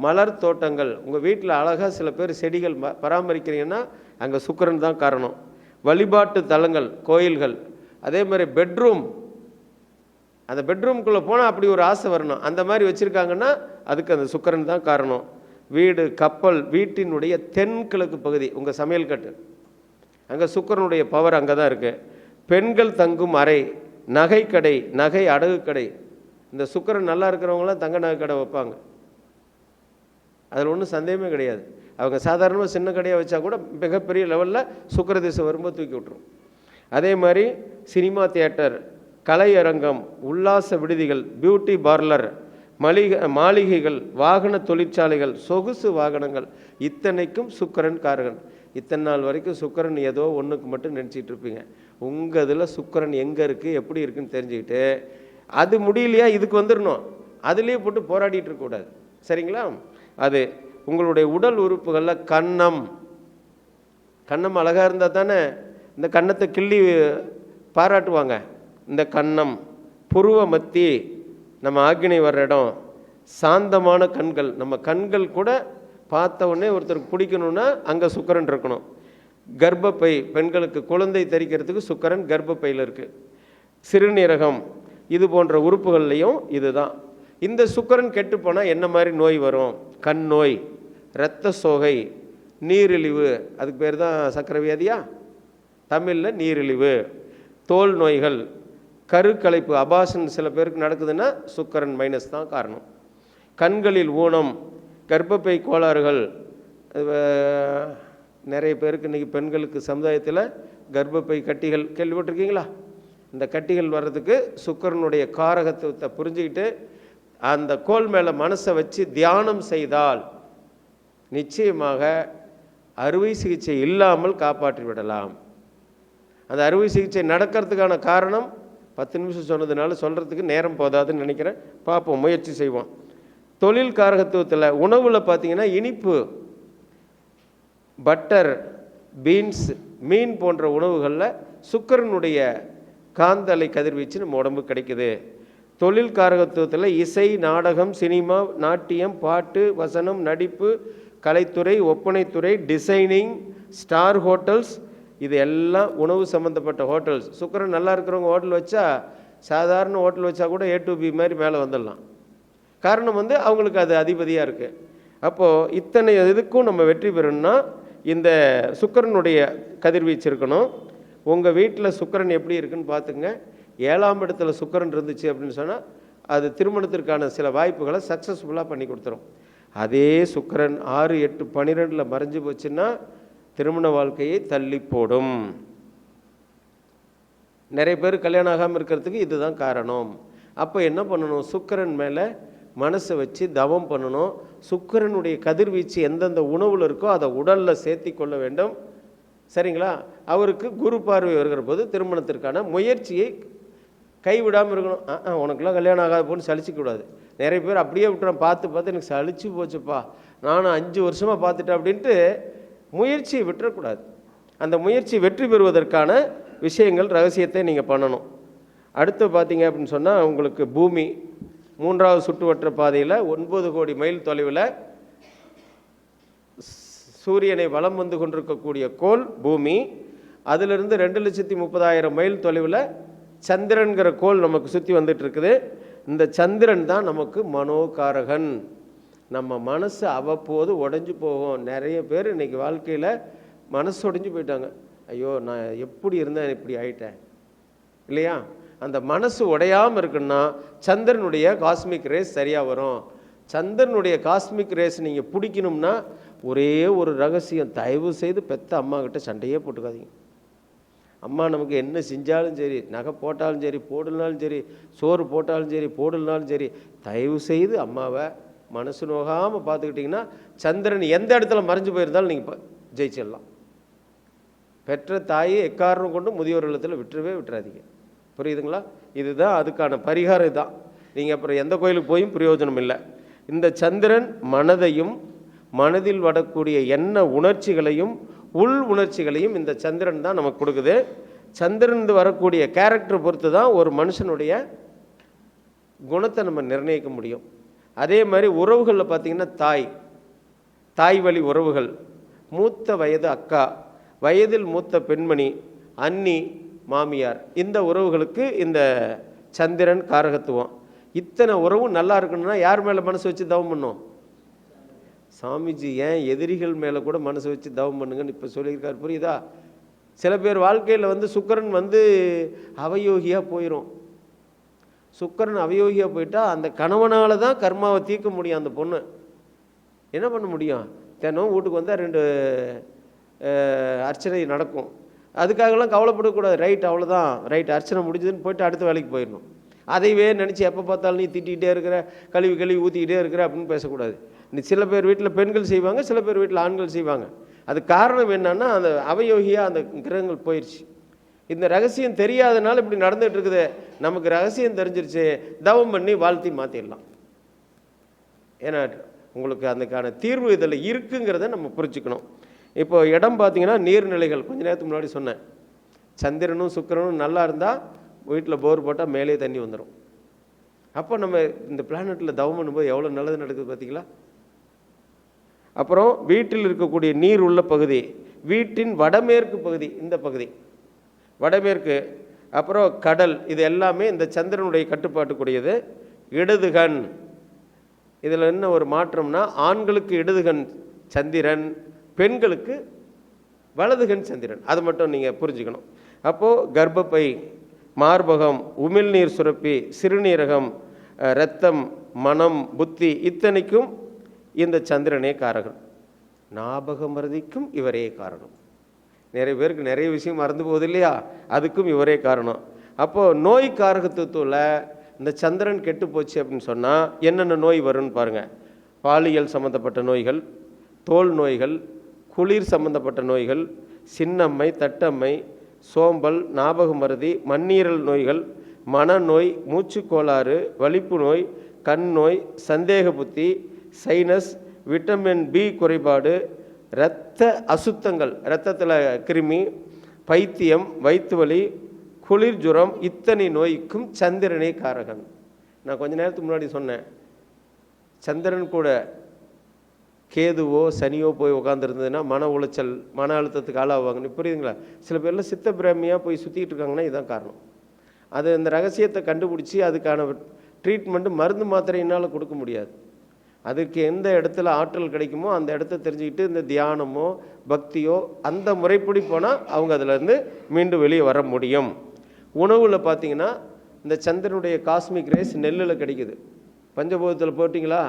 மலர் தோட்டங்கள். உங்கள் வீட்டில் அழகாக சில பேர் செடிகள் பராமரிக்கிறீங்கன்னா அங்கே சுக்கிரன் தான் காரணம். வழிபாட்டு தலங்கள், கோயில்கள். அதே மாதிரி பெட்ரூம், அந்த பெட்ரூம்குள்ளே போனால் அப்படி ஒரு ஆசை வரணும். அந்த மாதிரி வச்சுருக்காங்கன்னா அதுக்கு அந்த சுக்கிரன் தான் காரணம். வீடு, கப்பல், வீட்டினுடைய தென்கிழக்கு பகுதி, உங்கள் சமையல் கட்டு, அங்கே சுக்கிரனுடைய பவர் அங்கே தான் இருக்குது. பெண்கள் தங்கும் அறை, நகை கடை, நகை அடகு கடை. இந்த சுக்கிரன் நல்லா இருக்கிறவங்களாம் தங்க நகை கடை வைப்பாங்க. அதில் ஒன்றும் சந்தேகமே கிடையாது. அவங்க சாதாரணமாக சின்ன கடையாக வச்சா கூட மிகப்பெரிய லெவலில் சுக்கிர திசை வரும்போது தூக்கி விட்டுரும். அதே மாதிரி சினிமா தியேட்டர், கலையரங்கம், உல்லாச விடுதிகள், பியூட்டி பார்லர், மாளிகைகள், வாகன தொழிற்சாலைகள், சொகுசு வாகனங்கள், இத்தனைக்கும் சுக்கிரன் காரகன். இத்தனை நாள் வரைக்கும் சுக்கிரன் ஏதோ ஒன்றுக்கு மட்டும் நினச்சிட்டு இருப்பீங்க. உங்கள் இதில் சுக்கிரன் எங்கே இருக்குது, எப்படி இருக்குன்னு தெரிஞ்சுக்கிட்டு அது முடியலையா இதுக்கு வந்துடணும். அதுலேயே போட்டு போராடிட்டு இருக்கக்கூடாது. சரிங்களா? அது உங்களுடைய உடல் உறுப்புகளில் கன்னம் அழகாக இருந்தால் தானே இந்த கன்னத்தை கிள்ளி பாராட்டுவாங்க. இந்த கன்னம், புருவ மத்தி, நம்ம ஆக்கினை வர்ற இடம், சாந்தமான கண்கள். நம்ம கண்கள் கூட பார்த்த உடனே ஒருத்தருக்கு பிடிக்கணும்னா அங்கே சுக்கிரன் இருக்கணும். கர்ப்பப்பை, பெண்களுக்கு குழந்தை தரிக்கிறதுக்கு சுக்கிரன் கர்ப்பப்பையில் இருக்குது. சிறுநீரகம், இது போன்ற உறுப்புகள்லையும் இதுதான். இந்த சுக்கிரன் கெட்டு போனால் என்ன மாதிரி நோய் வரும்? கண் நோய், இரத்த சோகை, நீரிழிவு. அதுக்கு பேர் தான் சக்கரை வியாதியா? தமிழில் நீரிழிவு. தோல் நோய்கள், கருக்கலைப்பு, அபாஷன் சில பேருக்கு நடக்குதுன்னா சுக்கிரன் மைனஸ் தான் காரணம். கண்களில் ஊனம், கர்ப்பப்பை கோளாறுகள். நிறைய பேருக்கு இன்றைக்கி பெண்களுக்கு சமுதாயத்தில் கர்ப்பப்பை கட்டிகள் கேள்விப்பட்டிருக்கீங்களா? இந்த கட்டிகள் வர்றதுக்கு சுக்கிரனுடைய காரகத்துவத்தை புரிஞ்சுக்கிட்டு அந்த கோல் மேலே மனசை வச்சு தியானம் செய்தால் நிச்சயமாக அறுவை சிகிச்சை இல்லாமல் காப்பாற்றி விடலாம். அந்த அறுவை சிகிச்சை நடக்கிறதுக்கான காரணம் 10 நிமிஷம் சொன்னதுனால சொல்கிறதுக்கு நேரம் போதாதுன்னு நினைக்கிறேன். பார்ப்போம், முயற்சி செய்வோம். தொழில் காரகத்துவத்தில் உணவில் பார்த்திங்கன்னா இனிப்பு, பட்டர், பீன்ஸ், மீன் போன்ற உணவுகளில் சுக்கிரனுடைய காந்தலை கதிர்வீச்சு நம்ம உடம்பு கிடைக்குது. தொழில் காரகத்துவத்தில் இசை, நாடகம், சினிமா, நாட்டியம், பாட்டு, வசனம், நடிப்பு, கலைத்துறை, ஒப்பனைத்துறை, டிசைனிங், ஸ்டார் ஹோட்டல்ஸ், இது எல்லாம் உணவு சம்மந்தப்பட்ட ஹோட்டல்ஸ். சுக்கிரன் நல்லா இருக்கிறவங்க ஹோட்டல் வச்சா, சாதாரண ஹோட்டல் வச்சா கூட A to B மாதிரி மேலே வந்துடலாம். காரணம் அவங்களுக்கு அது அதிபதியாக இருக்குது. அப்போது இத்தனை இதுக்கும் நம்ம வெற்றி பெறணும்னா இந்த சுக்கிரனுடைய கதிர்வீச்சு இருக்கணும். உங்கள் வீட்டில் சுக்கிரன் எப்படி இருக்குன்னு பார்த்துங்க. 7ஆம் இடத்துல சுக்கிரன் இருந்துச்சு அப்படின்னு சொன்னால் அது திருமணத்திற்கான சில வாய்ப்புகளை சக்ஸஸ்ஃபுல்லாக பண்ணி கொடுத்துரும். அதே சுக்கிரன் 6, 8, 12 மறைஞ்சு போச்சுன்னா திருமண வாழ்க்கையை தள்ளி போடும். நிறைய பேர் கல்யாணம் ஆகாமல் இருக்கிறதுக்கு இதுதான் காரணம். அப்போ என்ன பண்ணணும்? சுக்கிரன் மேலே மனசை வச்சு தவம் பண்ணணும். சுக்கிரனுடைய கதிர்வீச்சு எந்தெந்த உணவில் இருக்கோ அதை உடலில் சேர்த்தி கொள்ள வேண்டும். சரிங்களா? அவருக்கு குரு பார்வை வருகிற போது திருமணத்திற்கான முயற்சியை கைவிடாமல் இருக்கணும். உனக்குலாம் கல்யாணம் ஆகாத போன்னு சலிச்சிக்கூடாது. நிறைய பேர் அப்படியே விட்டுறேன், பார்த்து பார்த்து எனக்கு சலிச்சு போச்சுப்பா, நானும் 5 வருஷமாக பார்த்துட்டேன் அப்படின்ட்டு முயற்சியை விட்டுறக்கூடாது. அந்த முயற்சி வெற்றி பெறுவதற்கான விஷயங்கள், ரகசியத்தை நீங்கள் பண்ணணும். அடுத்து பார்த்தீங்க அப்படின்னு சொன்னால், உங்களுக்கு பூமி 3வது சுற்றுவட்ட பாதையில் 9 கோடி மைல் தொலைவில் சூரியனை வலம் வந்து கொண்டிருக்கக்கூடிய கோள் பூமி. அதிலிருந்து 2,30,000 மைல் தொலைவில் சந்திரன்கிற கோள் நமக்கு சுற்றி வந்துட்டு இருக்குது. இந்த சந்திரன் தான் நமக்கு மனோகாரகன். நம்ம மனசு அவ்வப்போது உடஞ்சி போகும். நிறைய பேர் இன்றைக்கி வாழ்க்கையில் மனசு உடைஞ்சு போயிட்டாங்க. ஐயோ, நான் எப்படி இருந்தேன், இப்படி ஆயிட்டேன் இல்லையா? அந்த மனசு உடையாமல் இருக்குன்னா சந்திரனுடைய காஸ்மிக் ரேஸ் சரியாக வரும். சந்திரனுடைய காஸ்மிக் ரேஸ் நீங்கள் பிடிக்கணும்னா ஒரே ஒரு ரகசியம், தயவு செய்து பெத்த அம்மா கிட்ட சண்டையே போட்டுக்காதீங்க. அம்மா நமக்கு என்ன செஞ்சாலும் சரி, நகை போட்டாலும் சரி போடலனாலும் சரி, சோறு போட்டாலும் சரி போடலனாலும் சரி, தயவு செய்து அம்மாவை மனசு நோகாமல் பார்த்துக்கிட்டிங்கன்னா சந்திரன் எந்த இடத்துல மறைஞ்சு போயிருந்தாலும் நீங்கள் ஜெயிச்சிடலாம். பெற்ற தாயை எக்காரணம் கொண்டு முதியோர் இல்லத்தில் விட்டுறாதீங்க. புரியுதுங்களா? இதுதான் அதுக்கான பரிகாரம் தான். நீங்கள் அப்புறம் எந்த கோயிலுக்கு போயும் பிரயோஜனம் இல்லை. இந்த சந்திரன் மனதையும் மனதில் வரக்கூடிய எண்ண உணர்ச்சிகளையும் உள் உணர்ச்சிகளையும் இந்த சந்திரன் தான் நமக்கு கொடுக்குது. சந்திரன் வரக்கூடிய கேரக்டர் பொறுத்து தான் ஒரு மனுஷனுடைய குணத்தை நம்ம நிர்ணயிக்க முடியும். அதே மாதிரி உறவுகளில் பார்த்திங்கன்னா தாய் வழி உறவுகள், மூத்த வயது அக்கா, வயதில் மூத்த பெண்மணி, அண்ணி, மாமியார், இந்த உறவுகளுக்கு இந்த சந்திரன் காரகத்துவம். இத்தனை உறவும் நல்லா இருக்கணும்னா யார் மேலே மனசு வச்சு தவம் பண்ணும்? சாமிஜி ஏன் எதிரிகள் மேலே கூட மனசு வச்சு தவம் பண்ணுங்கன்னு இப்போ சொல்லியிருக்காரு. புரியுதா? சில பேர் வாழ்க்கையில் சுக்கிரன் அவயோகியாக போயிடும். சுக்கிரன் அவயோகியாக போயிட்டா அந்த கணவனால் தான் கர்மாவை தீர்க்க முடியும். அந்த பொண்ணு என்ன பண்ண முடியும்? தினம் வீட்டுக்கு வந்தால் 2 அர்ச்சனை நடக்கும். அதுக்காகலாம் கவலைப்படக்கூடாது. ரைட், அவ்வளோதான், ரைட், அர்ச்சனை முடிஞ்சதுன்னு போயிட்டு அடுத்த வேலைக்கு போயிடணும். அதைவே நினச்சி எப்போ பார்த்தாலும் நீ திட்டிகிட்டே இருக்கிற, கழுவி ஊற்றிக்கிட்டே இருக்கிற அப்படின்னு பேசக்கூடாது. சில பேர் வீட்டில் பெண்கள் செய்வாங்க, சில பேர் வீட்டில் ஆண்கள் செய்வாங்க. அது காரணம் என்னன்னா அந்த அவயோகியாக அந்த கிரகங்கள் போயிடுச்சு. இந்த ரகசியம் தெரியாதனால இப்படி நடந்துகிட்டு இருக்குது. நமக்கு ரகசியம் தெரிஞ்சிருச்சு, தவம் பண்ணி வாழ்த்தி மாற்றிடலாம். ஏன்னா உங்களுக்கு அதுக்கான தீர்வு இதில் இருக்குங்கிறத நம்ம புரிஞ்சுக்கணும். இப்போ இடம் பார்த்தீங்கன்னா நீர்நிலைகள், கொஞ்ச நேரத்துக்கு முன்னாடி சொன்னேன், சந்திரனும் சுக்கிரனும் நல்லா இருந்தால் வீட்டில் போர் போட்டால் மேலே தண்ணி வந்துடும். அப்போ நம்ம இந்த பிளானட்டில் தவம் பண்ணும்போது எவ்வளோ நல்லது நடக்குது பார்த்தீங்களா? அப்புறம் வீட்டில் இருக்கக்கூடிய நீர் உள்ள பகுதி, வீட்டின் வடமேற்கு பகுதி, இந்த பகுதி வடமேற்கு, அப்புறம் கடல், இது எல்லாமே இந்த சந்திரனுடைய கட்டுப்பாட்டுக்குரியது. இடதுகண், இதில் என்ன ஒரு மாற்றம்னா ஆண்களுக்கு இடதுகண் சந்திரன், பெண்களுக்கு வலதுகண் சந்திரன். அது மட்டும் நீங்கள் புரிஞ்சுக்கணும். அப்போது கர்ப்பப்பை, மார்பகம், உமிழ்நீர் சுரப்பி, சிறுநீரகம், இரத்தம், மனம், புத்தி, இத்தனைக்கும் இந்த சந்திரனே காரகன். ஞாபக மறதிக்கும் இவரே காரணம். நிறைய பேருக்கு நிறைய விஷயம் மறந்து போகுது இல்லையா? அதுக்கும் இவரே காரணம். அப்போது நோய் காரகத்துவத்தில் இந்த சந்திரன் கெட்டு போச்சு அப்படின்னு சொன்னால் என்னென்ன நோய் வரும்னு பாருங்கள். பாலியல் சம்மந்தப்பட்ட நோய்கள், தோல் நோய்கள், குளிர் சம்மந்தப்பட்ட நோய்கள், சின்னம்மை, தட்டம்மை, சோம்பல், ஞாபக மறதி, மண்ணீரல் நோய்கள், மனநோய், மூச்சுக்கோளாறு, வலிப்பு நோய், கண் நோய், சந்தேக புத்தி, சைனஸ், விட்டமின் பி குறைபாடு, இரத்த அசுத்தங்கள், இரத்தத்தில் கிருமி, பைத்தியம், வயிற்று வலி, குளிர் ஜுரம், இத்தனை நோய்க்கும் சந்திரனே காரகன். நான் கொஞ்ச நேரத்துக்கு முன்னாடி சொன்னேன், சந்திரன் கூட கேதுவோ சனியோ போய் உட்காந்துருந்ததுன்னா மன உளைச்சல், மன அழுத்தத்துக்கு ஆளாவாங்கன்னு. புரியுதுங்களா? சில பேரில் சித்த பிரேமியாக போய் சுற்றிக்கிட்டு இருக்காங்கன்னா இதுதான் காரணம். அது இந்த ரகசியத்தை கண்டுபிடிச்சி அதுக்கான ட்ரீட்மெண்ட்டு மருந்து மாத்திரையினால் கொடுக்க முடியாது. அதுக்கு எந்த இடத்துல ஆற்றல் கிடைக்குமோ அந்த இடத்த தெரிஞ்சுக்கிட்டு இந்த தியானமோ பக்தியோ அந்த முறைப்படி போனால் அவங்க அதிலேருந்து மீண்டும் வெளியே வர முடியும். உணவில் பார்த்தீங்கன்னா இந்த சந்திரனுடைய காஸ்மிக் ரேஸ் நெல்லில் கிடைக்குது. பஞ்சபூதத்தில் போட்டிங்களா?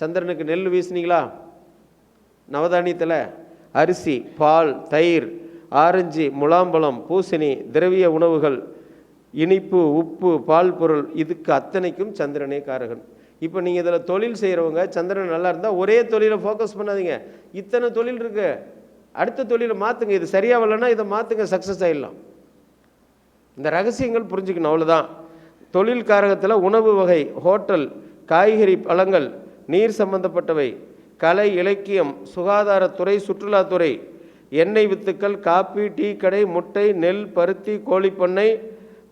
சந்திரனுக்கு நெல் வீசுனீங்களா? நவதானியத்தில் அரிசி, பால், தயிர், ஆரஞ்சு, முலாம்பழம், பூசணி, திரவிய உணவுகள், இனிப்பு, உப்பு, பால் பொருள், இதுக்கு அத்தனைக்கும் சந்திரனே காரகன். இப்போ நீங்கள் இதில் தொழில் செய்கிறவங்க சந்திரன் நல்லா இருந்தால் ஒரே தொழிலை ஃபோக்கஸ் பண்ணாதீங்க. இத்தனை தொழில் இருக்குது, அடுத்த தொழிலை மாற்றுங்க. இது சரியாக வரலன்னா இதை மாற்றுங்க, சக்ஸஸ் ஆகிடலாம். இந்த ரகசியங்கள் புரிஞ்சுக்கணும், அவ்வளோதான். தொழில் காரகத்தில் உணவு வகை, ஹோட்டல், காய்கறி, பழங்கள், நீர் சம்பந்தப்பட்டவை, கலை, இலக்கியம், சுகாதாரத்துறை, சுற்றுலாத்துறை, எண்ணெய் வித்துக்கள், காப்பி, டீ கடை, முட்டை, நெல், பருத்தி, கோழிப்பண்ணை,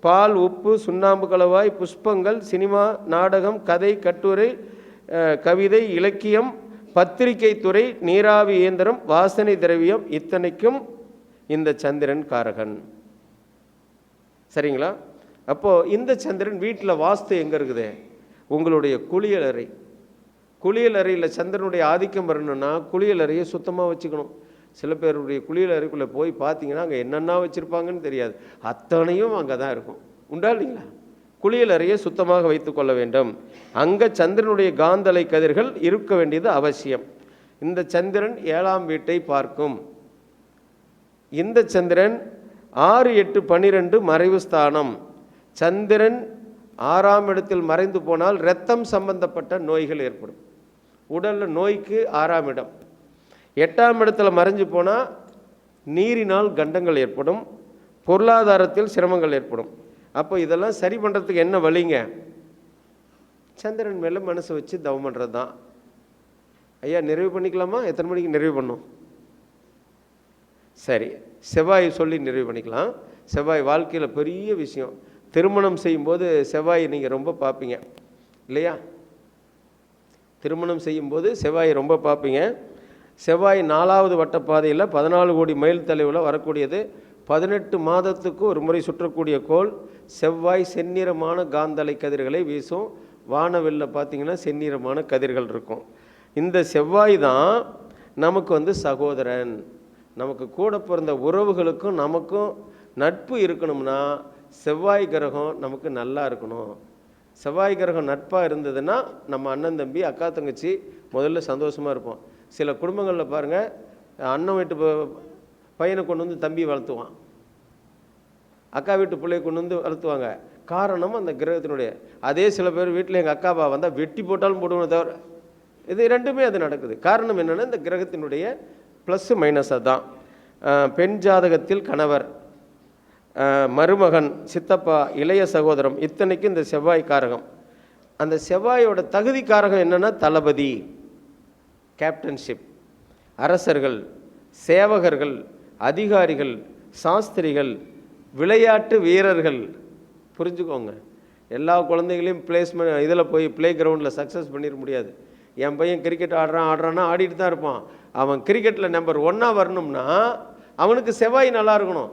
பால், உப்பு, சுண்ணாம்பு கலவாய், புஷ்பங்கள், சினிமா, நாடகம், கதை, கட்டுரை, கவிதை, இலக்கியம், பத்திரிகை துறை, நீராவி இயந்திரம், வாசனை திரவியம், இத்தனைக்கும் இந்த சந்திரன் காரகன். சரிங்களா? அப்போது இந்த சந்திரன் வீட்டில் வாஸ்து எங்கே இருக்குது? உங்களுடைய குளியலறை. குளியலறையில் சந்திரனுடைய ஆதிக்கம் வரணும்னா குளியலறையை சுத்தமாக வச்சுக்கணும். சில பேருடைய குளியலறைக்குள்ளே போய் பார்த்தீங்கன்னா அங்கே என்னென்ன வச்சுருப்பாங்கன்னு தெரியாது, அத்தனையும் அங்கே தான் இருக்கும். உண்டா இல்லைங்களா? குளியலறையை சுத்தமாக வைத்து கொள்ள வேண்டும். அங்கே சந்திரனுடைய காந்தலை கதிர்கள் இருக்க வேண்டியது அவசியம். இந்த சந்திரன் 7ஆம் வீட்டை பார்க்கும். இந்த சந்திரன் 6, 8, 12 மறைவு ஸ்தானம். சந்திரன் 6ஆம் இடத்தில் மறைந்து போனால் இரத்தம் சம்பந்தப்பட்ட நோய்கள் ஏற்படும். உடலில் நோய்க்கு 6ஆம் இடம். 8ஆம் இடத்துல மறைஞ்சு போனால் நீரினால் கண்டங்கள் ஏற்படும், பொருளாதாரத்தில் சிரமங்கள் ஏற்படும். அப்போ இதெல்லாம் சரி பண்ணுறதுக்கு என்ன வழிங்க? சந்திரன் மேலே மனசு வச்சு தவம் பண்ணுறது தான். ஐயா, நிறைவு பண்ணிக்கலாமா? எத்தனை மணிக்கு நிறைவு பண்ணும்? சரி, செவ்வாய் சொல்லி நிறைவு பண்ணிக்கலாம். செவ்வாய் வாழ்க்கையில் பெரிய விஷயம். திருமணம் செய்யும்போது செவ்வாயை நீங்கள் ரொம்ப பார்ப்பீங்க இல்லையா? திருமணம் செய்யும்போது செவ்வாயை ரொம்ப பார்ப்பீங்க. செவ்வாய் 4வது வட்டப்பாதையில் 14 கோடி மைல் தொலைவில் வரக்கூடியது. 18 மாதத்துக்கு ஒரு முறை சுற்றக்கூடிய கோள். செவ்வாய் செந்நிறமான காந்தலை கதிர்களை வீசும். வானவெல்ல பார்த்தீங்கன்னா செந்நிறமான கதிர்கள் இருக்கும். இந்த செவ்வாய் தான் நமக்கு சகோதரன். நமக்கு கூட பிறந்த உறவுகளுக்கும் நமக்கும் நட்பு இருக்கணும்னா செவ்வாய் கிரகம் நமக்கு நல்லா இருக்கணும். செவ்வாய் கிரகம் நட்பாக இருந்ததுன்னா நம்ம அண்ணன் தம்பி, அக்கா தங்கச்சி முதல்ல சந்தோஷமாக இருப்போம். சில குடும்பங்களில் பாருங்கள், அண்ணன் வீட்டு பையனை கொண்டு வந்து தம்பி வளர்த்துவான், அக்கா வீட்டு பிள்ளையை கொண்டு வந்து வளர்த்துவாங்க. காரணம் அந்த கிரகத்தினுடைய. அதே சில பேர் வீட்டில் எங்கள் அக்காவா வந்தால் வெட்டி போட்டாலும் போடுவோம் தவிர, இது ரெண்டுமே அது நடக்குது. காரணம் என்னென்னா இந்த கிரகத்தினுடைய ப்ளஸ்ஸு மைனஸாக தான். பெண் ஜாதகத்தில் கணவர், மருமகன், சித்தப்பா, இளைய சகோதரம், இத்தனைக்கும் இந்த செவ்வாய் காரகம். அந்த செவ்வாயோட தகுதி காரகம் என்னென்னா தளபதி, கேப்டன்ஷிப், அரசர்கள், சேவகர்கள், அதிகாரிகள், சாஸ்திரிகள், விளையாட்டு வீரர்கள். புரிஞ்சுக்கோங்க, எல்லா குழந்தைகளையும் பிளேஸ்மெண்ட் இதில் போய் ப்ளே கிரவுண்டில் சக்ஸஸ் பண்ணிட முடியாது. என் பையன் கிரிக்கெட் ஆடுறான்னா ஆடிட்டு தான் இருப்பான். அவன் கிரிக்கெட்டில் நம்பர் 1 வரணும்னா அவனுக்கு செவ்வாய் நல்லா இருக்கணும்.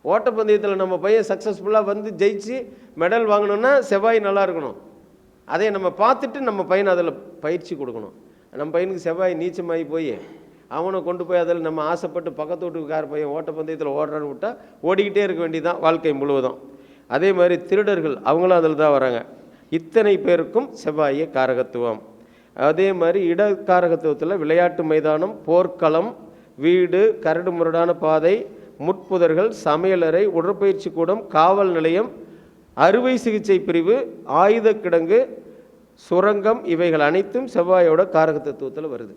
ஓட்டப்பந்தயத்தில் நம்ம பையன் சக்ஸஸ்ஃபுல்லாக வந்து ஜெயிச்சு மெடல் வாங்கணும்னா செவ்வாய் நல்லா இருக்கணும். அதை நம்ம பார்த்துட்டு நம்ம பையனை அதில் பயிற்சி கொடுக்கணும். நம்ம பையனுக்கு செவ்வாய் நீச்சமாகி போய் அவனை கொண்டு போய் அதில் நம்ம ஆசைப்பட்டு பக்கத்து வீட்டுக்கார பையன் ஓட்டப்பந்தயத்தில் ஓடுறான்னு விட்டால் ஓடிக்கிட்டே இருக்க வேண்டியதான் வாழ்க்கை முழுவதும். அதே மாதிரி திருடர்கள் அவங்களும் அதில் தான் வராங்க. இத்தனை பேருக்கும் செவ்வாயை காரகத்துவம். அதே மாதிரி இடக்காரகத்துவத்தில் விளையாட்டு மைதானம், போர்க்களம், வீடு, கரடு முரடான பாதை, முட்புதர்கள், சமையலறை, உடற்பயிற்சி கூடம், காவல் நிலையம், அறுவை சிகிச்சை பிரிவு, ஆயுத கிடங்கு, சுரங்கம், இவைகள் அனைத்தும் செவ்வாயோட காரகத்துவத்தில் வருது.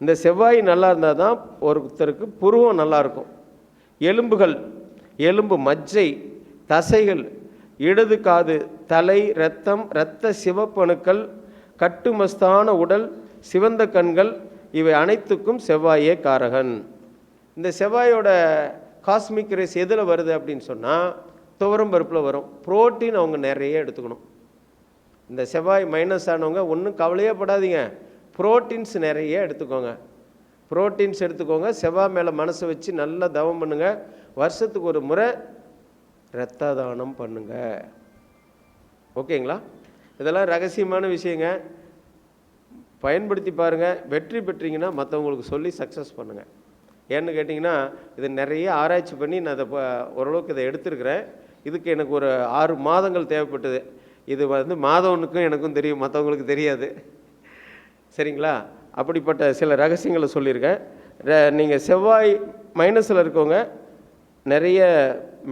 இந்த செவ்வாய் நல்லா இருந்தால் தான் ஒருத்தருக்கு புருவம் நல்லாயிருக்கும். எலும்புகள், எலும்பு மஜ்ஜை, தசைகள், இடது காது, தலை, இரத்தம், இரத்த சிவப்பணுக்கள், கட்டுமஸ்தான உடல், சிவந்த கண்கள், இவை அனைத்துக்கும் செவ்வாயே காரகன். இந்த செவ்வாயோட காஸ்மிக் ரேஸ் எதில் வருது அப்படின்னு சொன்னால் துவரம் பருப்பில் வரும். புரோட்டீன் அவங்க நிறைய எடுத்துக்கணும். இந்த செவ்வாய் மைனஸ் ஆனவங்க ஒன்றும் கவலையே படாதீங்க, புரோட்டீன்ஸ் நிறைய எடுத்துக்கோங்க. புரோட்டீன்ஸ் எடுத்துக்கோங்க. செவ்வாய் மேலே மனசை வச்சு நல்லா தவம் பண்ணுங்கள். வருஷத்துக்கு ஒரு முறை இரத்த தானம் பண்ணுங்க. ஓகேங்களா? இதெல்லாம் ரகசியமான விஷயங்க. பயன்படுத்தி பாருங்கள். வெற்றி பெற்றீங்கன்னா மற்றவங்களுக்கு சொல்லி சக்ஸஸ் பண்ணுங்கள். ஏன்னு கேட்டிங்கன்னா இது நிறைய ஆராய்ச்சி பண்ணி நான் இதை ஓரளவுக்கு இதை எடுத்துருக்கிறேன். இதுக்கு எனக்கு ஒரு 6 மாதங்கள் தேவைப்பட்டது. இது மாதவனுக்கும் எனக்கும் தெரியும், மற்றவங்களுக்கு தெரியாது. சரிங்களா? அப்படிப்பட்ட சில ரகசியங்களை சொல்லியிருக்கேன். நீங்கள் செவ்வாய் மைனஸில் இருக்கவங்க நிறைய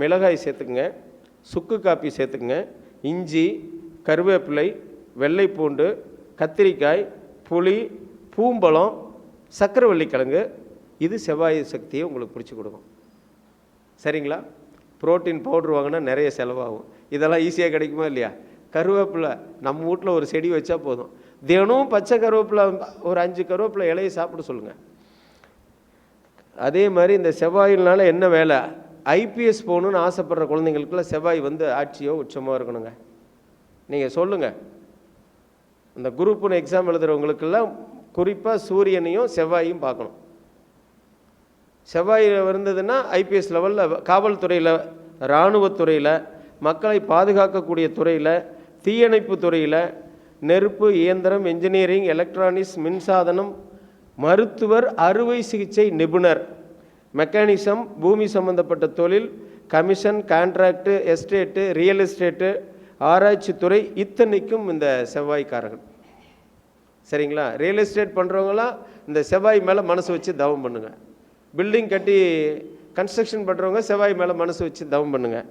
மிளகாய் சேர்த்துக்குங்க, சுக்கு காப்பி சேர்த்துக்குங்க, இஞ்சி, கருவேப்பிலை, வெள்ளைப்பூண்டு, கத்திரிக்காய், புளி, பூம்பழம், சக்கரவள்ளி கிழங்கு. இது செவ்வாய் சக்தியை உங்களுக்கு பிடிச்சி கொடுக்கும். சரிங்களா? புரோட்டீன் பவுட்ரு வாங்கினா நிறைய செலவாகும். இதெல்லாம் ஈஸியாக கிடைக்குமா இல்லையா? கருவேப்பிலை நம்ம வீட்டில் ஒரு செடி வச்சா போதும். தினம் பச்சை கருவேப்பிலை ஒரு 5 கருவேப்பிலை இலையை சாப்பிட சொல்லுங்கள். அதே மாதிரி இந்த செவ்வாயினால என்ன வேலை? ஐபிஎஸ் போகணுன்னு ஆசைப்படுற குழந்தைங்களுக்குள்ள செவ்வாய் வந்து ஆட்சியோ உச்சமோ இருக்கணுங்க. நீங்கள் சொல்லுங்கள், இந்த குரூப் 1 எக்ஸாம் எழுதுகிறவங்களுக்கெல்லாம் குறிப்பாக சூரியனையும் செவ்வாயும் பார்க்கணும். செவ்வாய் இருந்ததுன்னா ஐபிஎஸ் லெவலில், காவல்துறையில், இராணுவத்துறையில், மக்களை பாதுகாக்கக்கூடிய துறையில், தீயணைப்பு துறையில், நெருப்பு, இயந்திரம், என்ஜினியரிங், எலக்ட்ரானிக்ஸ், மின்சாதனம், மருத்துவர், அறுவை சிகிச்சை நிபுணர், மெக்கானிசம், பூமி சம்பந்தப்பட்ட தொழில், commission, contract, estate, real estate, ஆராய்ச்சி துறை, இத்தனைக்கும் இந்த செவ்வாய்க்காரர்கள். சரிங்களா? ரியல் எஸ்டேட் பண்ணுறவங்களாம் இந்த செவ்வாய் மேலே மனசு வச்சு தவம் பண்ணுங்கள். பில்டிங் கட்டி கன்ஸ்ட்ரக்ஷன் பண்ணுறவங்க செவ்வாய் மேலே மனசு வச்சு தவம் பண்ணுங்கள்.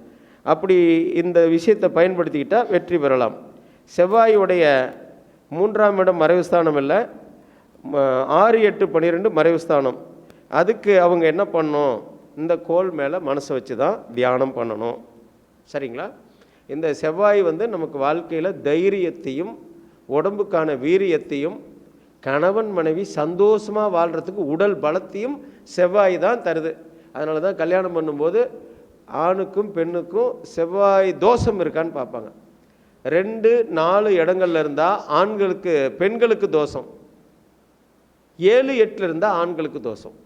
அப்படி இந்த விஷயத்தை பயன்படுத்திக்கிட்டால் வெற்றி பெறலாம். செவ்வாயுடைய 3ஆம் இடம் மறைவு ஸ்தானம் இல்லை, 6, 8, 12 மறைவு ஸ்தானம். அதுக்கு அவங்க என்ன பண்ணணும்? இந்த கோள் மேலே மனசை வச்சு தான் தியானம் பண்ணணும். சரிங்களா? இந்த செவ்வாய் வந்து நமக்கு வாழ்க்கையில் தைரியத்தையும் உடம்புக்கான வீரியத்தையும் கணவன் மனைவி சந்தோஷமாக வாழ்கிறதுக்கு உடல் பலத்தையும் செவ்வாய் தான் தருது. அதனால தான் கல்யாணம் பண்ணும்போது ஆணுக்கும் பெண்ணுக்கும் செவ்வாய் தோஷம் இருக்கான்னு பார்ப்பாங்க. 2, 4 இடங்கள்ல இருந்தால் ஆண்களுக்கு, பெண்களுக்கு தோஷம். 7, 8 இருந்தால் ஆண்களுக்கு தோஷம்.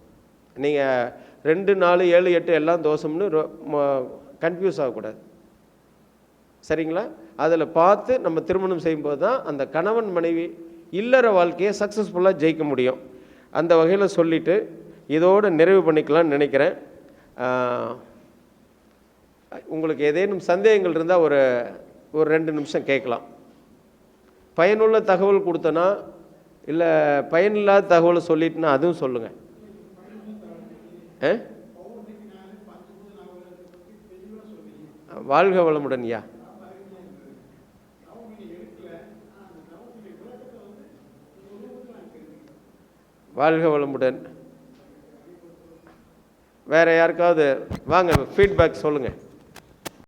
நீங்கள் 2, 4, 7, 8 எல்லாம் தோஷம்னு கன்ஃபியூஸ் ஆகக்கூடாது. சரிங்களா? அதில் பார்த்து நம்ம திருமணம் செய்யும்போது தான் அந்த கணவன் மனைவி இல்லற வாழ்க்கையை சக்ஸஸ்ஃபுல்லாக ஜெயிக்க முடியும். அந்த வகையில் சொல்லிவிட்டு இதோடு நிறைவு பண்ணிக்கலாம்னு நினைக்கிறேன். உங்களுக்கு ஏதேனும் சந்தேகங்கள் இருந்தால் ஒரு 2 நிமிஷம் கேட்கலாம். பயனுள்ள தகவல் கொடுத்தனா இல்லை பயனில்லாத தகவலை சொல்லிட்டுனா அதுவும் சொல்லுங்கள். வாழ்க வளமுடன் ஐயா. வாழ்க வளமுடன். வேறு யாருக்காவது வாங்க, ஃபீட்பேக் சொல்லுங்கள்.